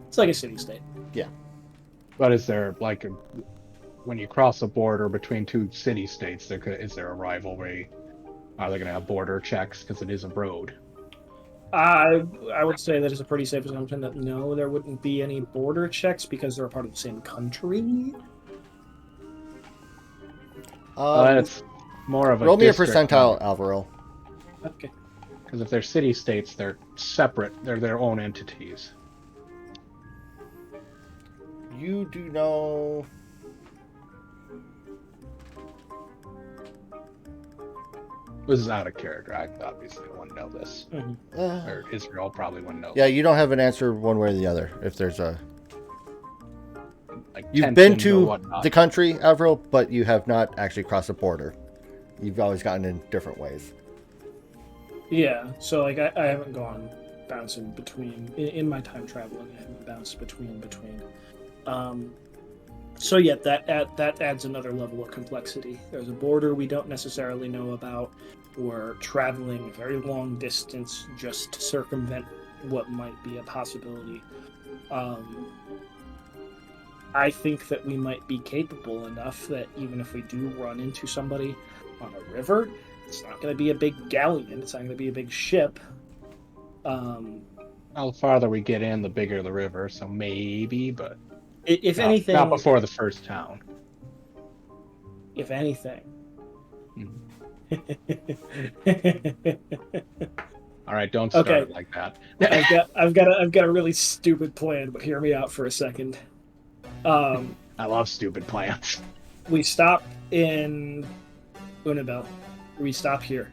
It's like a city-state. yeah. But is there like when you cross a border between two city-states, is there a rivalry? Are they going to have border checks because it is a road? I would say that it's a pretty safe assumption that no, there wouldn't be any border checks because they're a part of the same country. It's more of a roll me a district percentile, Alvaro. Okay. Because if they're city-states, they're separate. They're their own entities. You do know. was out of character. I obviously wouldn't know this. Uh, Or Israel probably wouldn't know. yeah, you don't have an answer one way or the other. If there's a, Like you've been tensions or to whatnot. the country, Avril, but you have not actually crossed the border. You've always gotten in different ways. Yeah, so like I haven't gone bouncing between in my time traveling. I haven't bounced between. So yeah, that adds another level of complexity. There's a border we don't necessarily know about. We're traveling a very long distance just to circumvent what might be a possibility. I think that we might be capable enough that even if we do run into somebody on a river, it's not going to be a big galleon. It's not going to be a big ship. The farther we get in, the bigger the river. So maybe, but If not, anything, not before the first town. if anything. All right, don't start Okay. it like that. I've got a really stupid plan, but hear me out for a second. I love stupid plans. We stop in Unibel. We stop here.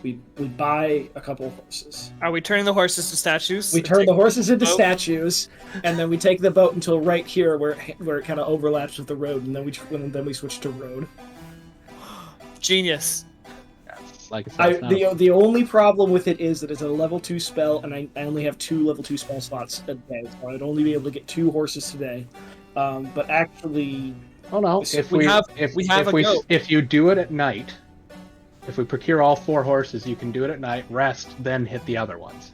We buy a couple horses. Are we turning the horses to statues? We turn the horses into boat? statues, and then we take the boat until right here where it kind of overlaps with the road, and then we switch to road. Genius. Like I said, The only problem with it is that it's a level 2 spell, and I only have 2 level 2 spell slots a day, so I'd only be able to get 2 horses today. But actually, oh no! If you do it at night, if we procure all 4 horses, you can do it at night. Rest, then hit the other ones.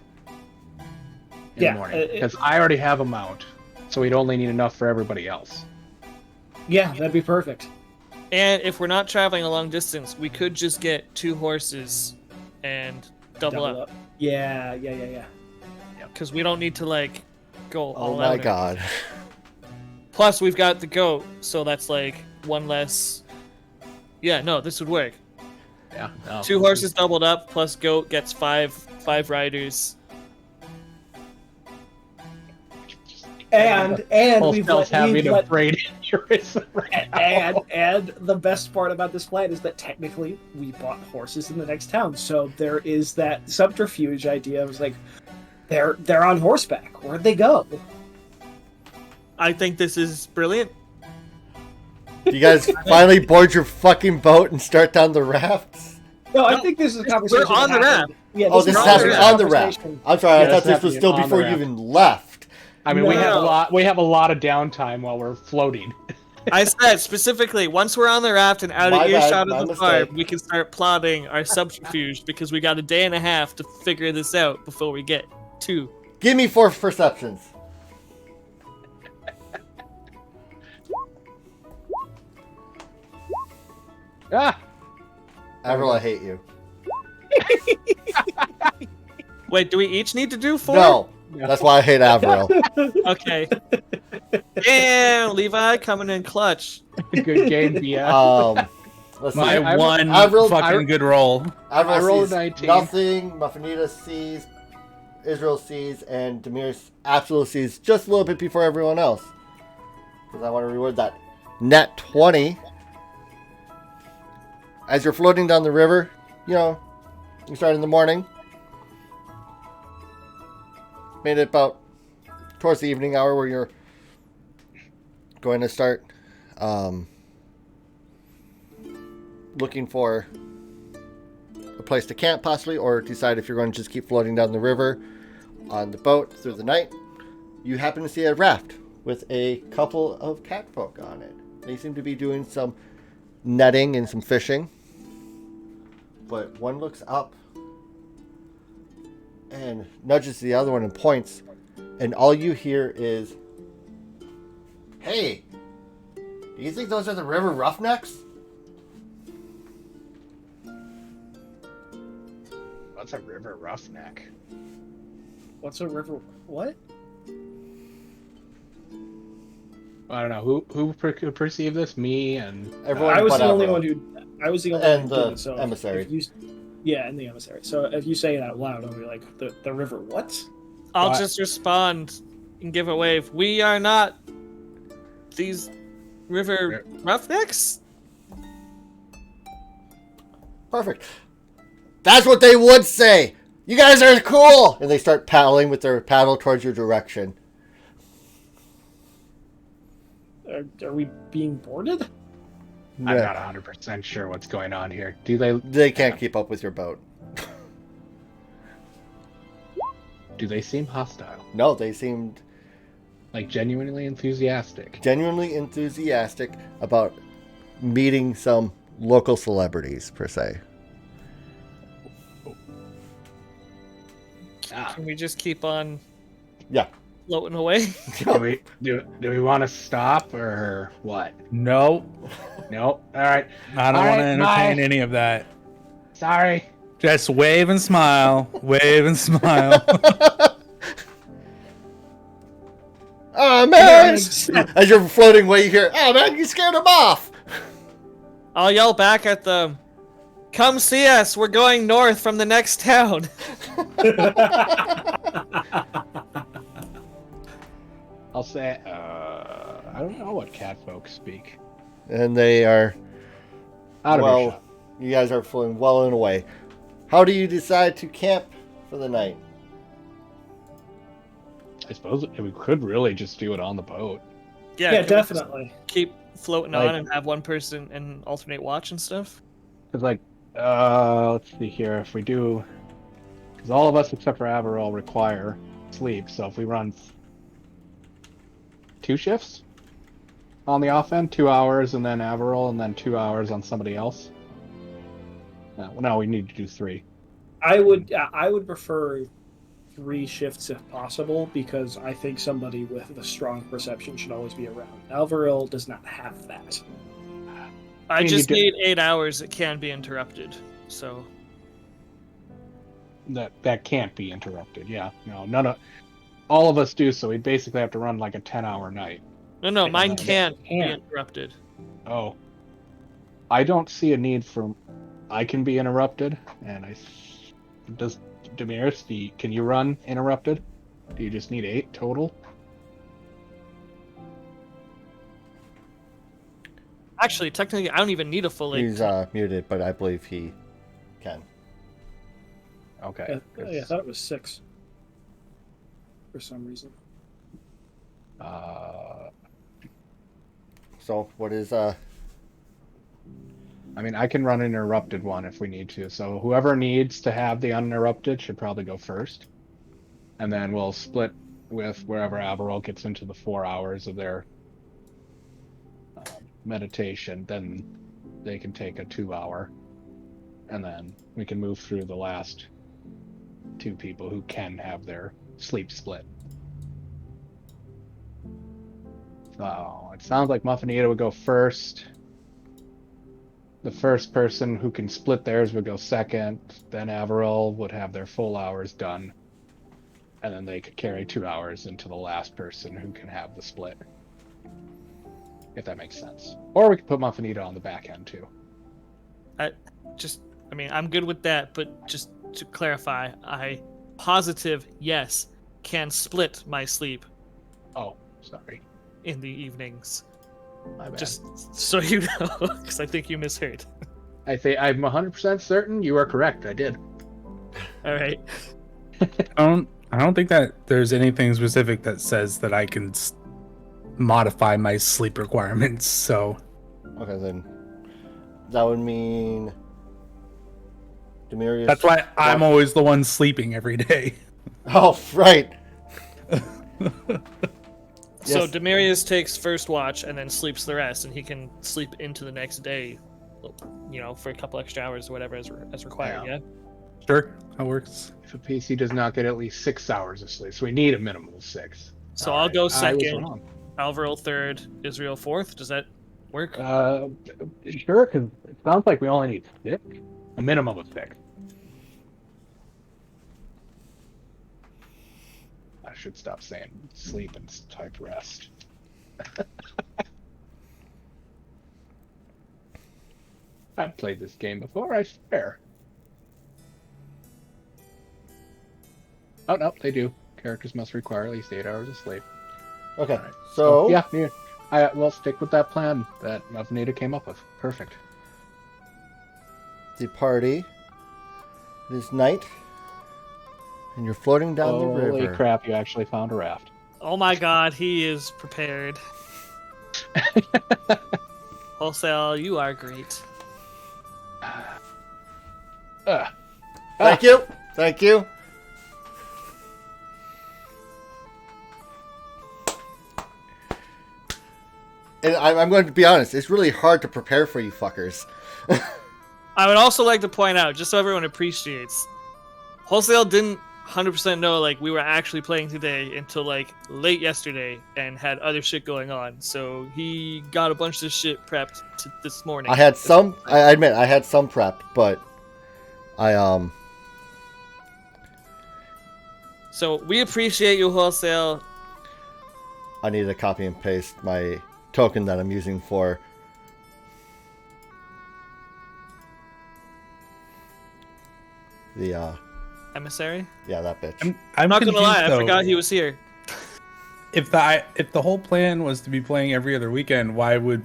In the morning, because I already have a mount, so we'd only need enough for everybody else. yeah, that'd be perfect. And if we're not traveling a long distance, we could just get 2 horses and double up. Yeah. Because we don't need to like go all Oh out. my god. Plus, we've got the goat, so that's like 1 less. Yeah, no, this would work. Yeah. No. 2 horses doubled up, plus goat gets 5 riders. And we've having a let brain aneurysm right now. and the best part about this plan is that technically we bought horses in the next town, so there is that subterfuge idea. I was like, they're on horseback. Where'd they go? I think this is brilliant. You guys finally board your fucking boat and start down the rafts? No, I think this is a conversation. We're on the raft. Yeah, Oh, this is happening on the raft. I'm sorry, Yeah, I thought this this was happening still on the before you raft. even left. I mean, we No. have a lot of downtime while we're floating. I said specifically, once we're on the raft and out My of bad, earshot my of the mistake. farm, we can start plotting our subterfuge because we got a day and a half to figure this out before we get to. Give me 4 perceptions. Ah, Avril, I hate you. Wait, do we each need to do 4? No, that's why I hate Avril. Okay. Damn, Levi coming in clutch. good game, yeah. Let's see. My I- one Avril- fucking good roll. Avril I rolled sees a 19. nothing. Muffinita sees. Israel sees, and Demir absolutely sees just a little bit before everyone else. Because I want to reward that net 20. As you're floating down the river, you start in the morning. Made it about towards the evening hour where you're going to start looking for a place to camp possibly, or decide if you're going to just keep floating down the river on the boat through the night. You happen to see a raft with a couple of catfolk on it. They seem to be doing some netting and some fishing, but one looks up and nudges the other one and points, and all you hear is, "Hey, do you think those are the river roughnecks?" What's a river roughneck? What's a river? What? I don't know who perceived this. Me and Everyone I was but the only Avril. one who. I was the only And one who did the it. So emissary. if you, yeah, and the emissary. So if you say it out loud, I'll be like, the river. What? I'll What? just respond and give a wave. We are not these river roughnecks. Perfect. That's what they would say. You guys are cool. And they start paddling with their paddle towards your direction. Are we being boarded? I'm not 100% sure what's going on here. Do They can't keep up with your boat. Do they seem hostile? No, they seemed Like genuinely enthusiastic? genuinely enthusiastic about meeting some local celebrities, per se. Can we just keep on Yeah. floating away? Do we want to stop or what? Nope. Nope. All right. I don't All want to right, entertain bye. any of that. Sorry. Just wave and smile. Wave and smile. Oh, man! As you're floating away, you hear, oh, man, you scared him off! I'll yell back at them. Come see us. We're going north from the next town. I'll say, I don't know what cat folks speak. And they are, Out of well, earshot. you guys are floating well and away. How do you decide to camp for the night? I suppose we could really just do it on the boat. Yeah, can we just definitely. Keep floating Like- on and have one person and alternate watch and stuff. Cause like, let's see here. If we do, because all of us except for Averell require sleep. So if we run 2 shifts on the off end, 2 hours, and then Averell, and then 2 hours on somebody else. No, we need to do 3. I would prefer 3 shifts if possible, because I think somebody with a strong perception should always be around. Alvaril does not have that. I mean, just you do- need 8 hours. It can be interrupted. So That can't be interrupted. Yeah, no, none of all of us do. So we basically have to run like a 10-hour night. no, mine Yeah, can't be can't. interrupted. Oh, I don't see a need for. I can be interrupted, and does Demiris? Can you run interrupted? Do you just need 8 total? Actually, technically, I don't even need a full 8. He's muted, but I believe he can. Okay. I thought it was 6 for some reason. So, what is, I mean, I can run an interrupted one if we need to. So whoever needs to have the uninterrupted should probably go first, and then we'll split with wherever Averell gets into the 4 hours of their meditation. Then they can take a 2-hour, and then we can move through the last 2 people who can have their sleep split. So it sounds like Muffinita would go first. The first person who can split theirs would go second. Then Averell would have their full hours done. And then they could carry 2 hours into the last person who can have the split. If that makes sense. Or we could put Muffinita on the back end too. I'm good with that, but just to clarify, I positive yes can split my sleep Oh, sorry. in the evenings. My bad. Just so you know, because I think you misheard. I'm 100% certain you are correct. I did. All right. I don't think that there's anything specific that says that I can modify my sleep requirements. So okay, then that would mean Demirius. that's why I'm always the one sleeping every day. Oh, right. So Yes. Demirius takes first watch and then sleeps the rest, and he can sleep into the next day, for a couple extra hours or whatever as required. Yeah. Yeah. Sure, that works. If a PC does not get at least 6 hours of sleep, so we need a minimum of 6. So All I'll right, go I was second, wrong. Alvarel third, Israel fourth. Does that work? Sure, because it sounds like we only need 6. A minimum of 6. I should stop saying sleep and type rest. I've played this game before, I swear. Oh, no, they do. Characters must require at least 8 hours of sleep. Okay, Alright. so Yeah, we'll stick with that plan that Muffinita came up with. Perfect. the party It is night, and you're floating down the river. Holy crap, you actually found a raft. Oh my god, he is prepared. Wholesale, you are great. Thank you. Thank you. And I'm going to be honest, it's really hard to prepare for you fuckers. I would also like to point out, just so everyone appreciates, Wholesale didn't 100% know like we were actually playing today until like late yesterday and had other shit going on. So he got a bunch of shit prepped this morning. I admit I had some prep, but So we appreciate you, Wholesale. I needed to copy and paste my token that I'm using for the Emissary? yeah, that bitch. I'm not gonna lie, though. I forgot he was here. If the whole plan was to be playing every other weekend, why would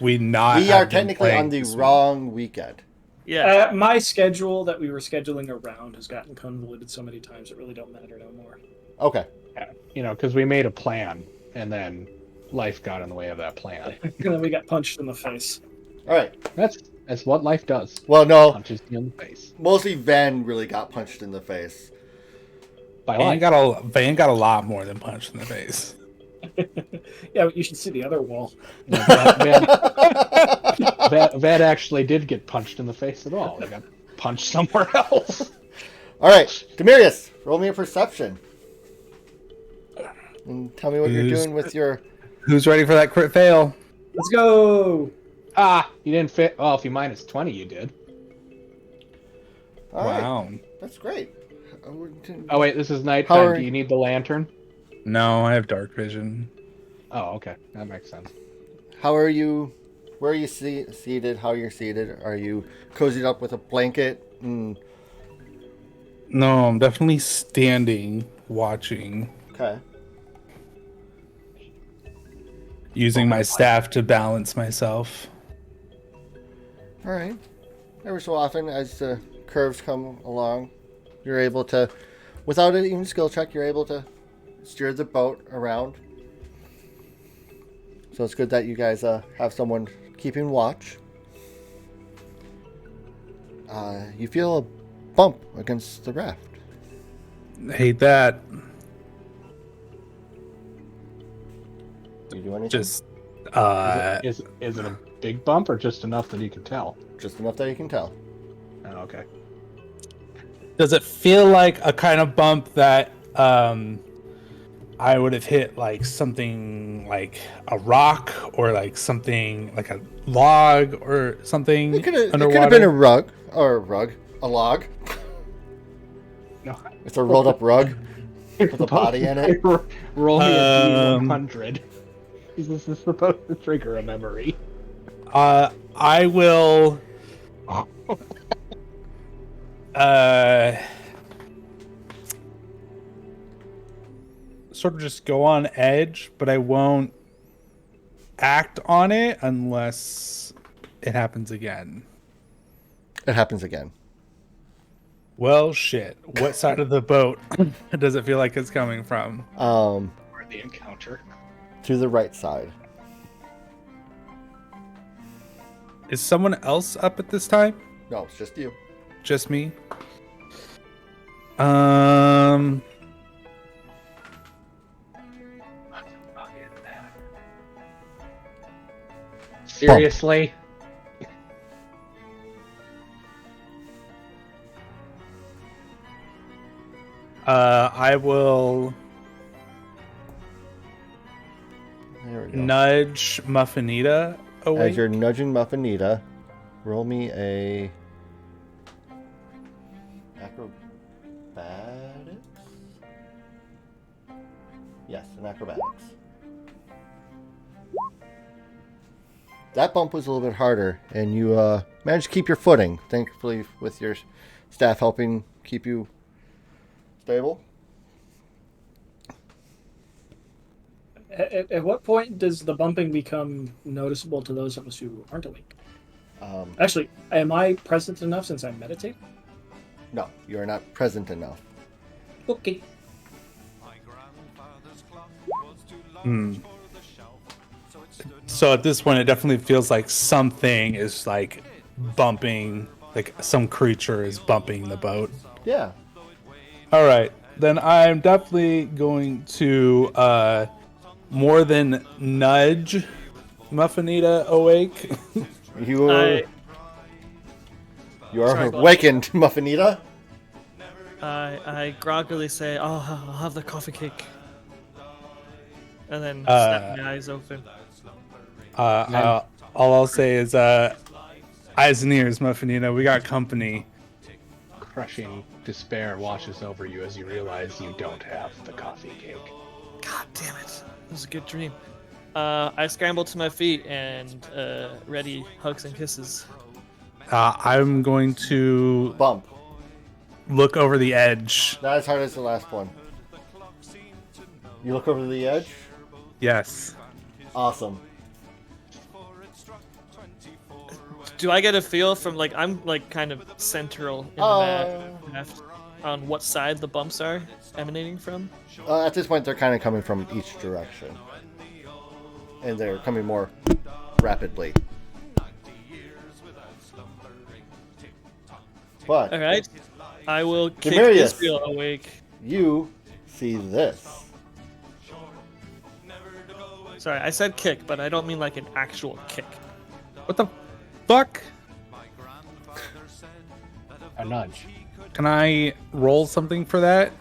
we not? We have are been technically playing on the this week? wrong weekend. Yeah. My schedule that we were scheduling around has gotten convoluted so many times it really don't matter no more. Okay. Yeah, you know, because we made a plan, and then life got in the way of that plan. And then we got punched in the face. All right. That's what life does. Well, no, Punches you in the face. mostly Van really got punched in the face. By Van life. got a lot more than punched in the face. Yeah, but you should see the other wall. Vad actually did get punched in the face at all. He got punched somewhere else. All right, Demirius, roll me a perception. And tell me what you're doing with your... Who's ready for that crit fail? Let's go! You didn't fit. Well, if you minus 20, you did. All right, Wow. that's great. Oh, wait, this is How nighttime. are- Do you need the lantern? No, I have dark vision. Oh, okay. That makes sense. How are you... Where are you seated? How you're seated? Are you cozied up with a blanket? No, I'm definitely standing, watching, Okay. using my staff to balance myself. All right. Every so often, as the curves come along, you're able to, without an even skill check, you're able to steer the boat around. So it's good that you guys have someone keeping watch. You feel a bump against the raft. Hate that. Do you do anything? Just, Is it a big bump or just enough that you can tell? Just enough that you can tell. Oh, okay. does it feel like a kind of bump that I would have hit like something like a rock or like something like a log or something It could have underwater? been a rug. A log. No. It's a rolled up rug with a body in it. Roll me a Um, D100. Is this supposed to trigger a memory? I will. Sort of just go on edge, but I won't act on it unless it happens again. It happens again. Well, shit. What side of the boat does it feel like it's coming from? Or the encounter. To the right side. Is someone else up at this time? No, it's just you. Just me? Seriously? I will There we go. nudge Muffinita away. As you're nudging Muffinita, roll me a acrobatics. Yes, an acrobatics. That bump was a little bit harder, and you managed to keep your footing, thankfully, with your staff helping keep you stable. At what point does the bumping become noticeable to those of us who aren't awake? Um, Actually, am I present enough since I meditate? No, you are not present enough. Okay. So at this point, it definitely feels like something is like bumping, like some creature is bumping the boat. Yeah. All right, then I'm definitely going to more than nudge Muffinita awake. You I you are Sorry, go on. awakened, Muffinita. I groggily say, "Oh, I'll have the coffee cake," and then snap my eyes open. All I'll say is eyes and ears, Muffinita. We got company. Crushing despair washes over you as you realize you don't have the coffee cake. God damn it! It was a good dream. I scramble to my feet and ready hugs and kisses. I'm going to Bump. look over the edge. Not as hard as the last one. You look over the edge. Yes. Awesome. Do I get a feel from like I'm like kind of central in the map on what side the bumps are emanating from? At this point, they're kind of coming from each direction, and they're coming more rapidly. But All right, I will kick Demarius. Israel awake. you see this. Sorry, I said kick, but I don't mean like an actual kick. What the fuck? A nudge. Can I roll something for that?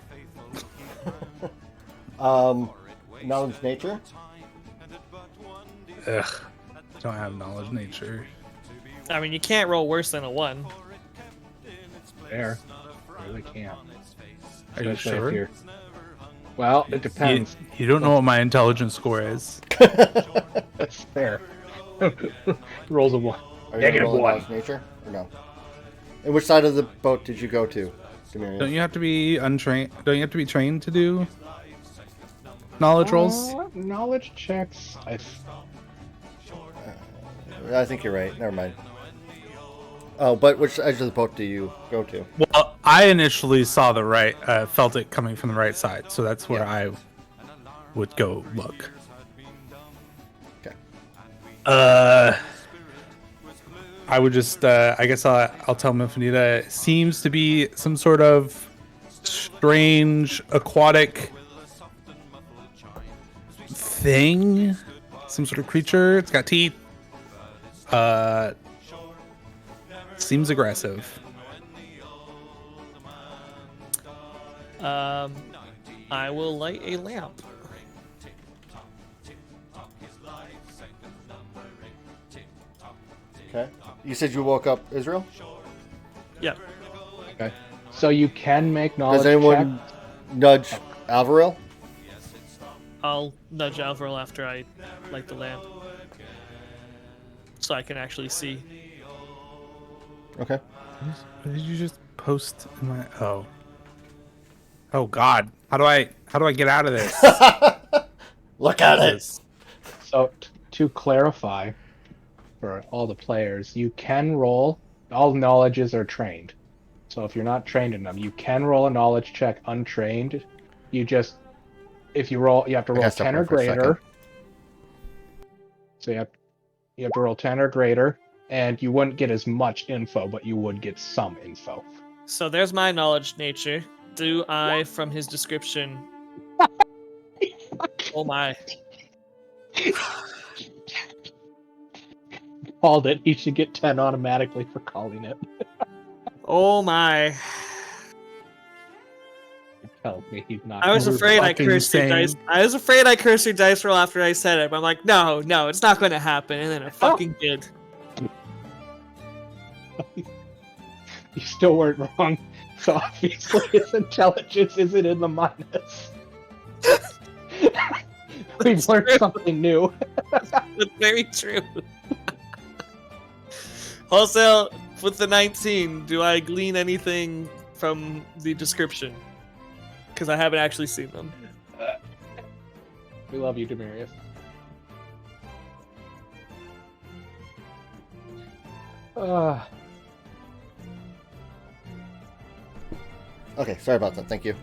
Knowledge nature. Ugh. Don't have knowledge nature. I mean, you can't roll worse than a 1. There. Really can't. Are you Especially if sure? you're- Well, it You, depends. you don't know what my intelligence score is. That's fair. Rolls a 1. Are you Negative gonna roll 1. knowledge nature or no? And which side of the boat did you go to, Demarius? Don't you have to be untrained? Don't you have to be trained to do knowledge rolls? Knowledge checks. I think you're right. Never mind. Oh, but which edge of the boat do you go to? Well, I initially saw the right, felt it coming from the right side, so that's where I would go look. Okay. I would just, I guess I'll tell Muffinita, it seems to be some sort of strange aquatic thing, some sort of creature. It's got teeth. Seems aggressive. I will light a lamp. Okay. You said you woke up Israel? Yep. Okay. So you can make knowledge Does anyone checks. nudge Alvarel? I'll nudge Alvaro after I light the lamp, so I can actually see. Okay. What did you just post in my? Oh God! How do I get out of this? Look at it. So to clarify for all the players, you can roll. All knowledges are trained. So if you're not trained in them, you can roll a knowledge check untrained. You just, if you roll, you have to roll gotta stop 10 or there for a second. greater. So you have to roll 10 or greater, and you wouldn't get as much info, but you would get some info. So there's my knowledge nature. Do I, from his description? Oh my! Called it. He should get 10 automatically for calling it. Oh my! Tell me he's not. I was You're afraid I fucking cursed your dice. insane. I was afraid I cursed your dice roll after I said it. But I'm like, no, it's not going to happen, and then it fucking did. You still weren't wrong. So obviously his intelligence isn't in the minus. We've learned something new. That's very true. Wholesale with the 19. Do I glean anything from the description? Because I haven't actually seen them. We love you, Demarius. Okay, sorry about that. Thank you.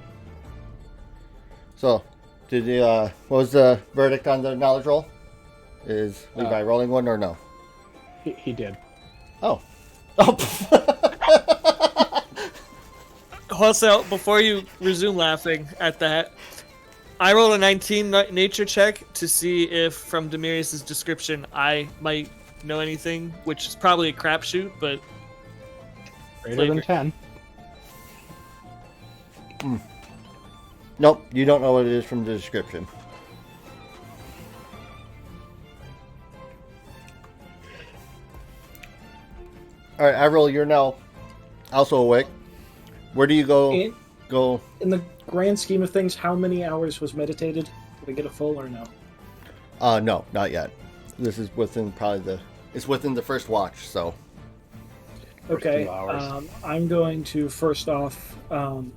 So, what was the verdict on the knowledge roll? Is Levi rolling one or no? He did. Oh. Oh. Also, before you resume laughing at that, I rolled a 19 nature check to see if, from Demirius' description, I might know anything, which is probably a crapshoot, but... Greater than 10. Nope, you don't know what it is from the description. Alright, Avril, you're now also awake. Where do you go? In the grand scheme of things, how many hours was meditated? Did I get a full or no? No, not yet. This is within it's within the first watch, so. Okay, 2 hours. I'm going to first off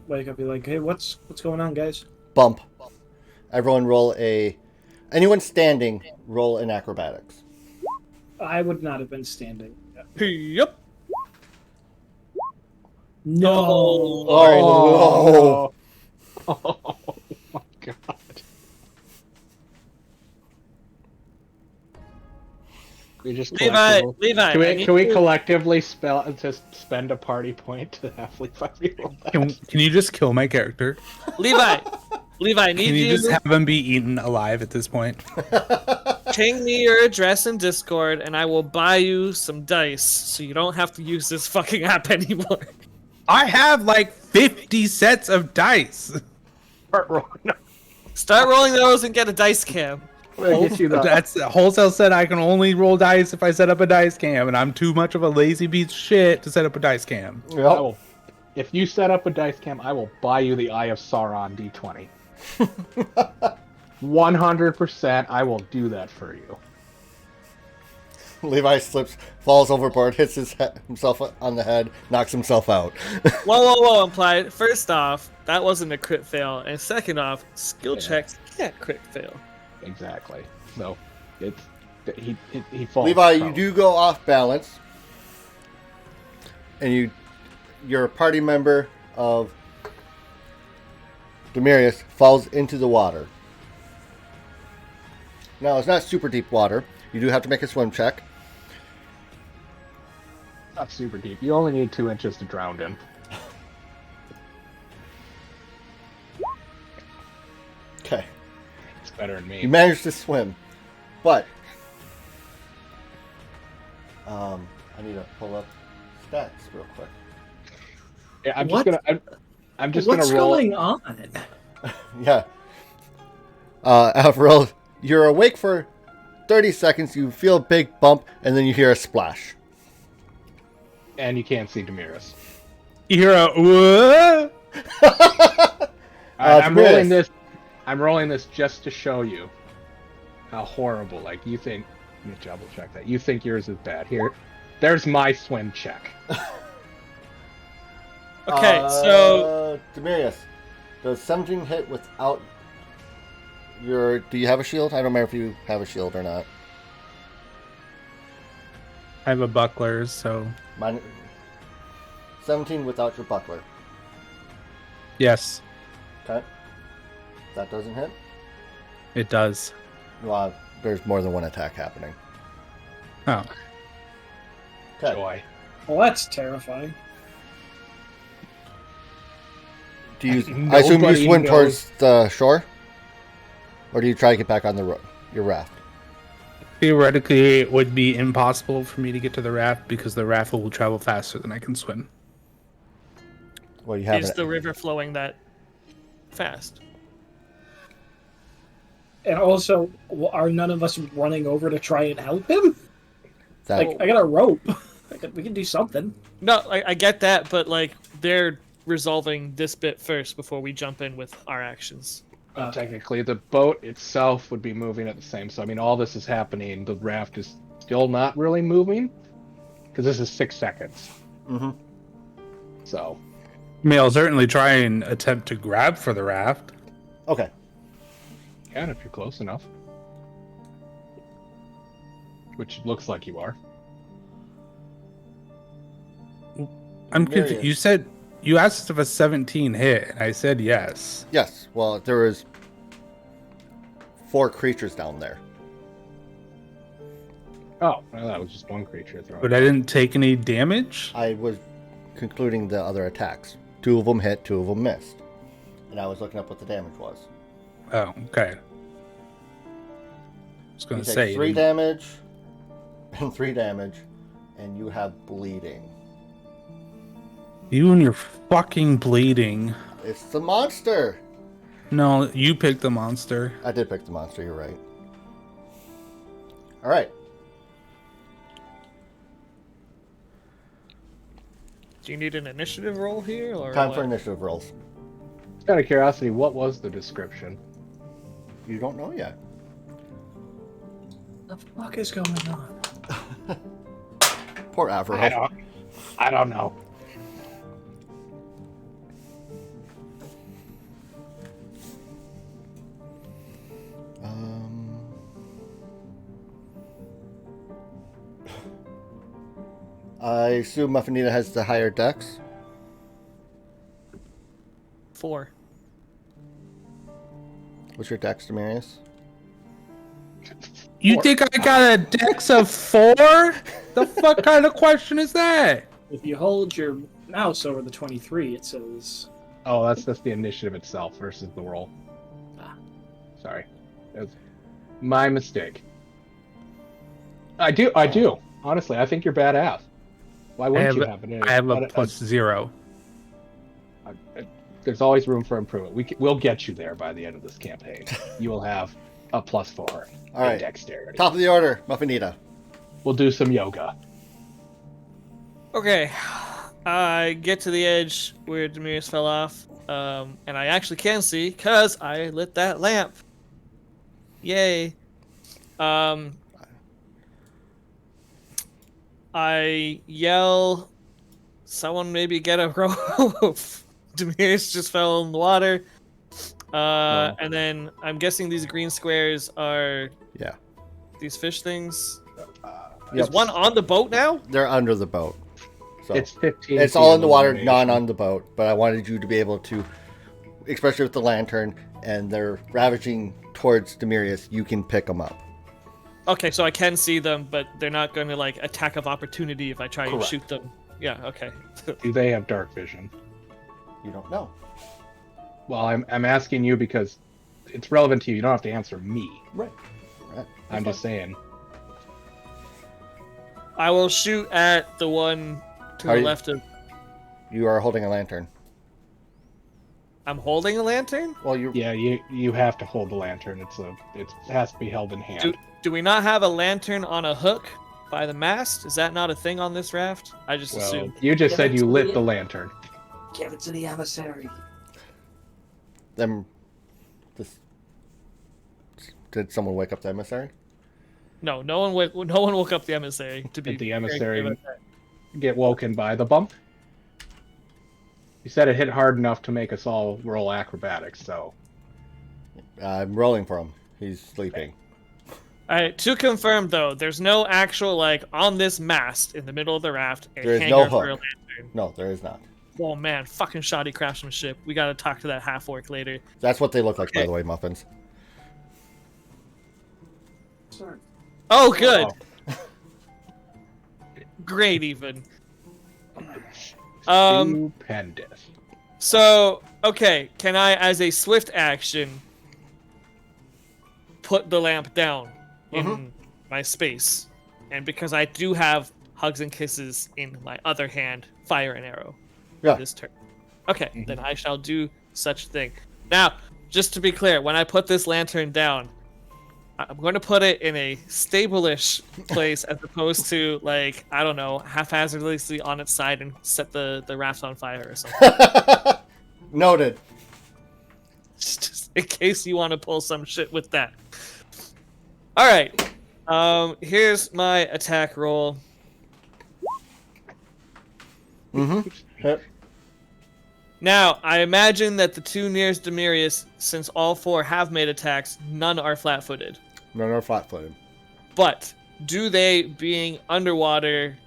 wake up and be like, hey, what's going on, guys? Bump. Everyone anyone standing, roll in acrobatics. I would not have been standing. Yep. No. Oh, Oh my god. We just Levi, Can we collectively just spend a party point to have Levi reroll that? Can you just kill my character? Levi, I need Can you you just have him be eaten alive at this point? ping me your address in Discord, and I will buy you some dice, so you don't have to use this fucking app anymore. I have like 50 sets of dice. Start rolling those and get a dice cam. That's Wholesale said I can only roll dice if I set up a dice cam, and I'm too much of a lazy piece of shit to set up a dice cam. Yep. If you set up a dice cam, I will buy you the Eye of Sauron D20. 100%, I will do that for you. Levi slips, falls overboard, hits himself on the head, knocks himself out. Whoa, implied. First off, that wasn't a crit fail, and second off, skill checks can't crit fail. Exactly. So, he falls. Levi, you do go off balance, and your party member of Demirius falls into the water. Now, it's not super deep water. You do have to make a swim check. Not super deep. You only need 2 inches to drown in. Okay. It's better than me. You managed to swim, but I need to pull up stats real quick. Yeah, I'm What? just gonna roll. What's going on? Yeah. Avril, you're awake for 30 seconds. You feel a big bump, and then you hear a splash. And you can't see Demiris. You hear a what? I'm Demiris. rolling this. I'm rolling this just to show you how horrible. Like you think. Let me double check that. You think yours is bad. Here, there's my swim check. Okay, so Demirius, does 17 hit without your? Do you have a shield? I don't remember if you have a shield or not. I have a buckler, so 17 without your buckler. yes, Okay. That doesn't hit. it does. Well, there's more than one attack happening. Oh, Okay. Joy. Well, that's terrifying. Do you? I assume you Nobody swim knows. towards the shore, or do you try to get back on your raft? theoretically, it would be impossible for me to get to the raft because the raft will travel faster than I can swim. Well, you have is the river flowing that fast? And also, are none of us running over to try and help him? that. Like, I got a rope. We can do something. No, I get that, but like they're resolving this bit first before we jump in with our actions. Technically, the boat itself would be moving at the same. So I mean, all this is happening. The raft is still not really moving because this is 6 seconds. Mm-hmm. So I mean, I'll certainly try and attempt to grab for the raft. Okay. can if you're close enough, which looks like you are. I'm Myriad. confused. You said You asked if a 17 hit, and I said yes. Yes. Well, there was 4 creatures down there. Oh, well, that was just one creature throwing. But I didn't take any damage? I was concluding the other attacks. 2 of them hit, 2 of them missed. And I was looking up what the damage was. Oh, okay. I was going You to take say. 3 damage and 3 damage, and you have bleeding. You and your fucking bleeding. It's the monster! No, you picked the monster. I did pick the monster, you're right. Alright. Do you need an initiative roll here, or Time what? for initiative rolls. Just out of curiosity, what was the description? You don't know yet. What the fuck is going on? Poor Averil. I don't know. I assume Muffinita has the higher dex. 4. What's your dex, Demarius? You think I got a dex of 4? The fuck kind of question is that? If you hold your mouse over the 23, it says. Oh, that's the initiative itself versus the roll. Ah. Sorry. That was my mistake. I do. Honestly, I think you're badass. Why wouldn't you have it? I have a plus 0. There's always room for improvement. We'll get you there by the end of this campaign. You will have a +4 All in right. dexterity. Top of the order, Muffinita. We'll do some yoga. Okay, I get to the edge where Demirius fell off, and I actually can see because I lit that lamp. Yay! I yell, "Someone maybe get a rope!" Demirius just fell in the water, and then I'm guessing these green squares are Yeah. these fish things. Yep. Is one on the boat now? They're under the boat. So It's 15. it's feet all in the water, illumination. not on the boat. But I wanted you to be able to, especially with the lantern, and they're ravaging towards Demirius, you can pick them up. Okay, so I can see them, but they're not going to like attack of opportunity if I try and Correct. shoot them. Yeah, okay. Do they have dark vision? You don't know. Well, I'm asking you because it's relevant to you. You don't have to answer me. Right. I'm just saying. I will shoot at the one to Are the you- left of. You are holding a lantern. I'm holding a lantern? Well, you. Yeah, you have to hold the lantern. It has to be held in hand. Do we not have a lantern on a hook by the mast? Is that not a thing on this raft? I just Well, assumed. you just Yeah, said you that's lit weird. the lantern. Give it to the emissary. Them. This. Did someone wake up the emissary? No, no one woke up the emissary. To be Did the very clear emissary about that. get woken by the bump? You said it hit hard enough to make us all roll acrobatics, so I'm rolling for him. He's sleeping. All right, to confirm though, there's no actual like on this mast in the middle of the raft a There is hanger no for a hook. lantern. No, there is not. Oh man, fucking shoddy craftsmanship. We gotta talk to that half orc later. That's what they look like, by Okay. the way, muffins. Sorry. Oh, good. Great, even. stupendous. So, okay, can I, as a swift action, put the lamp down in my space? And because I do have hugs and kisses in my other hand, fire an arrow Yeah. this turn. Okay, then I shall do such thing. Now, just to be clear, when I put this lantern down, I'm going to put it in a stable-ish place as opposed to, like, I don't know, haphazardly on its side and set the raft on fire or something. Noted. Just in case you want to pull some shit with that. All right. Here's my attack roll. Yep. Now, I imagine that the two nearest Demirius, since all four have made attacks, none are flat-footed. None are flat-footed. But do they, being underwater,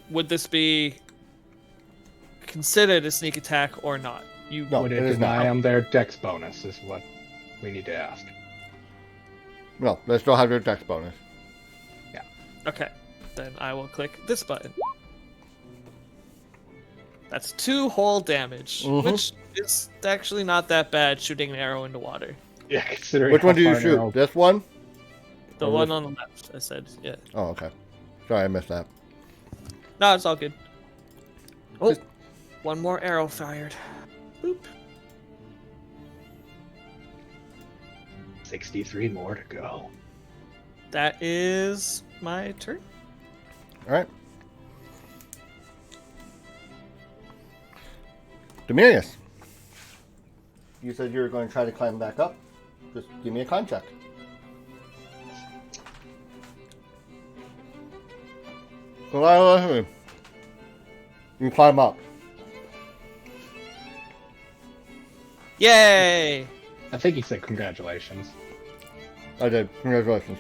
would this be considered a sneak attack or not? You No, Would it it is deny not. them their dex bonus is what we need to ask. No, they still have their dex bonus. Okay, then I will click this button. That's 2 whole damage, Mhm. which is actually not that bad shooting an arrow into water. Yeah, considering Which one how do you far an shoot? arrow- This one? The Or one this- on the left, I said. Yeah. Oh, okay. Sorry, I missed that. No, it's all good. Oh, Just- one more arrow fired. Boop. 63 more to go. That is my turn. All right. Demirius. You said you were going to try to climb back up. Just give me a con check. You can climb up. Yay! I think he said congratulations. I did. Congratulations.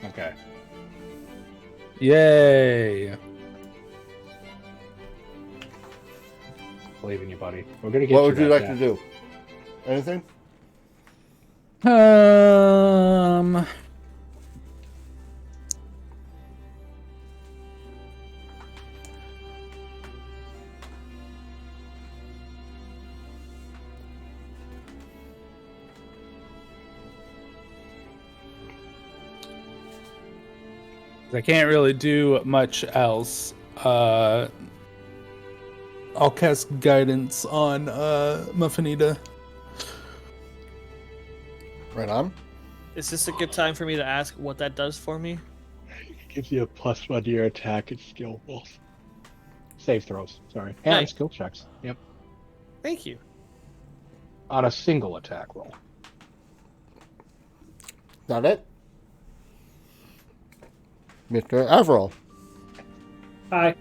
Okay. Yay! Believe in you, buddy. We're gonna get What would you that like to do? Anything? I can't really do much else. I'll cast guidance on Muffinita. Right on. Is this a good time for me to ask what that does for me? It gives you a +1 to your attack and skill rolls. Save throws, sorry. And Nice. skill checks. Yep. Thank you. On a single attack roll. That it? Mr. Averil. Hi.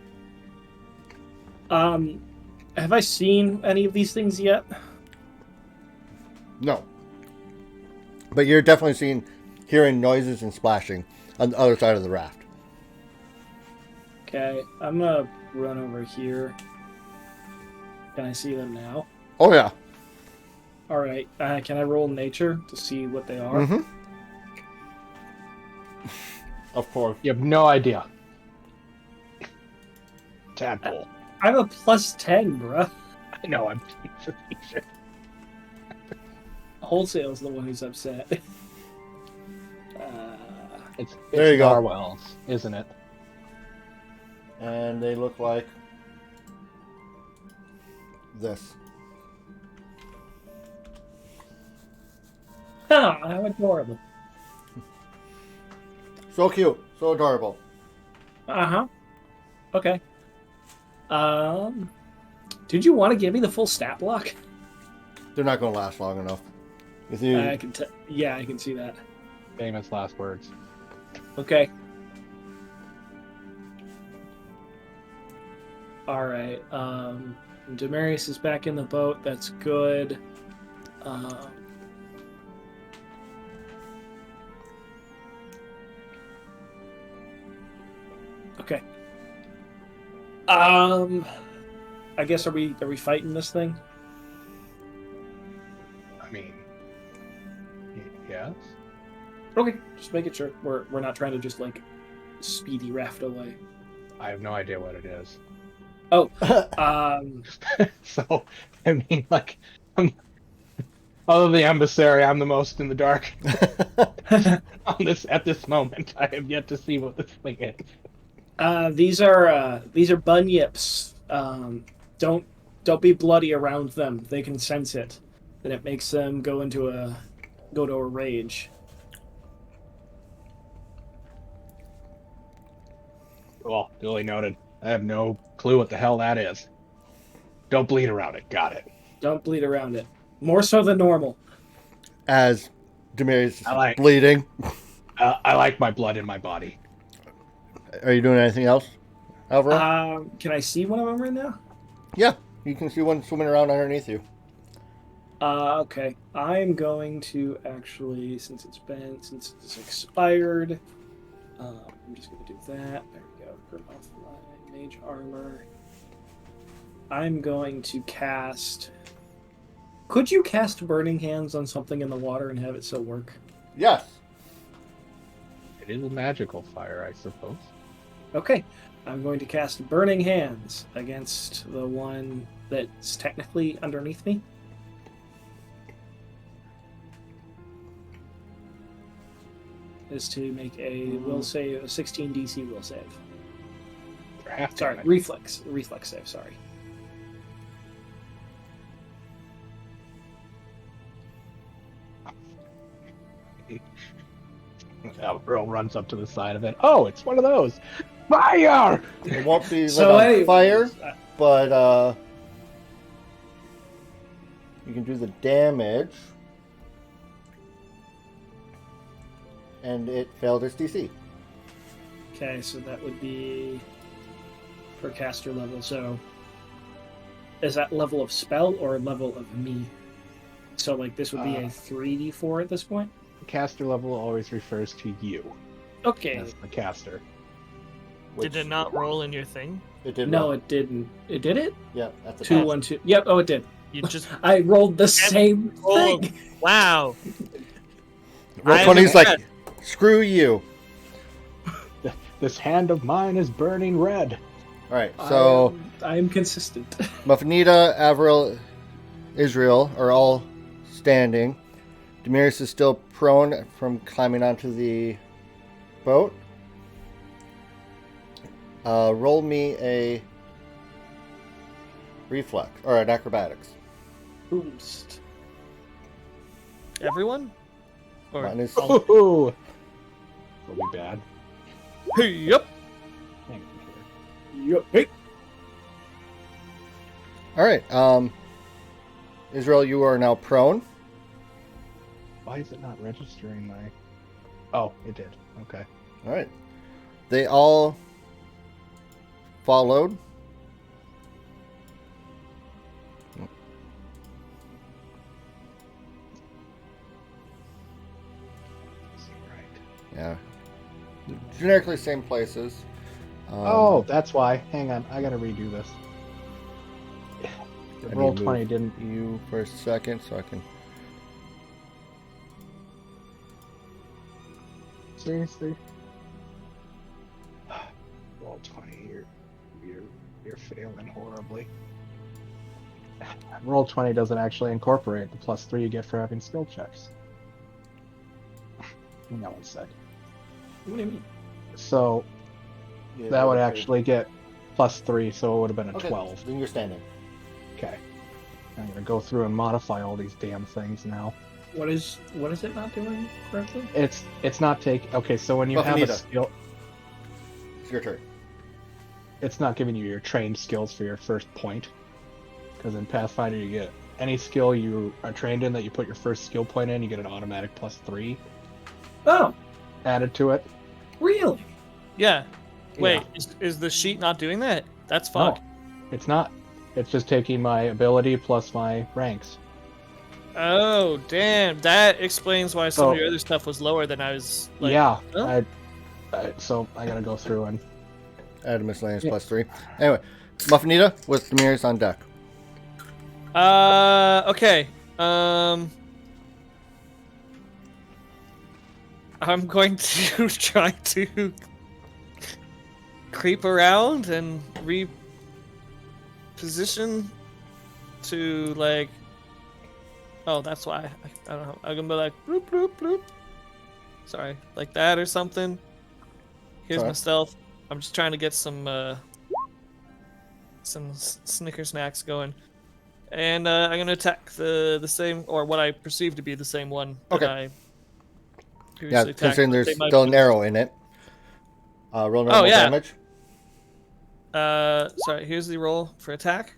Have I seen any of these things yet? No. But you're definitely hearing noises and splashing on the other side of the raft. Okay, I'm gonna run over here. Can I see them now? Oh, yeah. Alright, can I roll nature to see what they are? Mm-hmm. Of course. You have no idea. Tadpole. I'm a +10, bruh. I know, I'm Wholesale's the one who's upset. It's There you go. Narwhals, isn't it? And they look like this. Huh, how adorable. So cute. So adorable. Uh-huh. Okay. Did you want to give me the full stat block? They're not going to last long enough. If you, I can yeah, I can see that. Famous last words. Okay. Alright, Demarius is back in the boat, that's good. Okay. I guess are we fighting this thing? I mean, yes. Okay, just making sure we're not trying to just like speedy raft away. I have no idea what it is. Oh, So, I mean, like, other than the emissary, I'm the most in the dark on this at this moment. I have yet to see what this thing is. these are bunyips. Don't be bloody around them. They can sense it, and it makes them go to a rage. Well, duly noted. I have no clue what the hell that is. Don't bleed around it. Got it. Don't bleed around it. More so than normal. as Demarius is I like- bleeding. I like my blood in my body. Are you doing anything else, Alvaro? Can I see one of them right now? Yeah, you can see one swimming around underneath you. Okay. I'm going to actually, since it's expired, I'm just going to do that. There we go. Put off my mage armor. I'm going to cast. Could you cast Burning Hands on something in the water and have it still work? Yes. It is a magical fire, I suppose. Okay. I'm going to cast Burning Hands against the one that's technically underneath me. Is to make a will save, a 16 DC will save. For half Sorry, damage. reflex save. Sorry. Earl runs up to the side of it. Oh, it's one of those. Fire! It won't be lit So on anyways, fire, but you can do the damage. And it failed its DC. Okay, so that would be per caster level. So is that level of spell or level of me? So like this would be a 3d4 at this point? Caster level always refers to you Okay. as the caster. Did it not roll in your thing? It did. No, roll. it didn't. It did it? Yeah, at the 2, top. 1, 2. Yep, oh it did. You just I rolled the same roll. thing. Wow. Roll I 20's was- like, screw you. This hand of mine is burning red. All right, so I am consistent. Mufnita, Avril, Israel are all standing. Demiris is still prone from climbing onto the boat. Roll me a reflex or an acrobatics. Boost. Everyone? Or Mine is Ooh. It'll be bad. Hey, yep. Hang on here. Yep. Hey. all right. Israel, you are now prone. Why is it not registering my... Oh, it did. Okay. All right. They all followed. Right. Yeah. Generically same places. Oh, that's why. Hang on. I gotta redo this. I need Roll to 20 move didn't... you for a second so I can. Seriously? Roll 20. You're failing horribly. Roll 20 doesn't actually incorporate the +3 you get for having skill checks. No one said. What do you mean? So that would actually get +3, so it would have been a Okay, 12. Then you're standing. Okay. I'm gonna go through and modify all these damn things now. What is it not doing correctly? It's not taking... Okay, so when you have a Buffnita. skill... It's your turn. It's not giving you your trained skills for your first point. Because in Pathfinder, you get any skill you are trained in that you put your first skill point in, you get an automatic +3 Oh, added to it. really? Yeah. Wait, Yeah. is the sheet not doing that? That's No, fucked. it's not. It's just taking my ability plus my ranks. Oh, damn. That explains why some of So- your other stuff was lower than I was like. yeah, huh? so I gotta go through and... Add a miscellaneous Yeah. +3. Anyway, Muffinita with Demiris on deck. Okay. I'm going to try to creep around and reposition to like. Oh, that's why. I don't know. I'm gonna be like bloop bloop bloop. Sorry, like that or something. Here's my Alright. stealth. I'm just trying to get some Snicker snacks going. And I'm gonna attack the same, or what I perceive to be the same one. That Okay. I Yeah, previously attacked, considering but there's they might still be- an arrow in it. Roll normal yeah. damage. Sorry. Here's the roll for attack.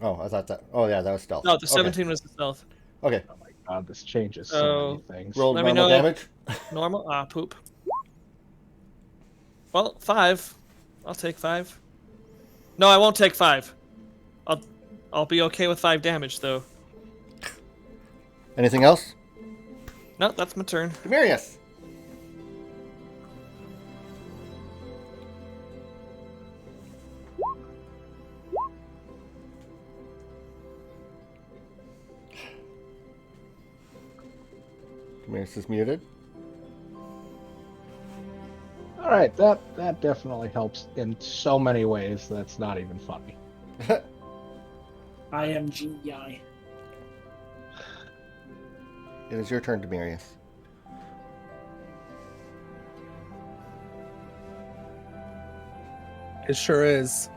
Oh, I thought that. Oh, yeah, that was stealth. No, the Okay. 17 was the stealth. Okay. Oh my god, this changes so So, many things. Roll Let me normal know. damage. Normal. Poop. Well, 5. I'll take 5. No, I won't take 5. I'll be okay with 5 damage though. Anything else? No, that's my turn. Demirius. Demiris is muted. All right, that definitely helps in so many ways. That's not even funny. I am GI. It is your turn, Demirius. It sure is.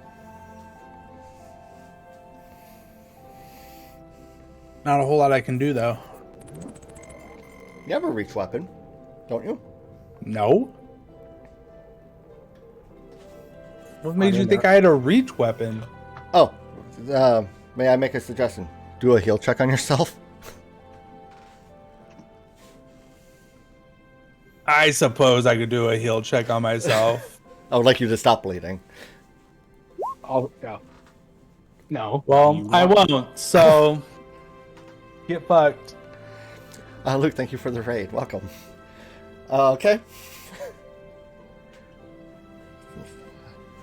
Not a whole lot I can do, though. You have a reach weapon, don't you? No. What made you think I had a reach weapon? Oh, may I make a suggestion? Do a heal check on yourself. I suppose I could do a heal check on myself. I would like you to stop bleeding. Oh, no. No. Well, I won't, so get fucked. Luke, thank you for the raid. Welcome. Okay.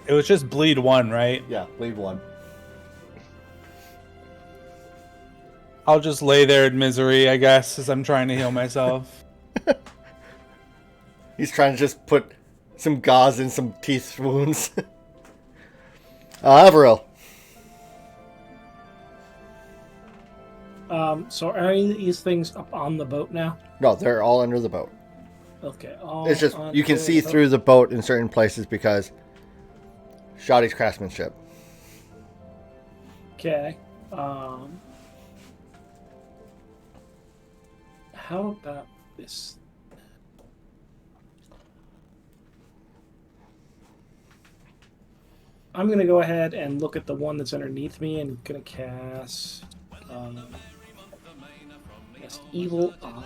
It was just bleed 1, right? Yeah, bleed 1. I'll just lay there in misery, I guess, as I'm trying to heal myself. He's trying to just put some gauze in some teeth wounds. Averill. So are any of these things up on the boat now? No, they're all under the boat. Okay. It's just you can see through the boat in certain places because shoddy's craftsmanship. Okay. How about this? I'm gonna go ahead and look at the one that's underneath me and gonna cast Evil Eye.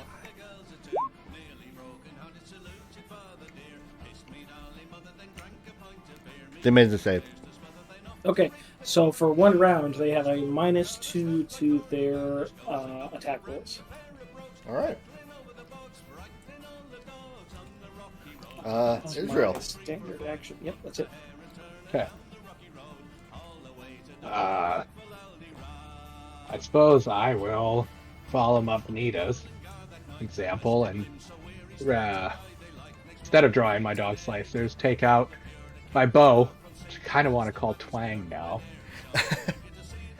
They made the save. Okay, so for 1 round, they have a -2 to their attack rolls. All right. That's Israel. my standard action. Yep, that's it. Okay. I suppose I will follow Muffinitas example and instead of drawing my dog slicers, take out my bow, which I kind of want to call Twang now.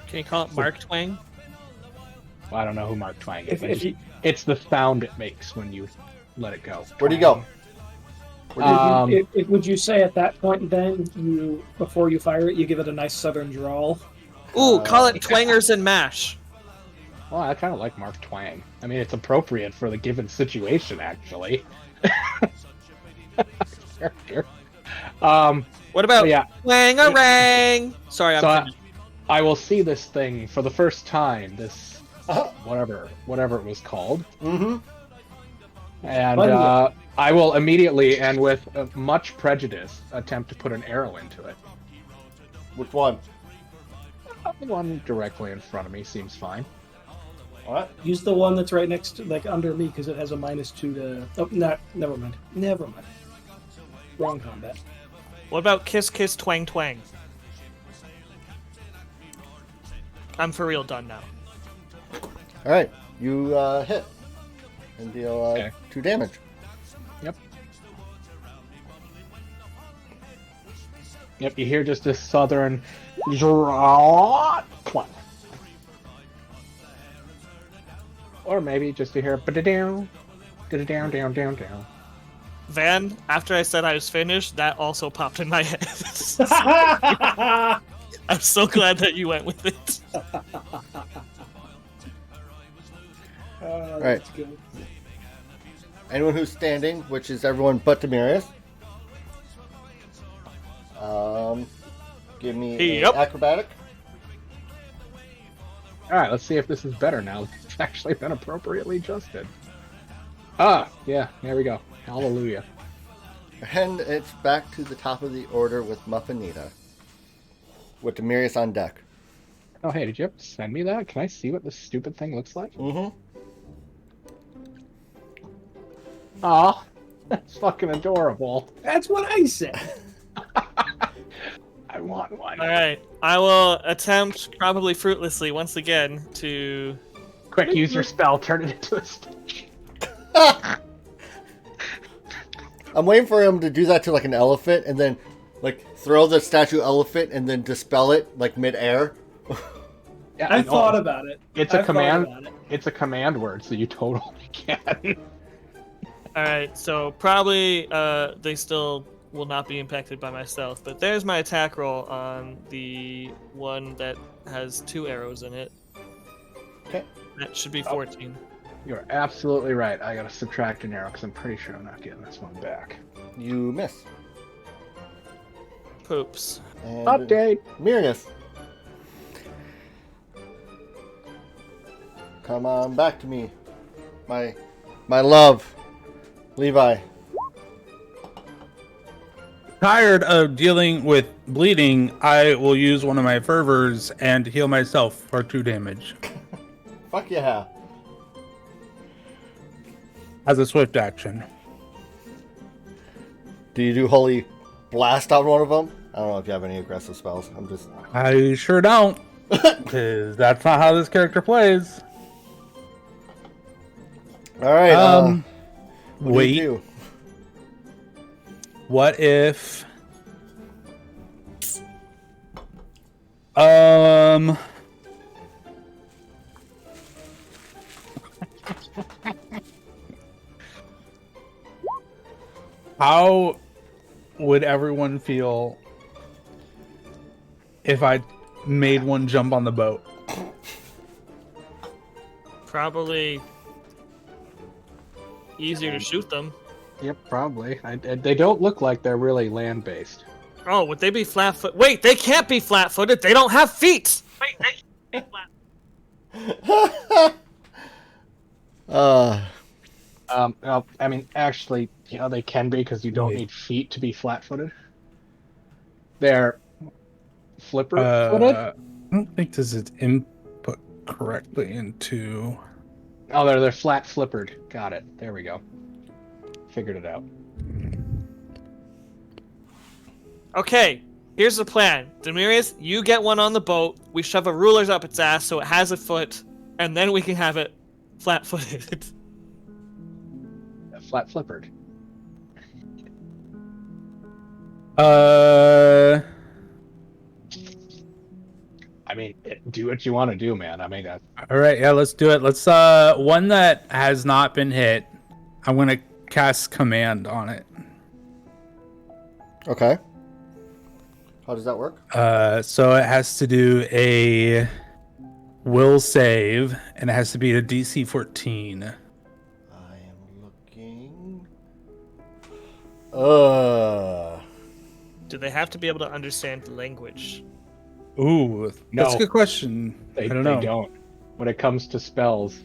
Can you call it Mark Twang? Well, I don't know who Mark Twang is. If you- It's the sound it makes when you let it go. Where'd he go? Would you say at that point then, before you fire it, you give it a nice southern drawl? Ooh, call it Twangers and Mash. Well, I kind of like Mark Twang. I mean, it's appropriate for the given situation, actually. Character. What about yeah. Wangarang? Sorry, I'm So finished. I will see this thing for the first time. This whatever it was called. Mm-hmm. And I will immediately and with much prejudice attempt to put an arrow into it. Which one? The one directly in front of me seems fine. What? Use the one that's right next to, like, under me, because it has a -2 to... Oh, no, never mind. Never mind. Wrong combat. What about Kiss Kiss Twang Twang? I'm for real done now. All right, you hit and deal 2 damage. Yep. Yep, you hear just this southern clang. Or maybe just to hear down, down, down, down, down. Van, after I said I was finished, that also popped in my head. I'm so glad that you went with it. Right. That's good. Anyone who's standing, which is everyone but Demirius. Give me Yep. an acrobatic. Alright, let's see if this is better now. It's actually been appropriately adjusted. Ah, yeah, there we go. Hallelujah. And it's back to the top of the order with Muffinita. With Demirius on deck. Oh, hey, did you have to send me that? Can I see what this stupid thing looks like? Mm-hmm. Aw, that's fucking adorable. That's what I said. I want one. Alright, I will attempt, probably fruitlessly once again, to... Quick, use your spell, turn it into a stitch. I'm waiting for him to do that to like an elephant, and then like throw the statue elephant, and then dispel it like mid-air. Yeah, I thought about it. It's a I've thought command. about it. It's a command word, so you totally can. All right, so probably they still will not be impacted by my stealth, but there's my attack roll on the one that has 2 arrows in it. Okay. That should be 14. You're absolutely right. I gotta subtract an arrow because I'm pretty sure I'm not getting this one back. You miss. Poops. And Update. Mirius. Come on back to me. My love. Levi. Tired of dealing with bleeding, I will use one of my fervors and heal myself for 2 damage Fuck yeah. as a swift action. Do you do Holy Blast on one of them? I don't know if you have any aggressive spells. I'm just... I sure don't, because that's not how this character plays. Alright, what do wait. you do? What if... How would everyone feel if I made one jump on the boat? Probably easier to shoot them. Yep, probably. They don't look like they're really land-based. Oh, would they be flat-footed? Wait, they can't be flat-footed. They don't have feet. Wait, they can't be flat. Well, I mean, actually, they can be because you don't need feet to be flat-footed. They're flipper-footed. I don't think this is input correctly into... Oh, they're flat-flippered. Got it. There we go. Figured it out. Okay, here's the plan. Demirius, you get one on the boat. We shove a ruler up its ass so it has a foot, and then we can have it flat-footed. Flat-flippered. I mean, do what you want to do, man. I mean, All right, yeah, let's do it. Let's one that has not been hit. I'm gonna cast command on it. Okay. How does that work? So it has to do a will save, and it has to be a DC 14. I am looking. Do they have to be able to understand the language? Ooh, that's No. a good question. they I don't know. don't. When it comes to spells,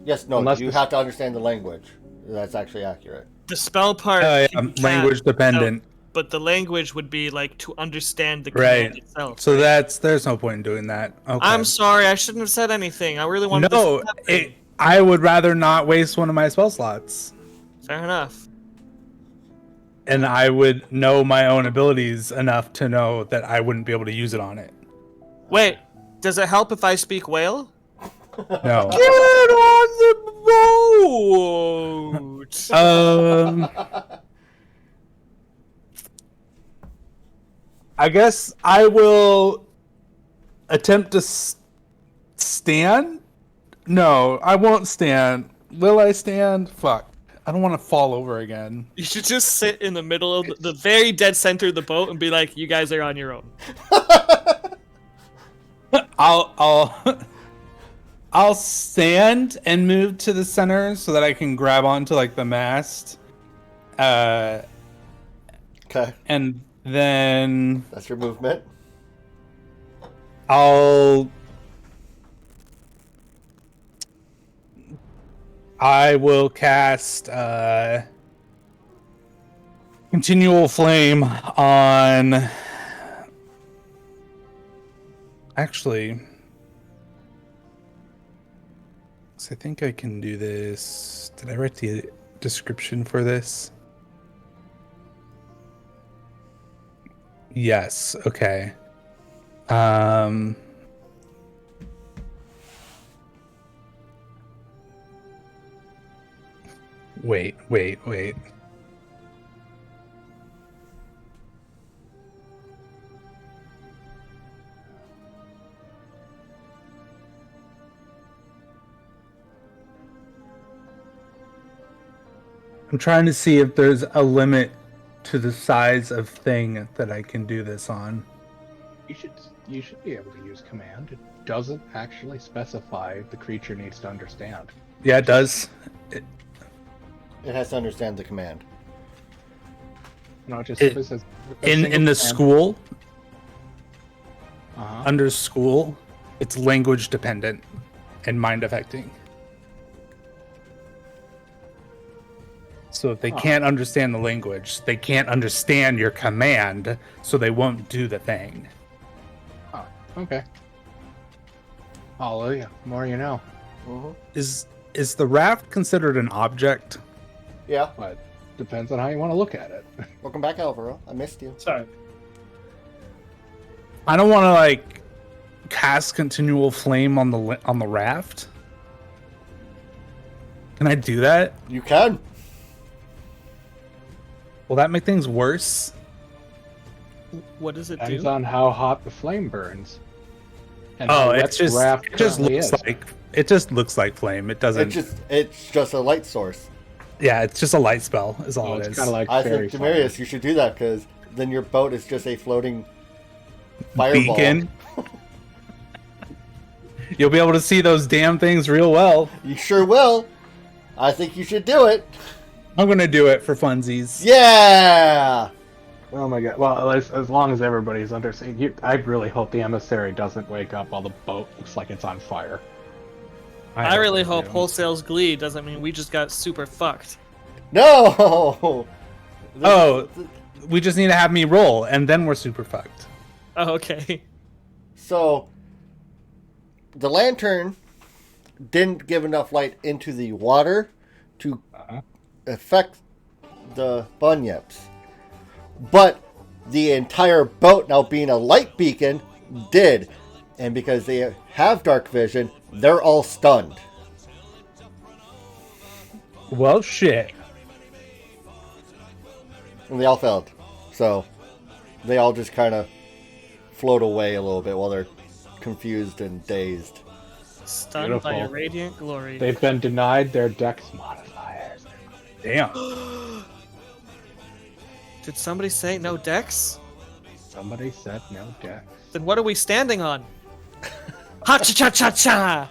Yes, no, Unless you the- have to understand the language. That's actually accurate. The spell part, Yeah, you can, language dependent. but the language would be like to understand the Right. command itself. So there's no point in doing that. Okay. I'm sorry, I shouldn't have said anything. I really wanted No, this to happen. I would rather not waste one of my spell slots. Fair enough. And I would know my own abilities enough to know that I wouldn't be able to use it on it. Wait, does it help if I speak whale? No. Get on the boat! I guess I will attempt to stand. No, I won't stand. Will I stand? Fuck. I don't want to fall over again. You should just sit in the middle of the very dead center of the boat and be like, "You guys are on your own." I'll stand and move to the center so that I can grab onto like the mast. Okay, And then that's your movement. I will cast continual flame on. Actually, so I think I can do this. Did I write the description for this? Yes. Okay. Wait. I'm trying to see if there's a limit to the size of thing that I can do this on. You should be able to use command. It doesn't actually specify the creature needs to understand. Yeah, it does. It has to understand the command. No, it just It- simply says In the command. school, Uh-huh. under school, it's language dependent and mind affecting. So if they Oh. can't understand the language, they can't understand your command, so they won't do the thing. Oh, okay. Hallelujah. More you know. Is the raft considered an object? Yeah. But depends on how you want to look at it. Welcome back, Alvaro. I missed you. Sorry. I don't want to like cast continual flame on the raft. Can I do that? You can. Will that make things worse? What does it Depends do? on how hot the flame burns. And Oh, how wet it's just the raft it just currently looks is. like it just looks like flame. It doesn't. It's just a light source. Yeah, it's just a light spell. Is all Oh, it it's is. kind of like I fairy think, fire. Demarius, you should do that because then your boat is just a floating fireball. Beacon. You'll be able to see those damn things real well. You sure will. I think you should do it. I'm gonna do it for funsies. Yeah. Oh my god. Well, as long as everybody's understanding, I really hope the emissary doesn't wake up while the boat looks like it's on fire. I really so, hope too. Wholesale's Glee doesn't mean we just got super fucked. No. Oh, we just need to have me roll, and then we're super fucked. Oh, okay. So the lantern didn't give enough light into the water to affect the bunyips. But the entire boat now being a light beacon did. And because they have dark vision, they're all stunned. Well, shit. And they all failed. So they all just kind of float away a little bit while they're confused and dazed. Stunned by a Beautiful. radiant glory. They've been denied their dex modifiers. Damn. Did somebody say no dex? Somebody said no dex. Then what are we standing on? Ha cha cha cha cha!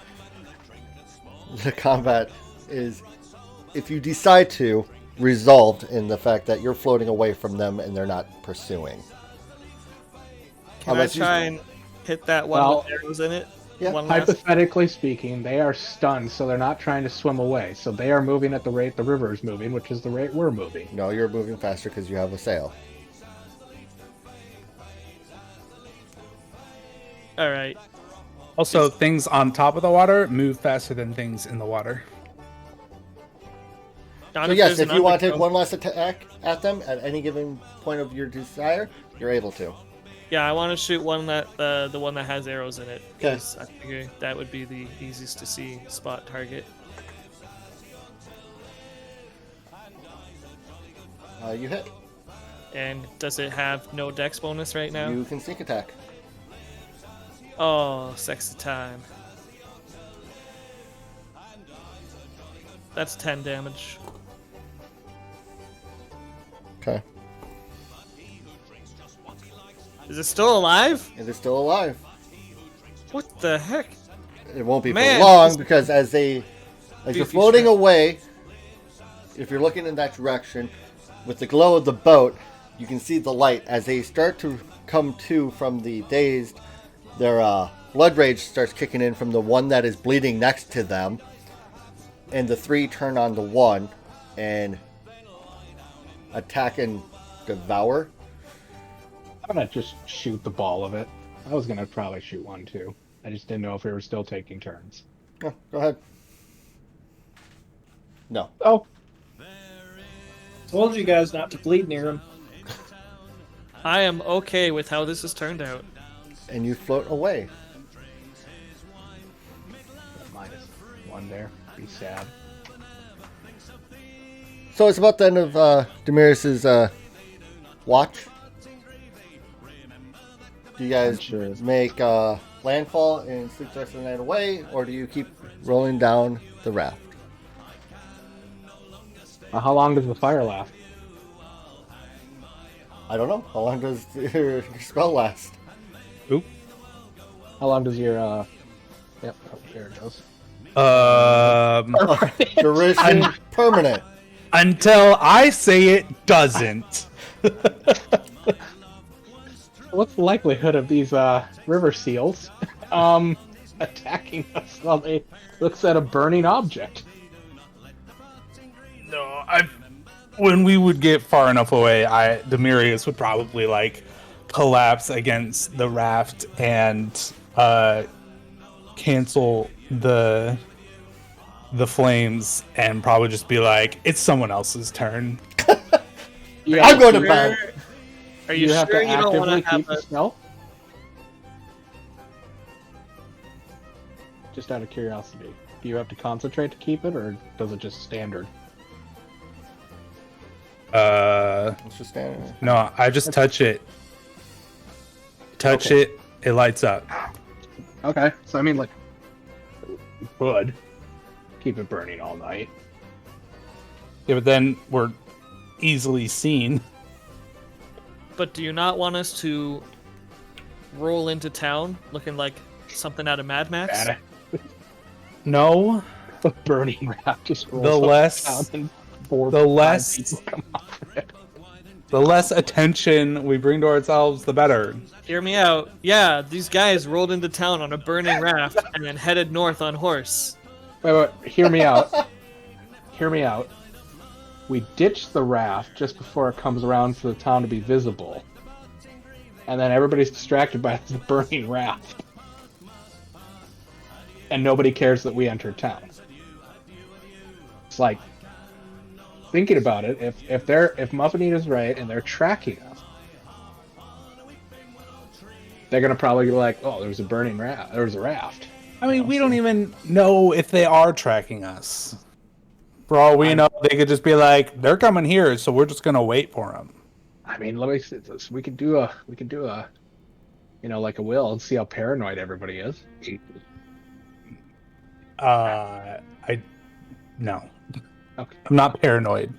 The combat is, if you decide to, resolved in the fact that you're floating away from them and they're not pursuing. Can I Unless you- try and hit that one Well, with arrows in it? Yeah. One last... Hypothetically speaking, they are stunned, so they're not trying to swim away. So they are moving at the rate the river is moving, which is the rate we're moving. No, you're moving faster because you have a sail. Alright. Also, things on top of the water move faster than things in the water. Not So yes, there's if an you want to take undertow. one last attack at them at any given point of your desire, you're able to. Yeah, I want to shoot one that the one that has arrows in it. 'Kay. 'Cause I figure that would be the easiest to see spot target. You hit. And does it have no dex bonus right now? You can sneak attack. Oh, sexy time. That's 10 damage. Okay. Is it still alive? It is still alive. What the heck? It won't be Man, for long this- because as you're Beefy floating shrimp. away, if you're looking in that direction, with the glow of the boat, you can see the light. As they start to come to from the dazed, their blood rage starts kicking in from the one that is bleeding next to them, and the three turn on the one and attack and devour. I'm gonna just shoot the ball of it. I was gonna probably shoot one too. I just didn't know if we were still taking turns. Oh, go ahead. No. Oh, Told you guys not to bleed near him. I am okay with how this has turned out. And you float away. minus one there. Be sad. So it's about the end of Demiris's watch. Do you guys Sure. make landfall and sleep the rest of the night away, or do you keep rolling down the raft? How long does the fire last? I don't know. How long does your spell last? Oop. How long does your Yep, oh, there it goes. Duration permanent. Until I say it doesn't. What's the likelihood of these river seals attacking us while they looks at a burning object? No, when we would get far enough away, Demirius would probably like collapse against the raft and cancel the flames and probably just be like, it's someone else's turn. I'm going to bed. Are you, have sure to you don't want actively to have keep the spell? Just out of curiosity, do you have to concentrate to keep it, or does it just standard? It's just standing there. No, I just touch it. Touch it, it lights up. Okay, so I mean, like, would keep it burning all night. Yeah, but then we're easily seen. But do you not want us to roll into town looking like something out of Mad Max? No, The burning raft just rolls the up less, down and four, the five less, people come off of it. the less attention we bring to ourselves, the better. Hear me out. Yeah, these guys rolled into town on a burning raft and then headed north on horse. Wait, hear me out. Hear me out. We ditch the raft just before it comes around for the town to be visible. And then everybody's distracted by the burning raft. And nobody cares that we entered town. It's like, thinking about it, if Muffinite is right and they're tracking us, they're gonna probably be like, oh, there's a burning raft. There's a raft. I mean, we don't even know if they are tracking us. For all we know, they could just be like, they're coming here, so we're just gonna wait for them. I mean, let me see this. We could do a, you know, like a will and see how paranoid everybody is. No. Okay. I'm not paranoid.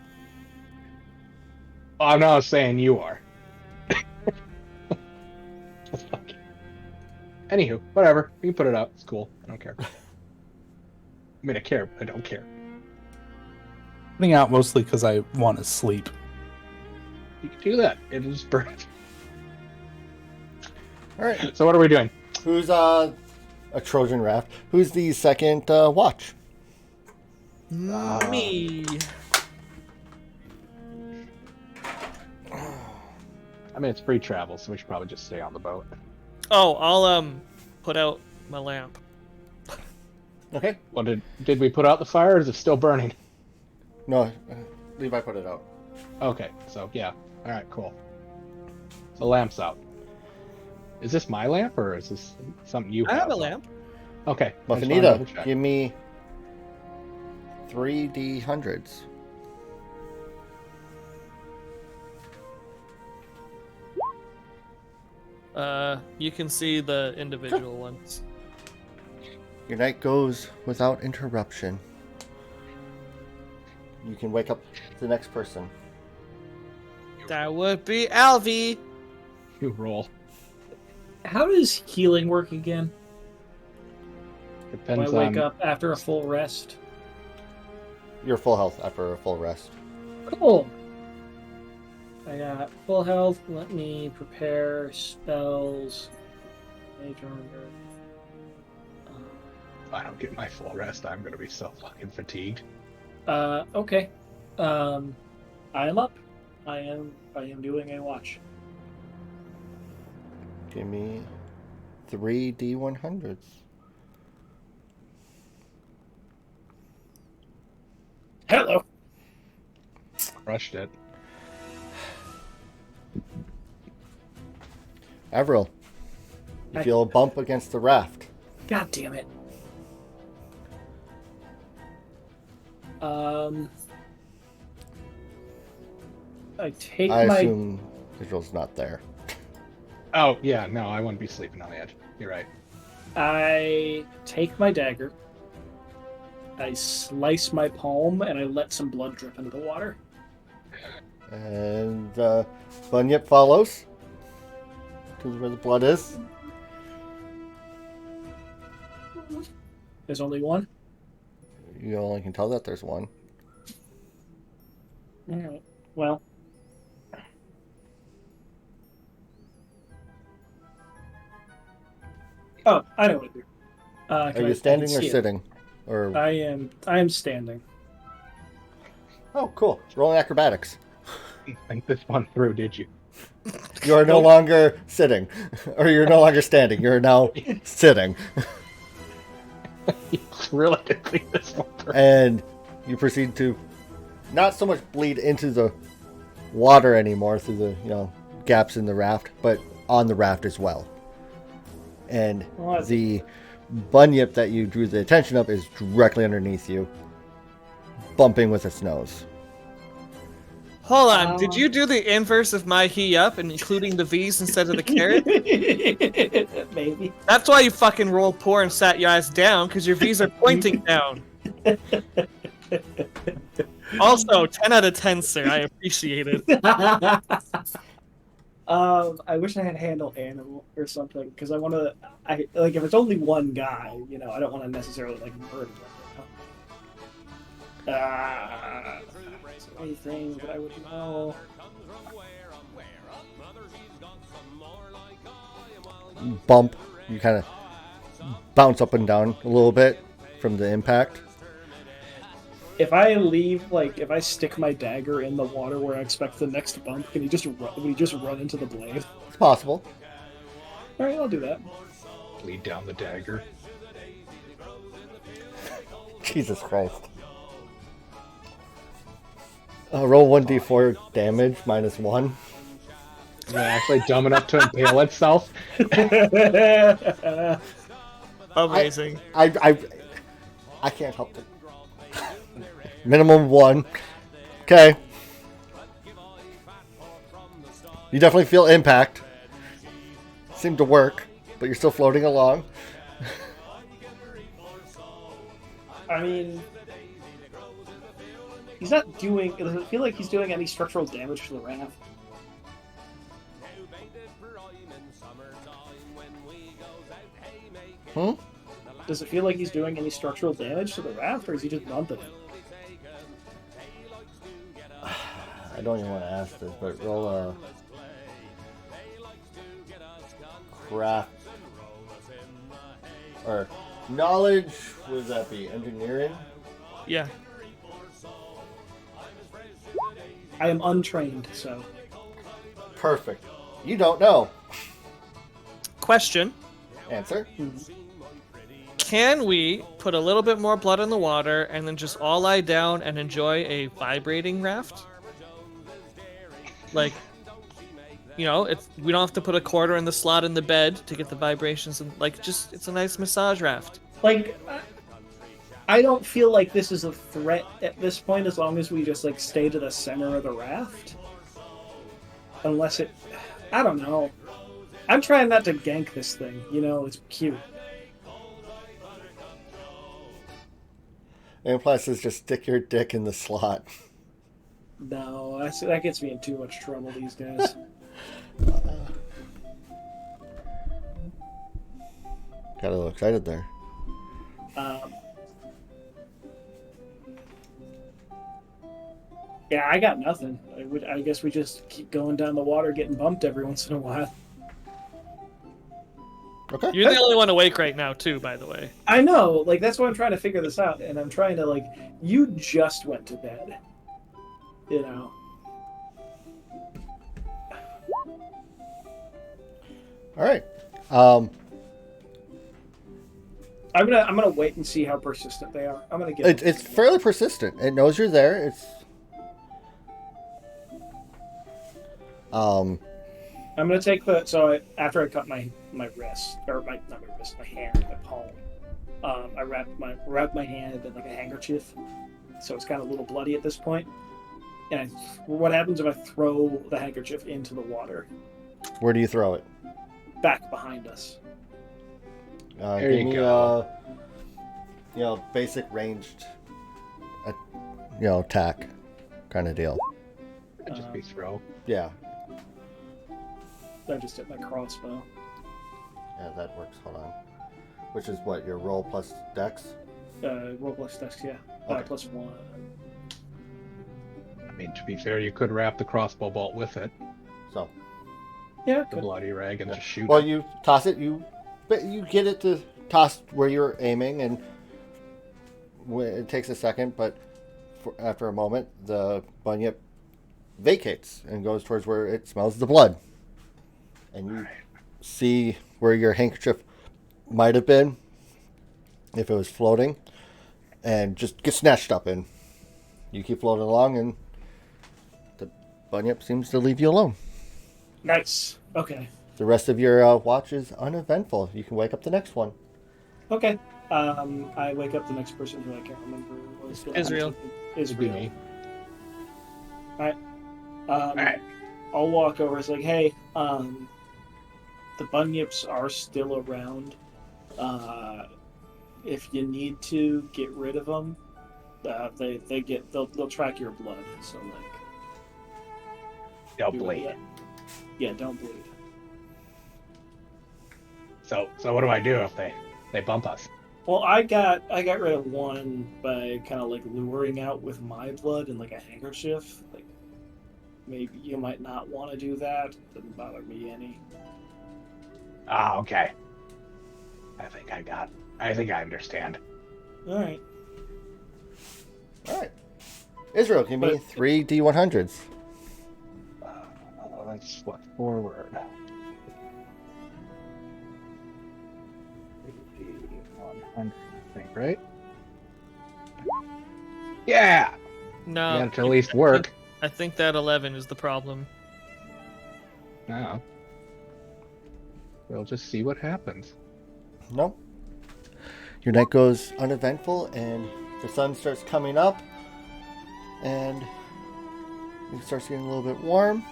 I'm not saying you are. Anywho, whatever. You can put it up. It's cool. I don't care. I mean, I care, but I don't care. Putting out mostly because I want to sleep. You can do that. It is burnt. All right. So what are we doing? Who's a Trojan raft? Who's the second watch? Me. I mean, it's free travel, so we should probably just stay on the boat. Oh, I'll put out my lamp. Okay. Well, did we put out the fire, or is it still burning? No, Levi put it out. Okay, so yeah. All right, cool. So lamp's out. Is this my lamp, or is this something you have? I have a lamp. Okay. I just wanted to double Muffinita, check. give me 3D100s. You can see the individual ones. Your night goes without interruption. You can wake up the next person. That would be Alvi. You roll. How does healing work again? Do I Depends wake on. up after a full rest? You're full health after a full rest. Cool. I got full health. Let me prepare spells. Mage armor. If I don't get my full rest, I'm gonna be so fucking fatigued. Okay. I am up. I am doing a watch. Give me 3D100s. Hello. Crushed it. Avril, you feel a bump against the raft. God damn it. I take I my. assume Israel's not there. Oh, yeah, no, I wouldn't be sleeping on the edge. You're right. I take my dagger. I slice my palm and I let some blood drip into the water. And Bunyip follows to where the blood is. There's only one. You only can tell that there's one. All right. Well. Oh, I know what to do. Are you standing or sitting? Or I am standing. oh, cool! Rolling acrobatics. You think this one through, did you? You are no longer sitting, or you're no longer standing. You're now sitting, You really did think this one through. and you proceed to not so much bleed into the water anymore through the gaps in the raft, but on the raft as well. And the bunyip that you drew the attention of is directly underneath you, bumping with its nose. Hold on, did you do the inverse of my he up and including the V's instead of the carrot? Maybe. That's why you fucking rolled poor and sat your ass down, because your V's are pointing down. Also, 10 out of 10, sir. I appreciate it. I wish I had handle animal or something because I want to. I like if it's only one guy, I don't want to necessarily like murder them. Anything that I would know. Bump. You kind of bounce up and down a little bit from the impact. If I leave, if I stick my dagger in the water where I expect the next bump, can he just run into the blade? It's possible. All right, I'll do that. Bleed down the dagger. Jesus Christ. Roll 1d4 damage -1. Is it actually dumb enough to impale itself? Amazing. I can't help it. Minimum 1. Okay. You definitely feel impact. Seemed to work, but you're still floating along. I mean, he's not doing. Does it feel like he's doing any structural damage to the raft? Does it feel like he's doing any structural damage to the raft, or is he just bumping it? I don't even want to ask this, but roll a craft or knowledge. What does that be? Engineering? Yeah. I am untrained, so. Perfect. You don't know. Question. Answer. Can we put a little bit more blood in the water and then just all lie down and enjoy a vibrating raft? Like, we don't have to put a quarter in the slot in the bed to get the vibrations, and it's a nice massage raft. I don't feel like this is a threat at this point as long as we just stay to the center of the raft. Unless I don't know. I'm trying not to gank this thing, it's cute. And plus, is just stick your dick in the slot. No, that gets me in too much trouble these days. Got a little excited there. Yeah, I got nothing. I guess we just keep going down the water, getting bumped every once in a while. Okay. You're the only one awake right now, too, by the way. I know, that's why I'm trying to figure this out, and I'm trying to, you just went to bed. All right. I'm gonna wait and see how persistent they are. I'm gonna get. It's fairly persistent. It knows you're there. I'm gonna take after I cut my wrist or my hand, my palm. I wrap my hand in a handkerchief, so it's kind of a little bloody at this point. And what happens if I throw the handkerchief into the water? Where do you throw it? Back behind us. There Give you me go. basic ranged, attack kind of deal. It'd just be throw. Yeah, I just hit my crossbow. yeah, that works. Hold on. Which is what, your roll plus dex? Roll plus dex, yeah. Okay. Plus 1. I mean, to be fair, you could wrap the crossbow bolt with it, So, Yeah, the good. bloody rag, and just shoot well, it. you toss it. But you get it to toss where you're aiming, and it takes a second. But after a moment, the bunyip vacates and goes towards where it smells the blood, and you see where your handkerchief might have been if it was floating, and just get snatched up, and you keep floating along, and the bunyip seems to leave you alone. Nice. Okay. The rest of your watch is uneventful. You can wake up the next one. Okay. I wake up the next person who I can't remember was Israel. It'd be Israel. me. Alright. Alright. I'll walk over. It's like, hey, the bunyips are still around. If you need to get rid of them, they'll track your blood. So like, Don't bleed. Yeah, don't bleed. So what do I do if they bump us? Well, I got rid of one by kind of like luring out with my blood and like a handkerchief. Like, maybe you might not want to do that. Doesn't bother me any. Ah, okay. I think I understand. All right. All right. Israel, give me But- 3 D100s. Let's flip forward. 100, I think, right? Yeah! No, Got it to at least work. I think that 11 is the problem. No. We'll just see what happens. No. Your night goes uneventful, and the sun starts coming up, and it starts getting a little bit warm.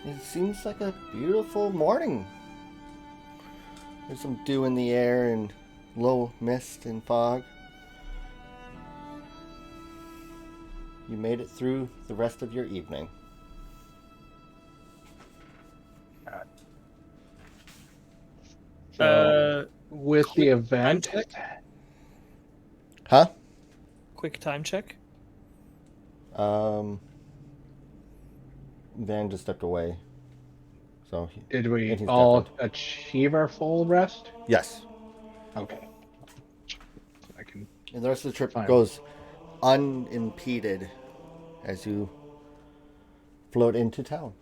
It seems like a beautiful morning. There's some dew in the air and low mist and fog. You made it through the rest of your evening. So, with the quick event, time check? Huh? Quick time check. Van just stepped away. So, did we and he's all definitely- achieve our full rest? yes. Okay. So I can. And the rest of the trip Fine. goes unimpeded as you float into town.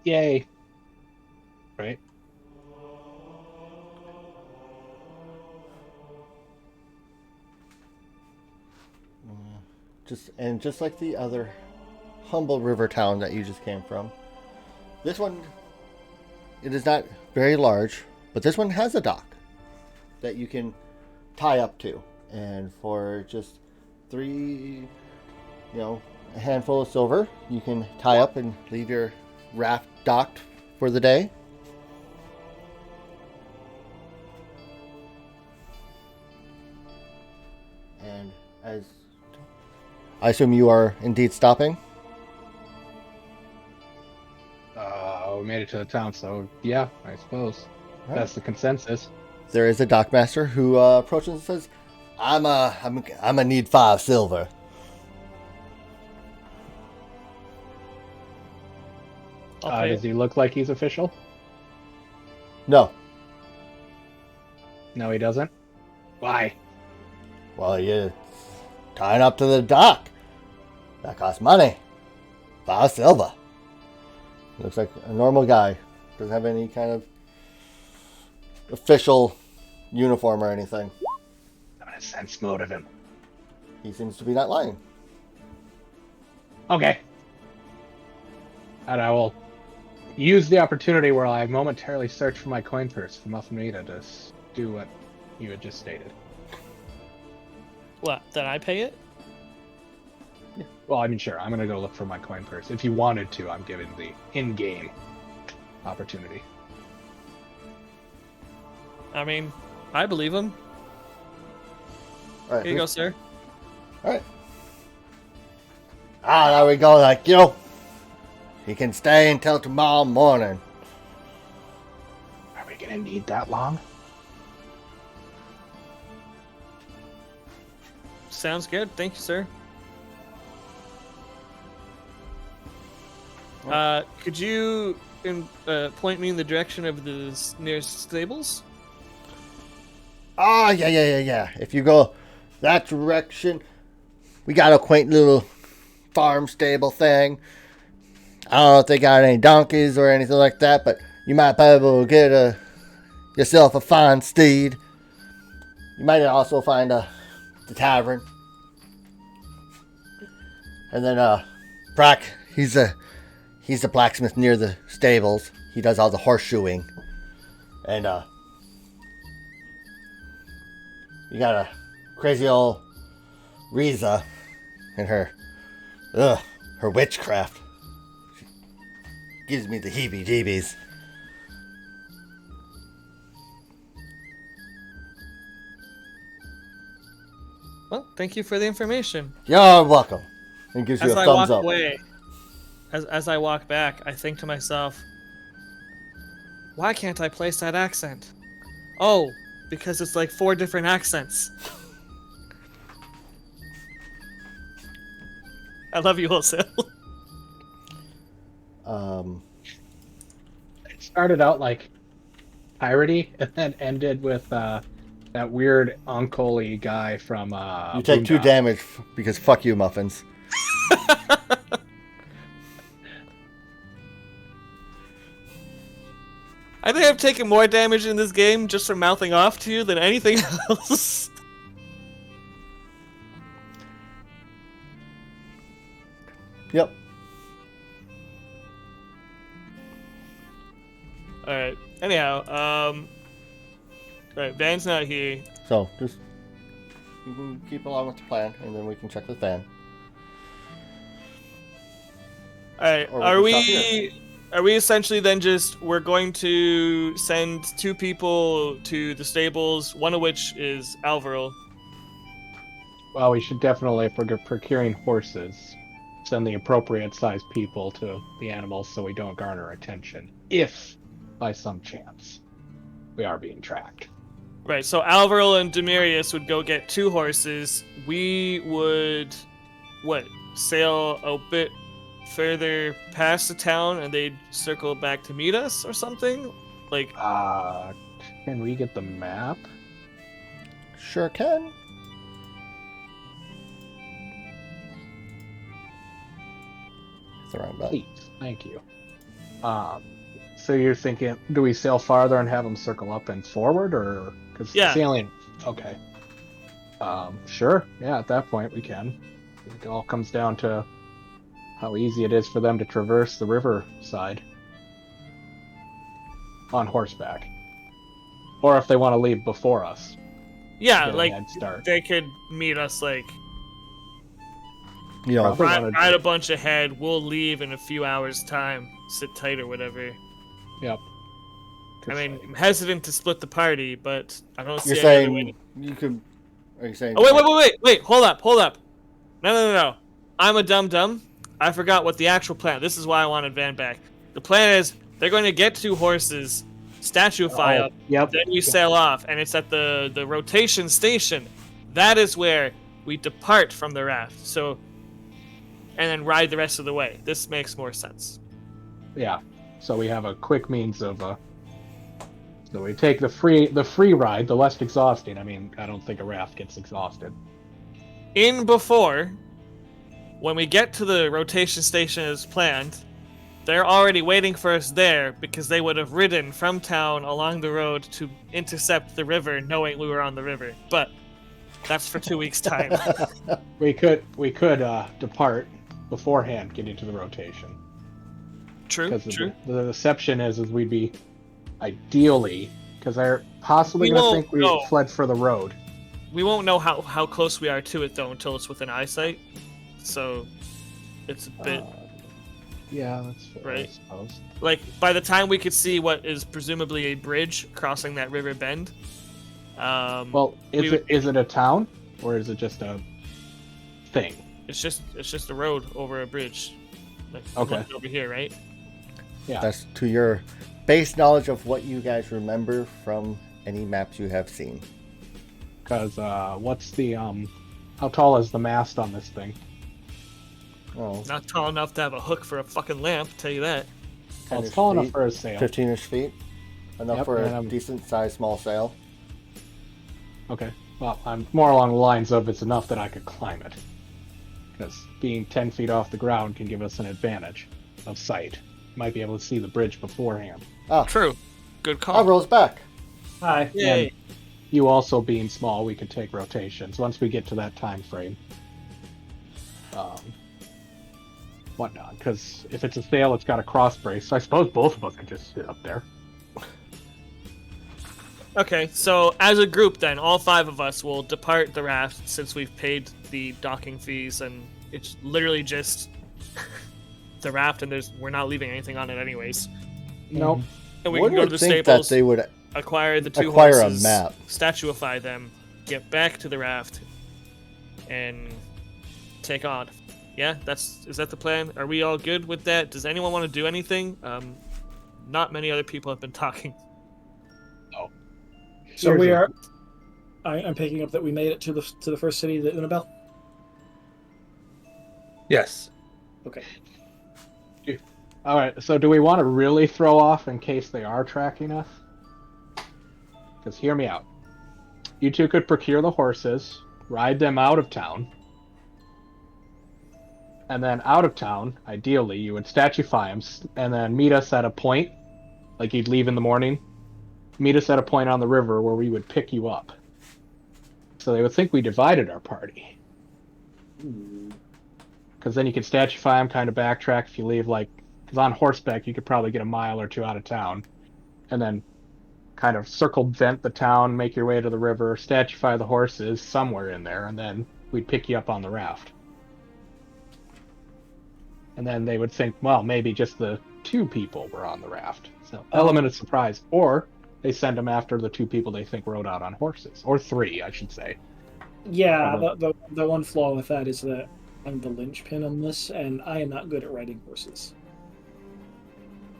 Yay! Right. Just like the other humble river town that you just came from, this one, it is not very large, but this one has a dock that you can tie up to, and for just a handful of silver, you can tie up and leave your raft docked for the day. And as I assume you are indeed stopping. We made it to the town, so yeah, I suppose that's the consensus. There is a dockmaster who approaches and says, I'm a need 5 silver." I'll pay Does he look like he's official? No. No, he doesn't. Why? Well, you're tying up to the dock. That costs money. 5 silver. Looks like a normal guy. Doesn't have any kind of official uniform or anything. I'm gonna sense motive him. He seems to be not lying. Okay. And I will use the opportunity where I momentarily search for my coin purse from Alphameda to do what you had just stated. What? Then I pay it? Well, I mean, sure. I'm gonna go look for my coin purse. If you wanted to, I'm giving the in-game opportunity. I mean, I believe him. All right, Here you go, sir. All right. Ah, there we go. Like, you can stay until tomorrow morning. Are we gonna need that long? Sounds good. Thank you, sir. Could you point me in the direction of the nearest stables? Oh, yeah. If you go that direction, we got a quaint little farm stable thing. I don't know if they got any donkeys or anything like that, but you might be able to get yourself a fine steed. You might also find the tavern. And then Brack, he's the blacksmith near the stables. He does all the horseshoeing. And you got a crazy old Riza and her witchcraft. She gives me the heebie-jeebies. Well, thank you for the information. You're welcome. And gives you As a I thumbs walk up. away, as I walk back, I think to myself, why can't I place that accent? Oh, because it's like 4 different accents. I love you, wholesale. It started out like piratey and then ended with that weird uncle-y guy from You take 2 Boondocks. damage because fuck you, muffins. I think I've taken more damage in this game just from mouthing off to you than anything else. Yep. Alright. Anyhow, right, Van's not here. So, just you can keep along with the plan, and then we can check the fan. Alright, Or we can stop here. are we essentially then we're going to send 2 people to the stables, one of which is Alvaro. Well, we should definitely, if we're procuring horses, send the appropriate sized people to the animals so we don't garner attention. If, by some chance, we are being tracked. Right, so Alvaro and Demirius would go get 2 horses. We would, sail a bit further past the town and they'd circle back to meet us or something? Like, Can we get the map? Sure can. It's the wrong button. Please, thank you. So you're thinking, do we sail farther and have them circle up and forward, or because Yeah. sailing? Okay. Sure. Yeah, at that point we can. It all comes down to how easy it is for them to traverse the river side on horseback, or if they want to leave before us. yeah, Get a like, head start. they could meet us, like, You know, Probably ride, wanna- ride a bunch ahead, we'll leave in a few hours' time, sit tight or whatever. Yep. I mean, I'm hesitant to split the party, but I don't see you're any other way saying you could. Are you saying? Oh, wait, hold up. No. I'm a dum-dum. I forgot what the actual plan. This is why I wanted Van back. The plan is they're going to get 2 horses, statuefy up, Yep. then we sail off, and it's at the rotation station. That is where we depart from the raft. So, and then ride the rest of the way. This makes more sense. Yeah. So we have a quick means of so we take the free ride, the less exhausting. I mean, I don't think a raft gets exhausted. In before, when we get to the rotation station as planned, they're already waiting for us there because they would have ridden from town along the road to intercept the river knowing we were on the river. But that's for 2 weeks' time. We could depart beforehand, get into the rotation. True. Because the deception is we'd be ideally Because they're possibly We going to won't think we know. fled for the road. We won't know how close we are to it though until it's within eyesight. So it's a bit Yeah, that's fair, Right. I suppose. like by the time we could see what is presumably a bridge crossing that river bend. Well, we would- is it a town or is it just a thing? it's just a road over a bridge. Like Okay. one over here, right? Yeah. That's to your base knowledge of what you guys remember from any maps you have seen. Because what's the how tall is the mast on this thing? Oh, Not tall enough to have a hook for a fucking lamp, tell you that. Well, 10-ish it's tall enough feet, for a sail. 15-ish feet. Enough Yep, for and a decent sized small sail. Okay. Well, I'm more along the lines of it's enough that I could climb it. Because being 10 feet off the ground can give us an advantage of sight. Might be able to see the bridge beforehand. Ah, True. Good I call. rolls back. Hi. Yay. You also being small, we can take rotations once we get to that time frame. Whatnot, because if it's a sail, it's got a cross brace. So I suppose both of us could just sit up there. Okay, so as a group then, all 5 of us will depart the raft since we've paid the docking fees and it's literally just the raft and we're not leaving anything on it anyways. Nope. And we One can go to would the think stables, that they would. acquire the 2 acquire a horses, map. statuify them, get back to the raft, and take on. Yeah, is that the plan? Are we all good with that? Does anyone want to do anything? Not many other people have been talking. So Here's we a- are. I'm picking up that we made it to the first city, the Unabel. Yes. Okay. All right. So do we want to really throw off in case they are tracking us? Because hear me out. You two could procure the horses, ride them out of town, and then out of town, ideally, you would statuify them, and then meet us at a point, like you'd leave in the morning. Meet us at a point on the river where we would pick you up. So they would think we divided our party. Because then you could statuify them, kind of backtrack if you leave, like, because on horseback you could probably get a mile or 2 out of town, and then kind of circumvent the town, make your way to the river, statuify the horses somewhere in there, and then we'd pick you up on the raft. And then they would think, well, maybe just the 2 people were on the raft. So element of surprise. Or they send them after the 2 people they think rode out on horses. Or 3, I should say. Yeah, the one flaw with that is that I'm the linchpin on this, and I am not good at riding horses.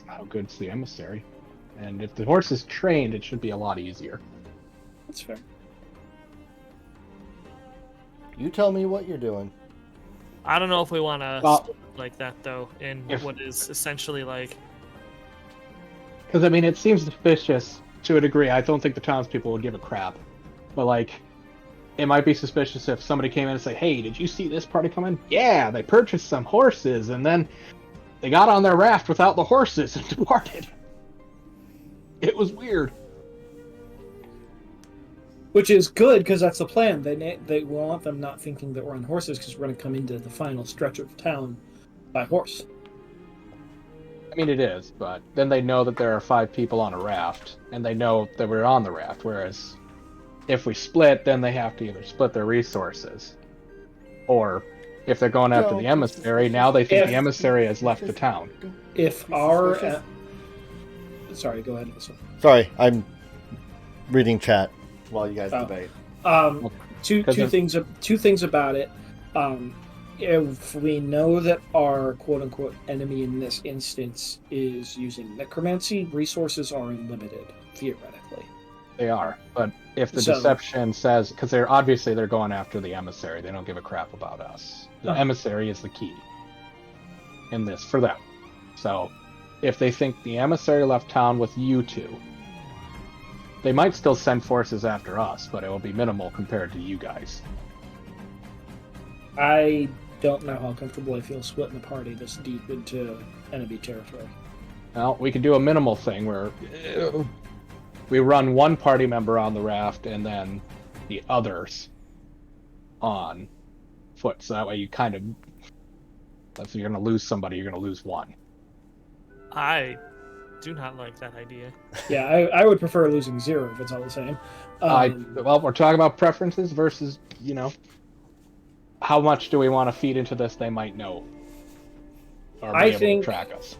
How good's the emissary? And if the horse is trained, it should be a lot easier. That's fair. You tell me what you're doing. I don't know if we want to Well, like that though in if- what is essentially like because I mean, it seems suspicious to a degree. I don't think the townspeople would give a crap, but like, it might be suspicious if somebody came in and say, "Hey, did you see this party come in? Yeah, they purchased some horses, and then they got on their raft without the horses and departed." It was weird. Which is good because that's the plan. They want them not thinking that we're on horses because we're going to come into the final stretch of town by horse. I mean, it is, but then they know that there are 5 people on a raft, and they know that we're on the raft. Whereas, if we split, then they have to either split their resources, or if they're going after the emissary, now they think the emissary has left the town. If our sorry, go ahead. Sorry, I'm reading chat while you guys Oh. debate. Two 'Cause of- things about it. If we know that our quote unquote enemy in this instance is using necromancy, resources are unlimited theoretically. They are, but if the So- deception says, because they're going after the emissary, they don't give a crap about us. The Uh-huh. emissary is the key in this for them. So, if they think the emissary left town with you 2, they might still send forces after us, but it will be minimal compared to you guys. I don't know how comfortable I feel splitting the party this deep into enemy territory. Well, we could do a minimal thing where we run one party member on the raft and then the others on foot. So that way you kind of, if you're going to lose somebody, you're going to lose one. I do not like that idea. Yeah, I would prefer losing 0 if it's all the same. Well, we're talking about preferences versus, how much do we want to feed into this they might know? Or be able to track us.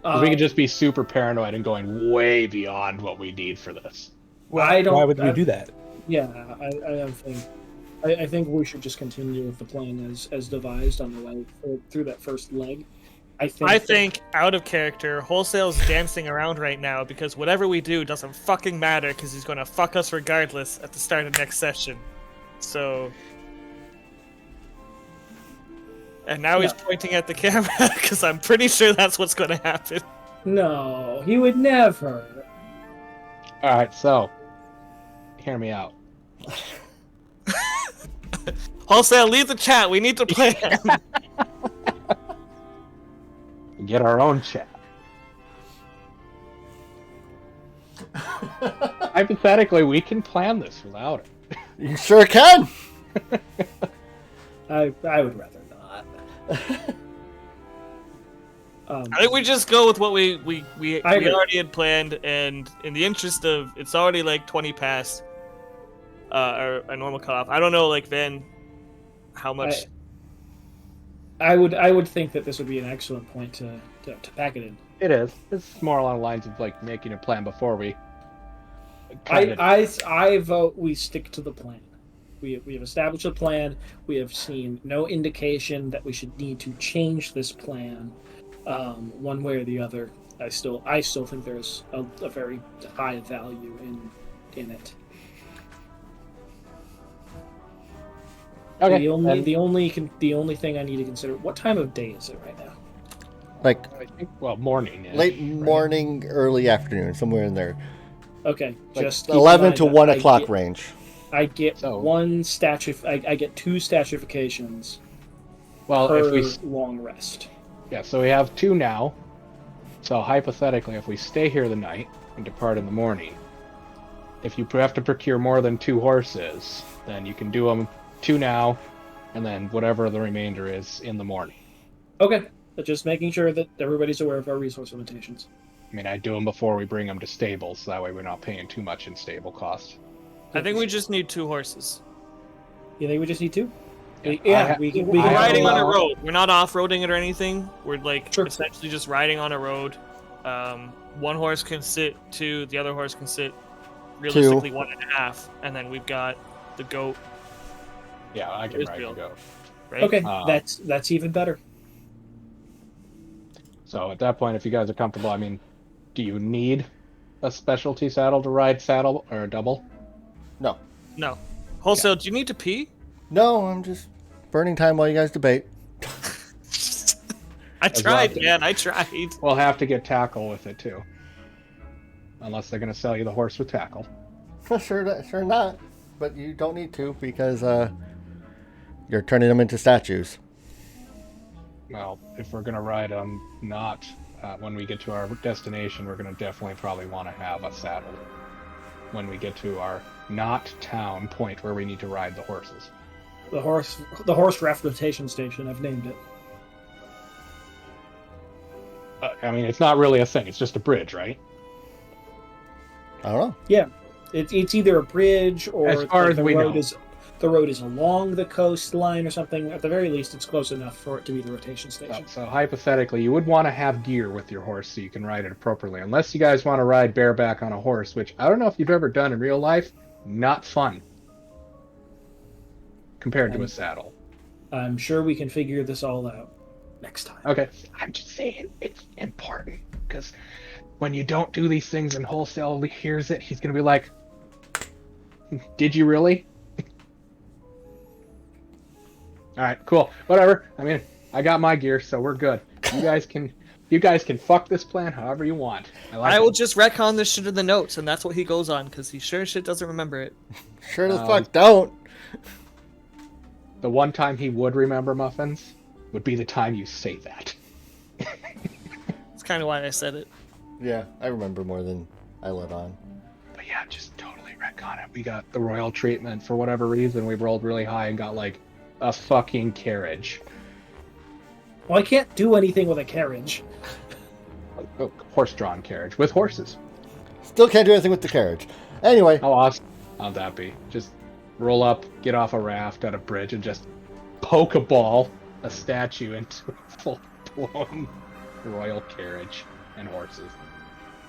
'Cause we could just be super paranoid and going way beyond what we need for this. Why would we do that? Yeah, I don't think. I think we should just continue with the plan as devised on the way through that first leg. I think out of character, Wholesale's dancing around right now because whatever we do doesn't fucking matter because he's going to fuck us regardless at the start of next session. So... And now he's pointing at the camera because I'm pretty sure that's what's going to happen. No, he would never. Alright, so... Hear me out. Wholesale, leave the chat. We need to plan. Get our own chat. Hypothetically, we can plan this without it. You sure can. I would rather not. I think we just go with what we already had planned, and in the interest of it's already like 20 past our normal cutoff. I don't know, like Van, how much. I would think that this would be an excellent point to pack it in. It is. It's more along the lines of like making a plan before we. I vote we stick to the plan. We have established a plan. We have seen no indication that we should need to change this plan, one way or the other. I still think there's a very high value in it. Okay. The only thing I need to consider. What time of day is it right now? Like I think, morning. late morning, early afternoon, somewhere in there. Okay, Like just keep 11 in to mind 1 that o'clock range. I get one statue. I get 2 statifications Well, per if we long rest. Yeah, so we have 2 now. So hypothetically, if we stay here the night and depart in the morning, if you have to procure more than 2 horses, then you can do them 2 now, and then whatever the remainder is in the morning. Okay, but just making sure that everybody's aware of our resource limitations. I mean, I do them before we bring them to stables, so that way we're not paying too much in stable cost. I think we just need 2 horses. You think we just need 2? Yeah, we can. We're riding on a allow- road. We're not off-roading it or anything. We're like Sure. essentially just riding on a road. One horse can sit 2, the other horse can sit realistically 1.5, and then we've got the goat. Yeah, I can ride Israel. and go. Right? Okay, Uh, that's even better. So at that point, if you guys are comfortable, I mean, do you need a specialty saddle to ride saddle or a double? No. No. Wholesale, do you need to pee? No, I'm just burning time while you guys debate. I As tried, well. man. I tried. We'll have to get tackle with it too. Unless they're going to sell you the horse with tackle. Sure not. But you don't need to because you're turning them into statues. Well, if we're going to ride them, not when we get to our destination, we're going to definitely probably want to have a saddle. When we get to our not town point where we need to ride the horses. The horse refutation station. I've named it. I mean, it's not really a thing. It's just a bridge, right? I don't know. Yeah, it's either a bridge or As far as the we road know. the road is along the coastline or something. At the very least, it's close enough for it to be the rotation station. So hypothetically, you would want to have gear with your horse so you can ride it appropriately. Unless you guys want to ride bareback on a horse, which I don't know if you've ever done in real life. Not fun. Compared to a saddle. I'm sure we can figure this all out next time. Okay. I'm just saying it's important because when you don't do these things and Wholesale hears it, he's going to be like, did you really? All right, cool. Whatever. I mean, I got my gear, so we're good. You guys can fuck this plan however you want. I will just retcon this shit in the notes, and that's what he goes on, because he sure as shit doesn't remember it. Sure the fuck don't. The one time he would remember muffins would be the time you say that. That's kind of why I said it. Yeah, I remember more than I let on. But yeah, just totally retcon it. We got the royal treatment for whatever reason. We rolled really high and got like a fucking carriage. Well, I can't do anything with a carriage. A horse-drawn carriage with horses. Still can't do anything with the carriage. Anyway, How awesome would that be? Just roll up, get off a raft at a bridge, and just pokeball a statue into a full-blown royal carriage and horses.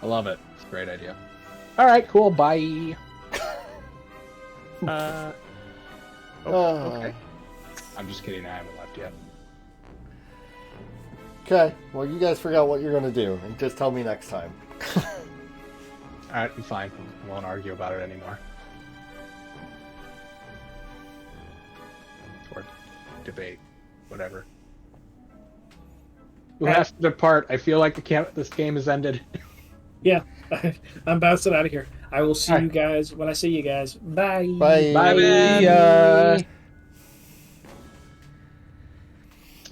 I love it. It's a great idea. All right, cool. Bye. Okay. I'm just kidding. I haven't left yet. Okay, well, you guys figure out what you're going to do, and just tell me next time. All right, fine. I won't argue about it anymore. Or debate, whatever. Who has to depart? I feel like this game has ended. Yeah, I'm bouncing out of here. I will see All you right. guys when I see you guys. Bye. Bye. Bye. man.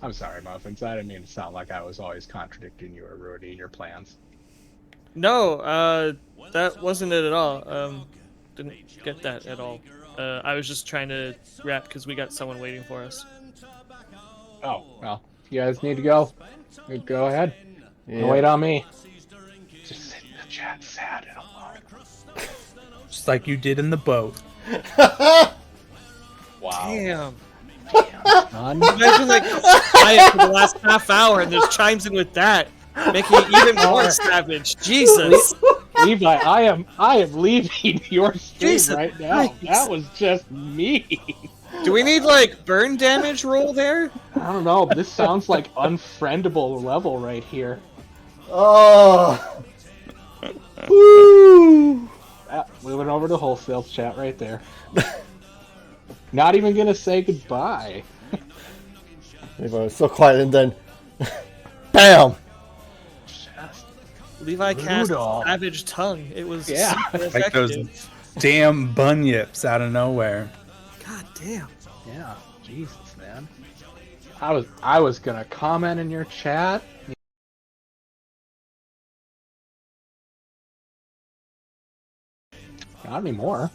I'm sorry, Muffins. I didn't mean to sound like I was always contradicting you or ruining your plans. No, that wasn't it at all. Didn't get that at all. I was just trying to wrap because we got someone waiting for us. Oh, well, if you guys need to go, go ahead. Yeah. Wait on me. Just sit in the chat sad and alone. Just like you did in the boat. Wow. Damn. Son. Imagine like quiet for the last half hour and there's chimes in with that, making it even more savage. Jesus. Levi, I am leaving your stream Jesus right now. Christ. That was just me. Do we need like burn damage roll there? I don't know. This sounds like unfriendable level right here. Oh. Woo. We went over to wholesale chat right there. Not even gonna say goodbye. Everyone was so quiet, and then, bam! Just Levi cast Brutal. savage tongue. It was Yeah. super Like those effective. damn bunyips out of nowhere. God damn. yeah, Jesus, man. I was gonna comment in your chat. Not anymore.